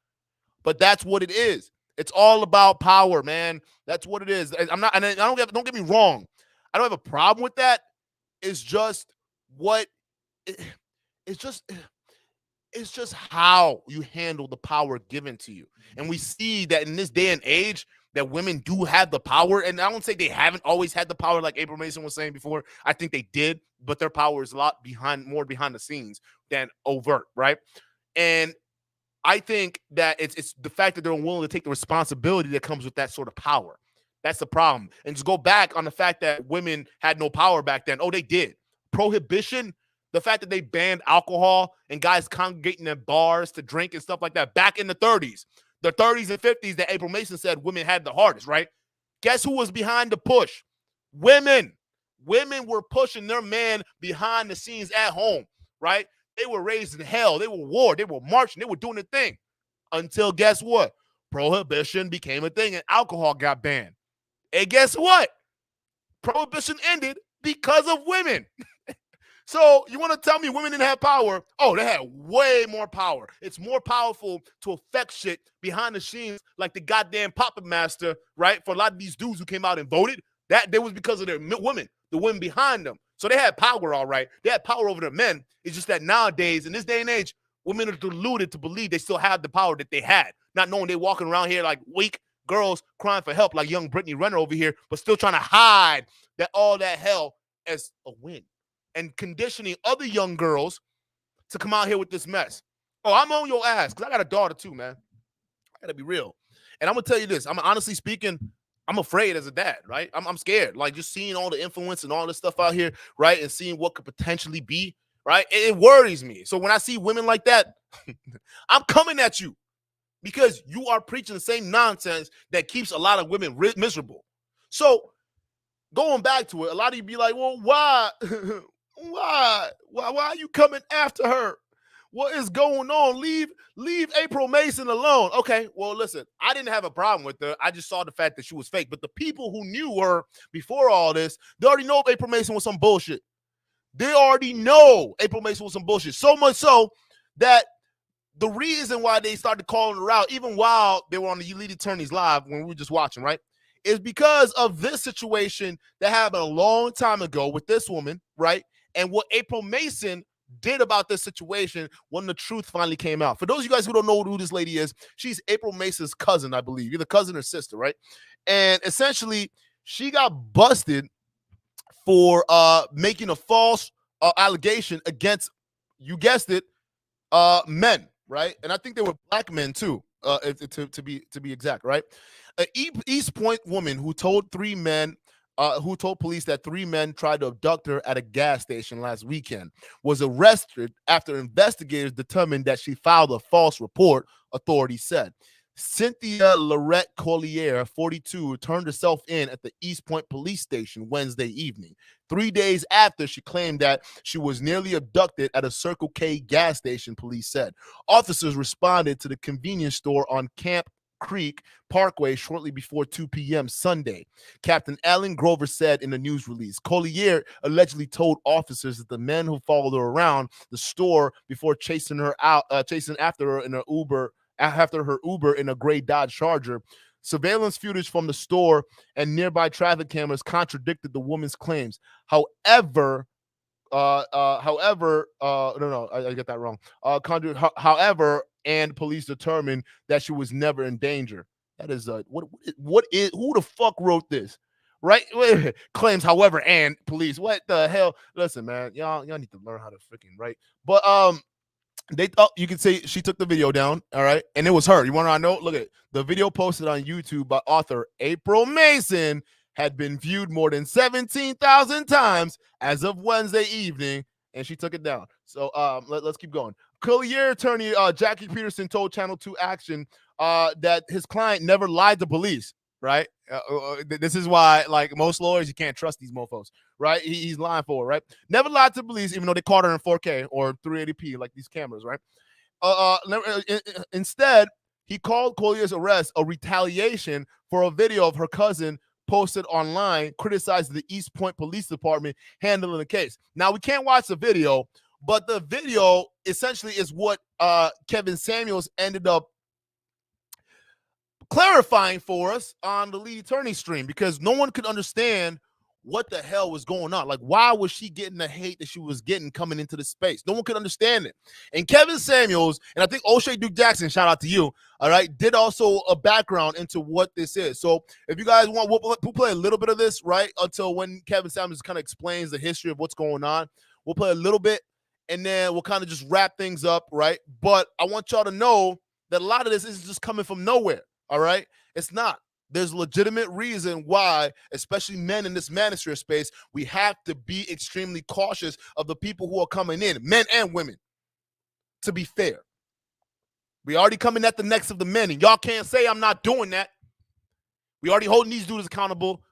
But that's what it is. It's all about power, man. That's what it is. I'm not, and don't get me wrong. I don't have a problem with that. It's just it's just how you handle the power given to you. And we see that in this day and age, that women do have the power. And I don't say they haven't always had the power, like April Mason was saying before. I think they did, but their power is a lot more behind the scenes than overt, right? And I think that it's the fact that they're unwilling to take the responsibility that comes with that sort of power. That's the problem. And just go back on the fact that women had no power back then. Oh, they did. Prohibition, the fact that they banned alcohol and guys congregating in bars to drink and stuff like that back in the 30s. The 30s and 50s that April Mason said women had the hardest, right? Guess who was behind the push? Women. Women were pushing their man behind the scenes at home, right? They were raised in hell. They were warred. They were marching. They were doing the thing until guess what? Prohibition became a thing and alcohol got banned. And guess what? Prohibition ended because of women. So you want to tell me women didn't have power? Oh, they had way more power. It's more powerful to affect shit behind the scenes like the goddamn puppet master, right? For a lot of these dudes who came out and voted, that was because of their women, the women behind them. So they had power, all right. They had power over their men. It's just that nowadays, in this day and age, women are deluded to believe they still have the power that they had, not knowing they're walking around here like weak girls crying for help like young Brittany Renner over here, but still trying to hide that all that hell as a win and conditioning other young girls to come out here with this mess. Oh, I'm on your ass because I got a daughter too, man. I got to be real. And I'm going to tell you this. I'm honestly speaking, I'm afraid as a dad, right? I'm scared. Like just seeing all the influence and all this stuff out here, right? And seeing what could potentially be, right? It worries me. So when I see women like that, I'm coming at you. Because you are preaching the same nonsense that keeps a lot of women miserable. So going back to it, a lot of you be like, well, why? Why are you coming after her? What is going on? Leave April Mason alone. Okay, well, listen, I didn't have a problem with her. I just saw the fact that she was fake. But the people who knew her before all this, they already know April Mason was some bullshit. They already know April Mason was some bullshit. So much so that the reason why they started calling her out, even while they were on the Elite Attorneys Live when we were just watching, right, is because of this situation that happened a long time ago with this woman, right, and what April Mason did about this situation when the truth finally came out. For those of you guys who don't know who this lady is, she's April Mason's cousin, I believe, either cousin or sister, right, and essentially she got busted for making a false allegation against, you guessed it, men. Right, and I think they were black men too, to be exact. Right, an East Point woman who told police that 3 men tried to abduct her at a gas station last weekend was arrested after investigators determined that she filed a false report. Authorities said. Cynthia Lorette Collier, 42, turned herself in at the East Point police station Wednesday evening, 3 days after she claimed that she was nearly abducted at a Circle K gas station, police said. Officers responded to the convenience store on Camp Creek Parkway shortly before 2 p.m. Sunday. Captain Alan Grover said in a news release. Collier allegedly told officers that the men who followed her around the store before chasing after her in her Uber in a gray Dodge Charger. Surveillance footage from the store and nearby traffic cameras contradicted the woman's claims. However, I get that wrong. However, and police determined that she was never in danger. That is who the fuck wrote this? Right? Claims, however, and police. What the hell? Listen, man, y'all need to learn how to freaking write. But you can say she took the video down, all right, and it was her. You want to know? Look at the video posted on YouTube by author April Mason had been viewed more than 17,000 times as of Wednesday evening, and she took it down. So let's keep going. Collier attorney Jackie Peterson told Channel 2 Action that his client never lied to police. Right? This is why, like most lawyers, you can't trust these mofos, right? He's lying for it, right? Never lied to police, even though they caught her in 4K or 380p, like these cameras, right? Instead, he called Collier's arrest a retaliation for a video of her cousin posted online criticizing the East Point Police Department handling the case. Now, we can't watch the video, but the video essentially is what Kevin Samuels ended up clarifying for us on the lead attorney stream, because no one could understand what the hell was going on. Like, why was she getting the hate that she was getting coming into the space? No one could understand it. And Kevin Samuels, and I think O'Shea Duke Jackson, shout out to you, all right, did also a background into what this is. So if you guys want, we'll play a little bit of this, right, until when Kevin Samuels kind of explains the history of what's going on. We'll play a little bit, and then we'll kind of just wrap things up, right? But I want y'all to know that a lot of this is just coming from nowhere, all right? It's not. There's a legitimate reason why, especially men in this manosphere space, we have to be extremely cautious of the people who are coming in, men and women, to be fair. We already coming at the necks of the men, and y'all can't say I'm not doing that. We already holding these dudes accountable,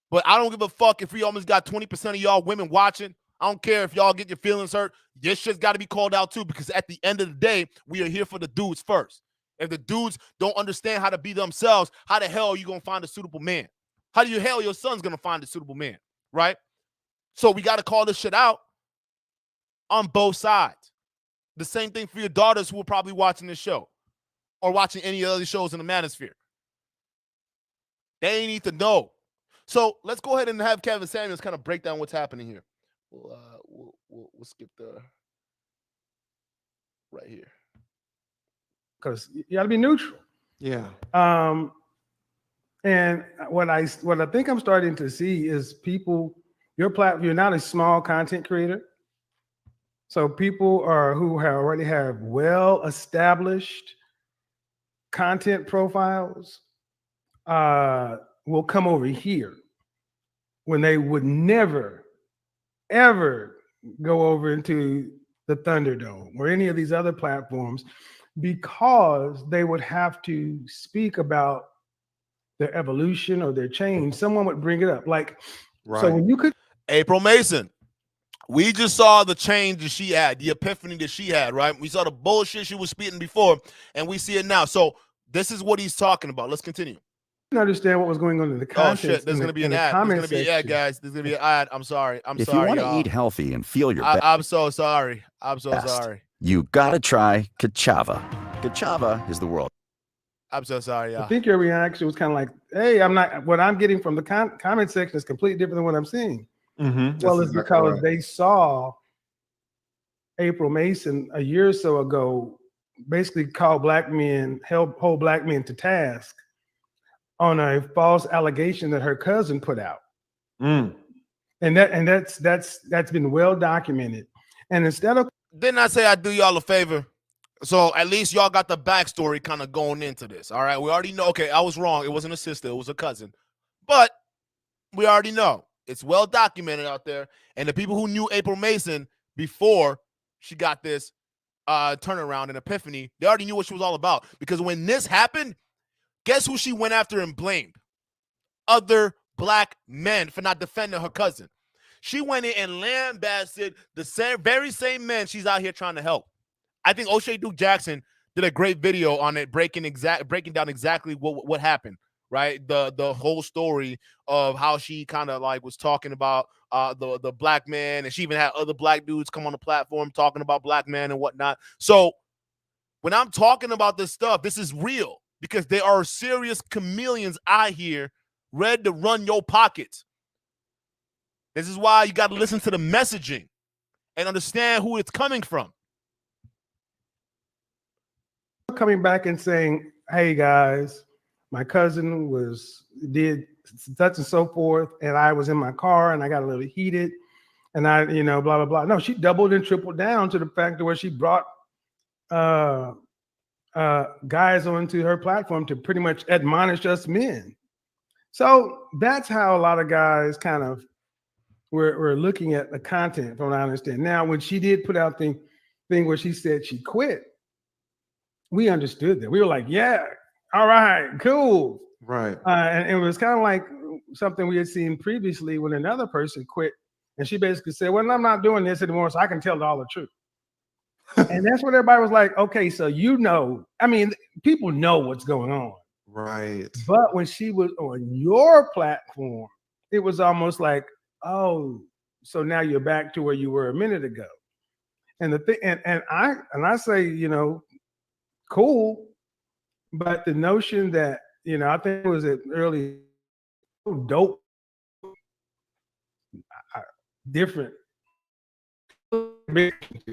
but I don't give a fuck if we almost got 20% of y'all women watching. I don't care if y'all get your feelings hurt. This shit's got to be called out too, because at the end of the day, we are here for the dudes first. If the dudes don't understand how to be themselves, how the hell are you going to find a suitable man? How do you hell your son's going to find a suitable man, right? So we got to call this shit out on both sides. The same thing for your daughters who are probably watching this show or watching any other shows in the manosphere. They need to know. So let's go ahead and have Kevin Samuels kind of break down what's happening here. We'll skip the right here. Because you got to be neutral. Yeah. And what I think I'm starting to see is people, your platform, you're not a small content creator. So people who already have well-established content profiles will come over here when they would never, ever go over into the Thunderdome or any of these other platforms, because they would have to speak about their evolution or their change. Someone would bring it up. Like, right. So when you could... April Mason, we just saw the change that she had, the epiphany that she had, right? We saw the bullshit she was spitting before, and we see it now. So this is what he's talking about. Let's continue. Understand what was going on in the comments. Oh shit, there's going to be an ad. There's going to be an ad, guys. There's going to be an ad. I'm sorry. If you want to eat healthy and feel your best, I'm so sorry. I'm so sorry. You got to try Cashapp. Cashapp is the world. I'm so sorry, y'all. I think your reaction was kind of like, hey, I'm not, what I'm getting from the comment section is completely different than what I'm seeing. Mm-hmm. Well, it's because they saw April Mason a year or so ago basically hold black men to task on a false allegation that her cousin put out. And that's been well documented. And instead of... Didn't I say I'd do y'all a favor? So at least y'all got the backstory kind of going into this. All right. We already know. Okay, I was wrong. It wasn't a sister. It was a cousin. But we already know. It's well documented out there. And the people who knew April Mason before she got this turnaround and epiphany, they already knew what she was all about. Because when this happened, guess who she went after and blamed? Other black men for not defending her cousin. She went in and lambasted the very same men she's out here trying to help. I think O'Shea Duke Jackson did a great video on it, breaking down exactly what happened, right? The whole story of how she kind of like was talking about the black man, and she even had other black dudes come on the platform talking about black men and whatnot. So when I'm talking about this stuff, this is real, because there are serious chameleons out here ready to run your pockets. This is why you got to listen to the messaging and understand who it's coming from. Coming back and saying, hey guys, my cousin did such and so forth, and I was in my car and I got a little heated, and I, blah, blah, blah. No, she doubled and tripled down to the fact where she brought guys onto her platform to pretty much admonish us men. So that's how a lot of guys kind of were looking at the content, from what I understand. Now, when she did put out the thing where she said she quit, we understood that. We were like, yeah, all right, cool. Right. And it was kind of like something we had seen previously when another person quit, and she basically said, well, I'm not doing this anymore, so I can tell all the truth. And that's what everybody was like, okay, so people know what's going on. Right. But when she was on your platform, it was almost like, oh, so now you're back to where you were a minute ago. And the thing, and I say, cool, but the notion that, I think it was an early dope, different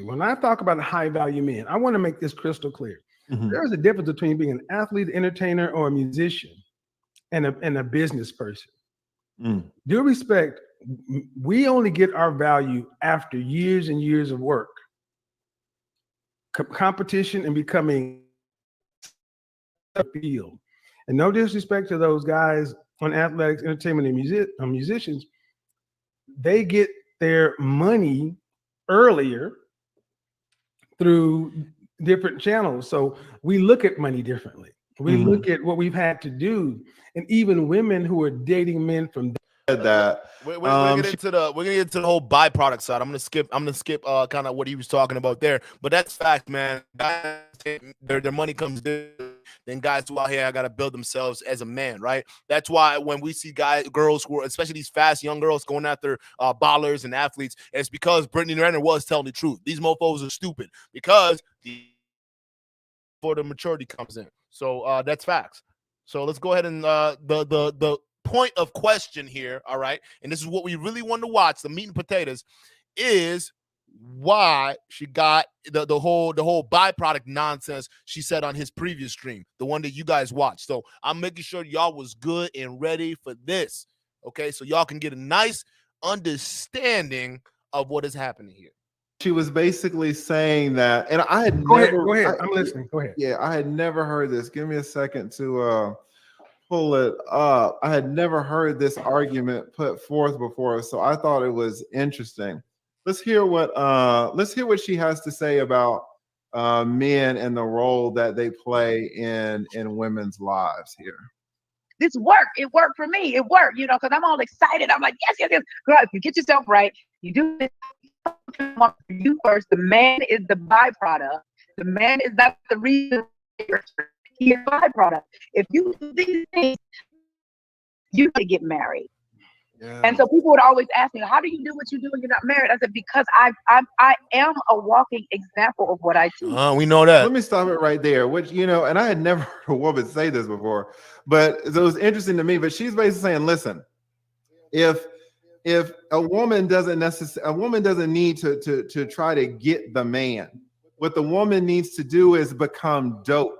when I talk about high value men, I want to make this crystal clear. Mhm. There's a difference between being an athlete, entertainer, or a musician and a business person. Due respect, we only get our value after years and years of work, competition, and becoming a field. And no disrespect to those guys on athletics, entertainment, and musicians, they get their money earlier through different channels. So we look at money differently. We look at what we've had to do, and even women who are dating men from that. We're gonna get into the whole byproduct side. I'm gonna skip kind of what he was talking about there, but that's fact, man. Guys, their money comes due. Then guys who out here gotta build themselves as a man, right? That's why when we see girls who are, especially these fast young girls going after ballers and athletes, it's because Brittany Renner was telling the truth. These mofos are stupid because before the maturity comes in. So that's facts. So let's go ahead and the point of question here, all right, and this is what we really want to watch, the meat and potatoes, is why she got the whole byproduct nonsense she said on his previous stream, the one that you guys watched. So I'm making sure y'all was good and ready for this, okay, so y'all can get a nice understanding of what is happening here. She was basically saying that, and I had Go ahead. I'm listening. Go ahead. Yeah, I had never heard this. Give me a second to pull it up. I had never heard this argument put forth before, so I thought it was interesting. Let's hear what she has to say about men and the role that they play in women's lives here. This worked. It worked for me. It worked, because I'm all excited. I'm like, yes. Girl, if you get yourself right, you do this. You first. The man is the byproduct. The man is not the reason. He's a byproduct. If you do these things, you got to get married. Yeah. And so people would always ask me, how do you do what you do when you're not married? I said, because I am a walking example of what I teach. We know that. Let me stop it right there. Which, and I had never heard a woman say this before, but it was interesting to me. But she's basically saying, listen, if a woman doesn't need to try to get the man. What the woman needs to do is become dope.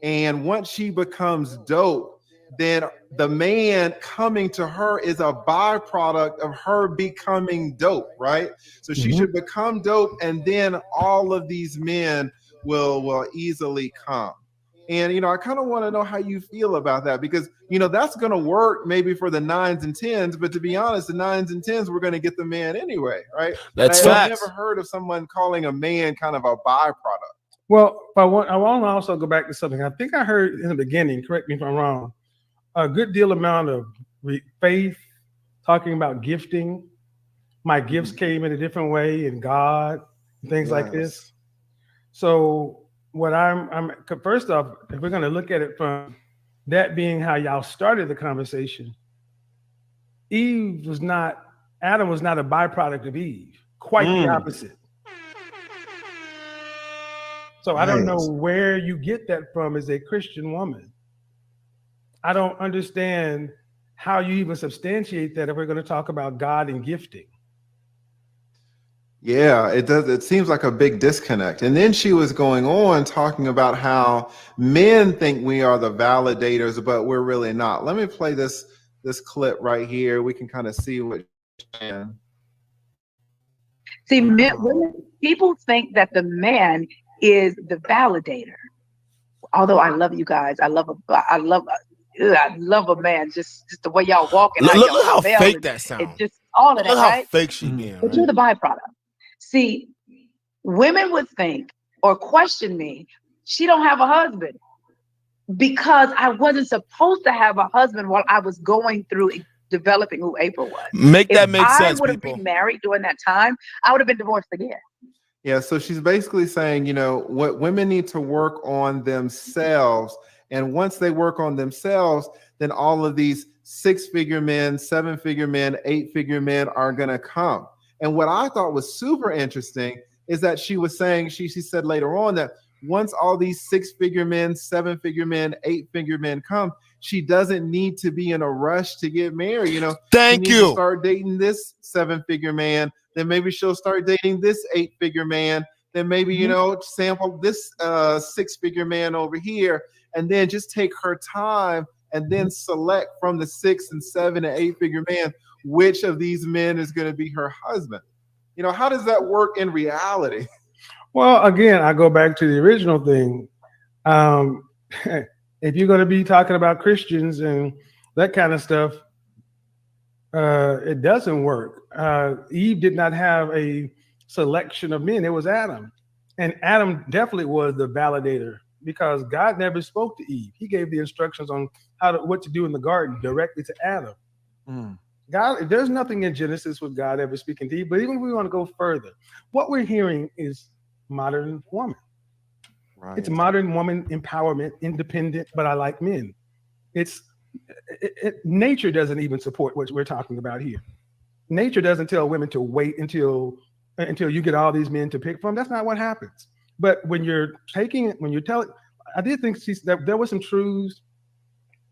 And once she becomes dope, then the man coming to her is a byproduct of her becoming dope, right? So she should become dope, and then all of these men will easily come. And, I kind of want to know how you feel about that, because, that's going to work maybe for the 9s and 10s, but to be honest, the 9s and 10s, we're going to get the man anyway, right? That's I've never heard of someone calling a man kind of a byproduct. Well, I want to also go back to something I think I heard in the beginning, correct me if I'm wrong, a good deal amount of faith, talking about gifting. My gifts came in a different way in God, things like this. So what I'm first off, if we're going to look at it from that being how y'all started the conversation, Adam was not a byproduct of Eve, quite the opposite. So I don't know where you get that from as a Christian woman. I don't understand how you even substantiate that if we're going to talk about God and gifting. Yeah, it does. It seems like a big disconnect. And then she was going on talking about how men think we are the validators, but we're really not. Let me play this clip right here. We can kind of see what. See, people think that the man is the validator. Although I love you guys, I love a man, just the way y'all walking. Look how fake that sounds. It's just all of that, look right? How fake she being. But you're the byproduct. See, women would think or question me, she don't have a husband, because I wasn't supposed to have a husband while I was going through developing who April was. Make sense, people. If I would have been married during that time, I would have been divorced again. Yeah, so she's basically saying, what women need to work on themselves. And once they work on themselves, then all of these 6-figure men, 7-figure men, 8-figure men are going to come. And what I thought was super interesting is that she was saying, she said later on that once all these 6-figure men, 7-figure men, 8-figure men come, she doesn't need to be in a rush to get married. You know, Thank she needs to you. start dating this 7-figure man. Then maybe she'll start dating this 8-figure man. Then maybe, you know, sample this 6-figure man over here, and then just take her time and then select from the 6 and 7 and 8-figure man which of these men is going to be her husband. You know, how does that work in reality? Well, again, I go back to the original thing. If you're going to be talking about Christians and that kind of stuff, it doesn't work. Eve did not have a selection of men. It was Adam. And Adam definitely was the validator because God never spoke to Eve. He gave the instructions on what to do in the garden directly to Adam. God, there's nothing in Genesis with God ever speaking to Eve. But even if we want to go further, what we're hearing is modern woman. Right. It's modern woman empowerment, independent, but I like men. Nature doesn't even support what we're talking about here. Nature doesn't tell women to wait until you get all these men to pick from. That's not what happens. But when you're telling, I did think that there was some truths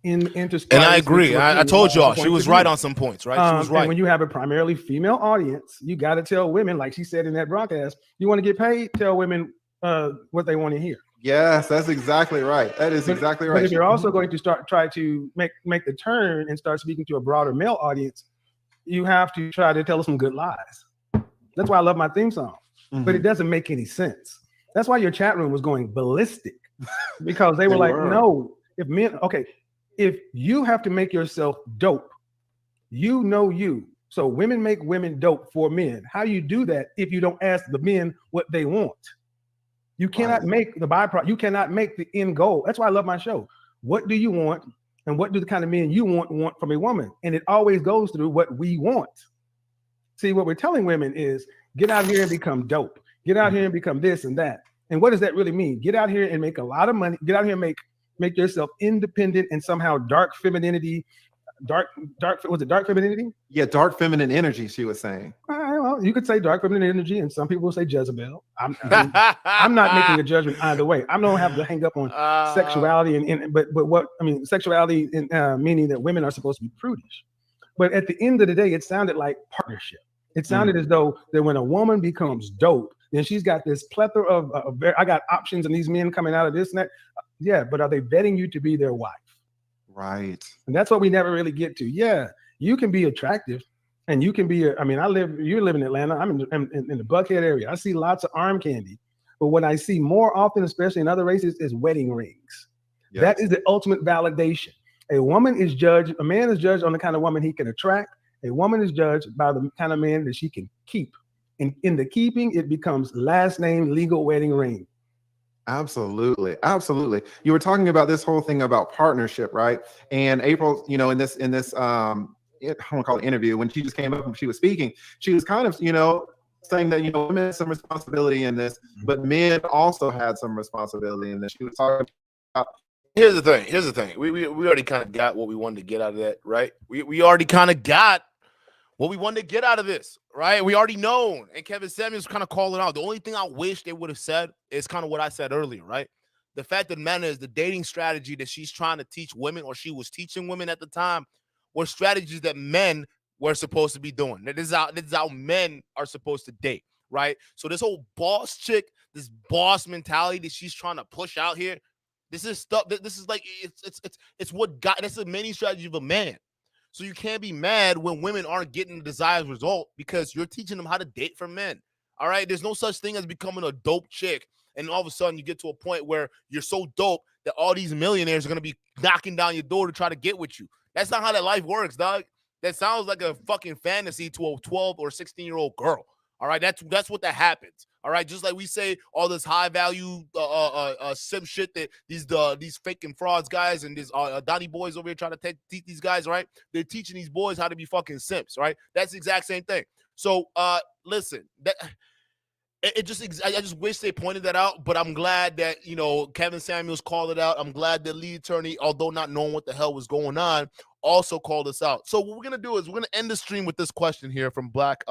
in interspersed. And I agree. I told y'all she was right on some points, right? She was right. And when you have a primarily female audience, you got to tell women, like she said in that broadcast, you want to get paid, tell women what they want to hear. Yes, that's exactly right. That is exactly right. But if you're also going to try to make the turn and start speaking to a broader male audience, you have to try to tell us some good lies. That's why I love my theme song. But it doesn't make any sense. That's why your chat room was going ballistic because they were like, no, if you have to make yourself dope, so women make women dope for men. How do you do that if you don't ask the men what they want? You cannot make the byproduct. You cannot make the end goal. That's why I love my show. What do you want? And what do the kind of men you want from a woman? And it always goes through what we want. See, what we're telling women is get out here and become dope. Get out here and become this and that. And what does that really mean? Get out here and make a lot of money. Get out here and make yourself independent and somehow dark femininity. Was it dark femininity? Yeah, dark feminine energy, she was saying. Well, you could say dark feminine energy, and some people will say Jezebel. I'm not making a judgment either way. I don't have to hang up on sexuality, but what I mean, sexuality meaning that women are supposed to be prudish. But at the end of the day, it sounded like partnership. It sounded as though that when a woman becomes dope, then she's got this plethora of I got options, and these men coming out of this and that. Yeah, but are they vetting you to be their wife? Right. And that's what we never really get to. Yeah, you can be attractive and you can be, you live in Atlanta. I'm in the Buckhead area. I see lots of arm candy. But what I see more often, especially in other races, is wedding rings. Yes. That is the ultimate validation. A man is judged on the kind of woman he can attract. A woman is judged by the kind of man that she can keep. And in the keeping, it becomes last name, legal wedding ring. Absolutely. Absolutely. You were talking about this whole thing about partnership, right? And April, in this I want to call it interview, when she just came up and she was speaking, she was kind of, saying that, women had some responsibility in this, but men also had some responsibility in this. She was talking about. Here's the thing. We already kind of got what we wanted to get out of that, right? We already kind of got what we wanted to get out of this, right? We already know, and Kevin Samuels kind of called it out. The only thing I wish they would have said is kind of what I said earlier, right? The fact that men is the dating strategy that she's trying to teach women, or she was teaching women at the time, were strategies that men were supposed to be doing. This is how men are supposed to date, right? So this whole boss chick, this boss mentality that she's trying to push out here, this is stuff. This is like it's what got. That's the main strategy of a man. So you can't be mad when women aren't getting the desired result because you're teaching them how to date for men. All right. There's no such thing as becoming a dope chick. And all of a sudden you get to a point where you're so dope that all these millionaires are going to be knocking down your door to try to get with you. That's not how that life works, dog. That sounds like a fucking fantasy to a 12 or 16-year-old girl. All right. That's what that happens. All right. Just like we say all this high value sim shit that these fake and frauds guys and these Donnie boys over here trying to teach these guys, right? They're teaching these boys how to be fucking simps, right? That's the exact same thing. So listen, I just wish they pointed that out, but I'm glad that, Kevin Samuels called it out. I'm glad the lead attorney, although not knowing what the hell was going on, also called us out. So what we're going to do is we're going to end the stream with this question here from Black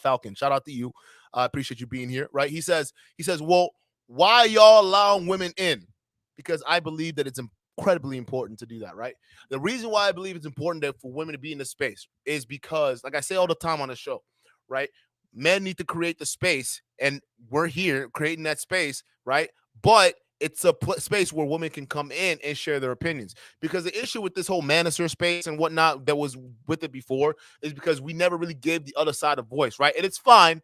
Falcon. Shout out to you. I appreciate you being here, right? He says, well, Why y'all allowing women in? Because I believe that it's incredibly important to do that, right? The reason why I believe it's important that for women to be in this space is because, like I say all the time on the show, right? Men need to create the space, and we're here creating that space, right? But it's a space where women can come in and share their opinions. Because the issue with this whole manosphere space and whatnot that was with it before is because we never really gave the other side a voice, right? And it's fine.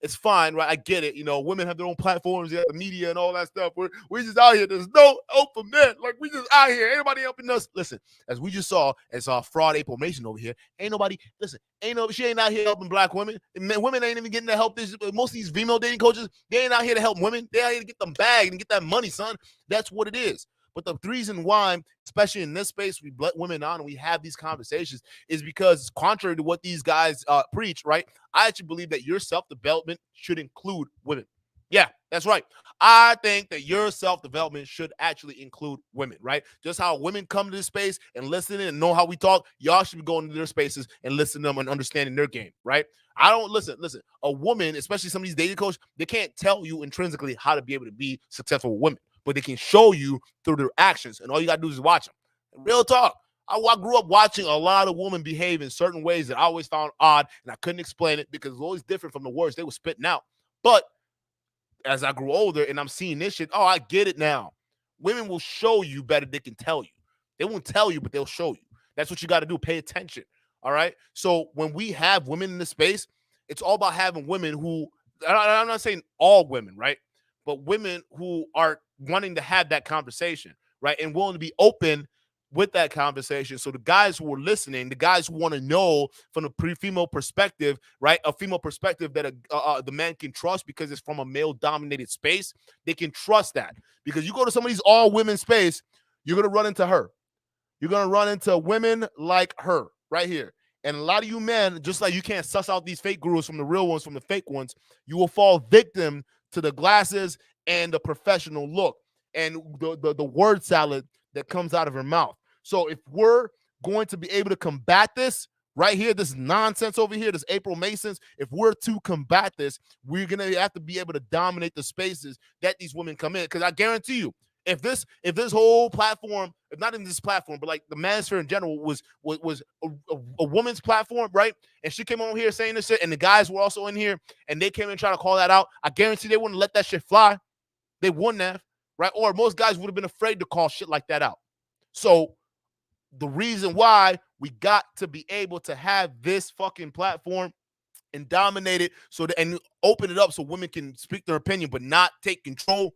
It's fine, right? I get it. You know, women have their own platforms, they have the media and all that stuff. We're just out here. There's no help from men. Like, we just out here. Ain't nobody helping us. Listen, as we just saw, and saw fraud April Mason over here, ain't nobody, listen, she ain't out here helping black women. Women ain't even getting to help this. Most of these female dating coaches, they ain't out here to help women. They out here to get them bagged and get that money, son. That's what it is. But the reason why, especially in this space, we let women on and we have these conversations is because, contrary to what these guys preach, right? I actually believe that your self-development should include women. Yeah, that's right. I think that your self-development should actually include women, right? Just how women come to this space and listen and know how we talk, y'all should be going to their spaces and listening to them and understanding their game, right? I don't listen. A woman, especially some of these dating coaches, they can't tell you intrinsically how to be able to be successful with women, but they can show you through their actions, and all you got to do is watch them. Real talk. I grew up watching a lot of women behave in certain ways that I always found odd, and I couldn't explain it because it was always different from the words they were spitting out. But as I grew older and I'm seeing this shit, I get it now. Women will show you better than they can tell you. They won't tell you, but they'll show you. That's what you got to do. Pay attention. All right? So when we have women in the space, it's all about having women who, I'm not saying all women, right? But women who are wanting to have that conversation, right? And willing to be open with that conversation. So the guys who are listening, the guys who want to know from the female perspective, right? A female perspective that the man can trust because it's from a male-dominated space. They can trust that. Because you go to some of these all-women space, you're going to run into her. You're going to run into women like her right here. And a lot of you men, just like you can't suss out these fake gurus from the real ones, from the fake ones, you will fall victim to the glasses and the professional look and the word salad that comes out of her mouth. So if we're going to be able to combat this right here, this nonsense over here, this April Masons, if we're to combat this, we're going to have to be able to dominate the spaces that these women come in. Because I guarantee you, if this whole platform, if not in this platform, but like the manosphere in general was a woman's platform, right? And she came on here saying this shit, and the guys were also in here, and they came and tried to call that out, I guarantee they wouldn't let that shit fly. They wouldn't have, right? Or most guys would have been afraid to call shit like that out. So the reason why we got to be able to have this fucking platform and dominate it and open it up so women can speak their opinion but not take control,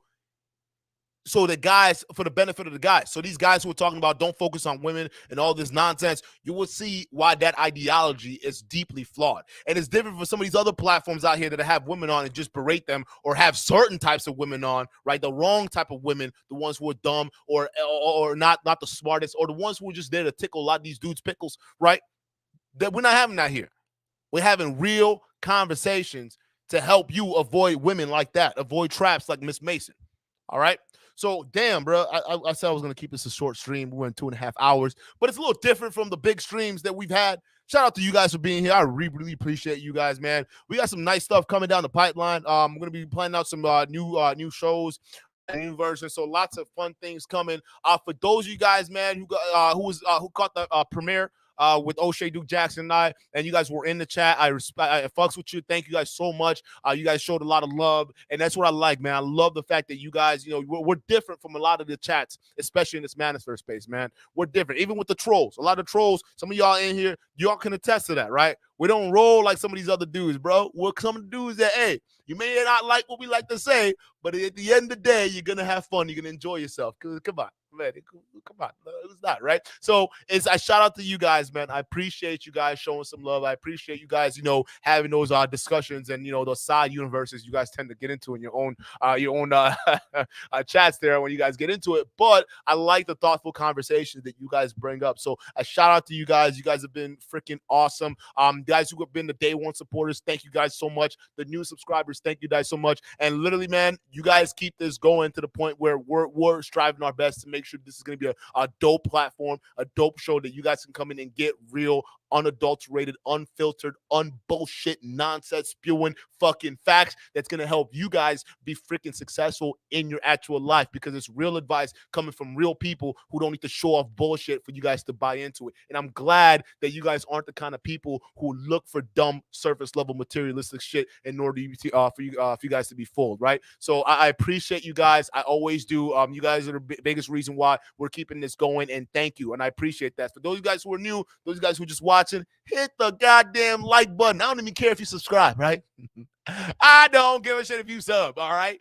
so the guys, for the benefit of the guys. So these guys who are talking about don't focus on women and all this nonsense, you will see why that ideology is deeply flawed. And it's different for some of these other platforms out here that have women on and just berate them, or have certain types of women on, right? The wrong type of women, the ones who are dumb or not the smartest, or the ones who are just there to tickle a lot of these dudes' pickles, right? That we're not having that here. We're having real conversations to help you avoid women like that, avoid traps like Miss Mason. All right? So, damn, bro, I said I was going to keep this a short stream. We went 2.5 hours, but it's a little different from the big streams that we've had. Shout out to you guys for being here. I really appreciate you guys, man. We got some nice stuff coming down the pipeline. I'm going to be planning out some new shows, new versions. So lots of fun things coming. For those of you guys, man, who caught the premiere with O'Shea, Duke Jackson, and you guys were in the chat. I fucks with you. Thank you guys so much. You guys showed a lot of love, and that's what I like, man. I love the fact that you guys, we're different from a lot of the chats, especially in this manosphere space, man. We're different, even with the trolls. A lot of trolls, some of y'all in here, y'all can attest to that, right? We don't roll like some of these other dudes, bro. We're some of the dudes that, hey, you may not like what we like to say, but at the end of the day, you're going to have fun. You're going to enjoy yourself. Come on. Man, come on, it's not right. So I shout out to you guys, man. I appreciate you guys showing some love. I appreciate you guys, having those discussions and those side universes you guys tend to get into in your own chats there when you guys get into it. But I like the thoughtful conversations that you guys bring up. So I shout out to you guys. You guys have been freaking awesome. Guys who have been the day one supporters, thank you guys so much. The new subscribers, thank you guys so much. And literally, man, you guys keep this going to the point where we're striving our best to make make sure this is going to be a dope platform, a dope show that you guys can come in and get real, unadulterated, unfiltered, unbullshit, nonsense spewing fucking facts that's going to help you guys be freaking successful in your actual life, because it's real advice coming from real people who don't need to show off bullshit for you guys to buy into it. And I'm glad that you guys aren't the kind of people who look for dumb surface level materialistic shit in order for you guys to be fooled, right? So I appreciate you guys. I always do. You guys are the biggest reason why we're keeping this going, and thank you. And I appreciate that. For those guys who are new, those guys who are just watching, hit the goddamn like button. I don't even care if you subscribe, right? I don't give a shit if you sub, all right?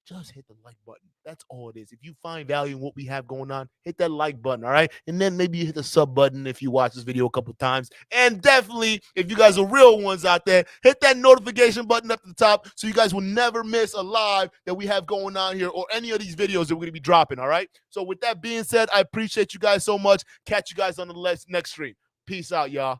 Just hit the like button. That's all it is. If you find value in what we have going on, hit that like button, all right? And then maybe you hit the sub button if you watch this video a couple times. And definitely, if you guys are real ones out there, hit that notification button up at the top so you guys will never miss a live that we have going on here or any of these videos that we're going to be dropping, all right? So with that being said, I appreciate you guys so much. Catch you guys on the next stream. Peace out, y'all.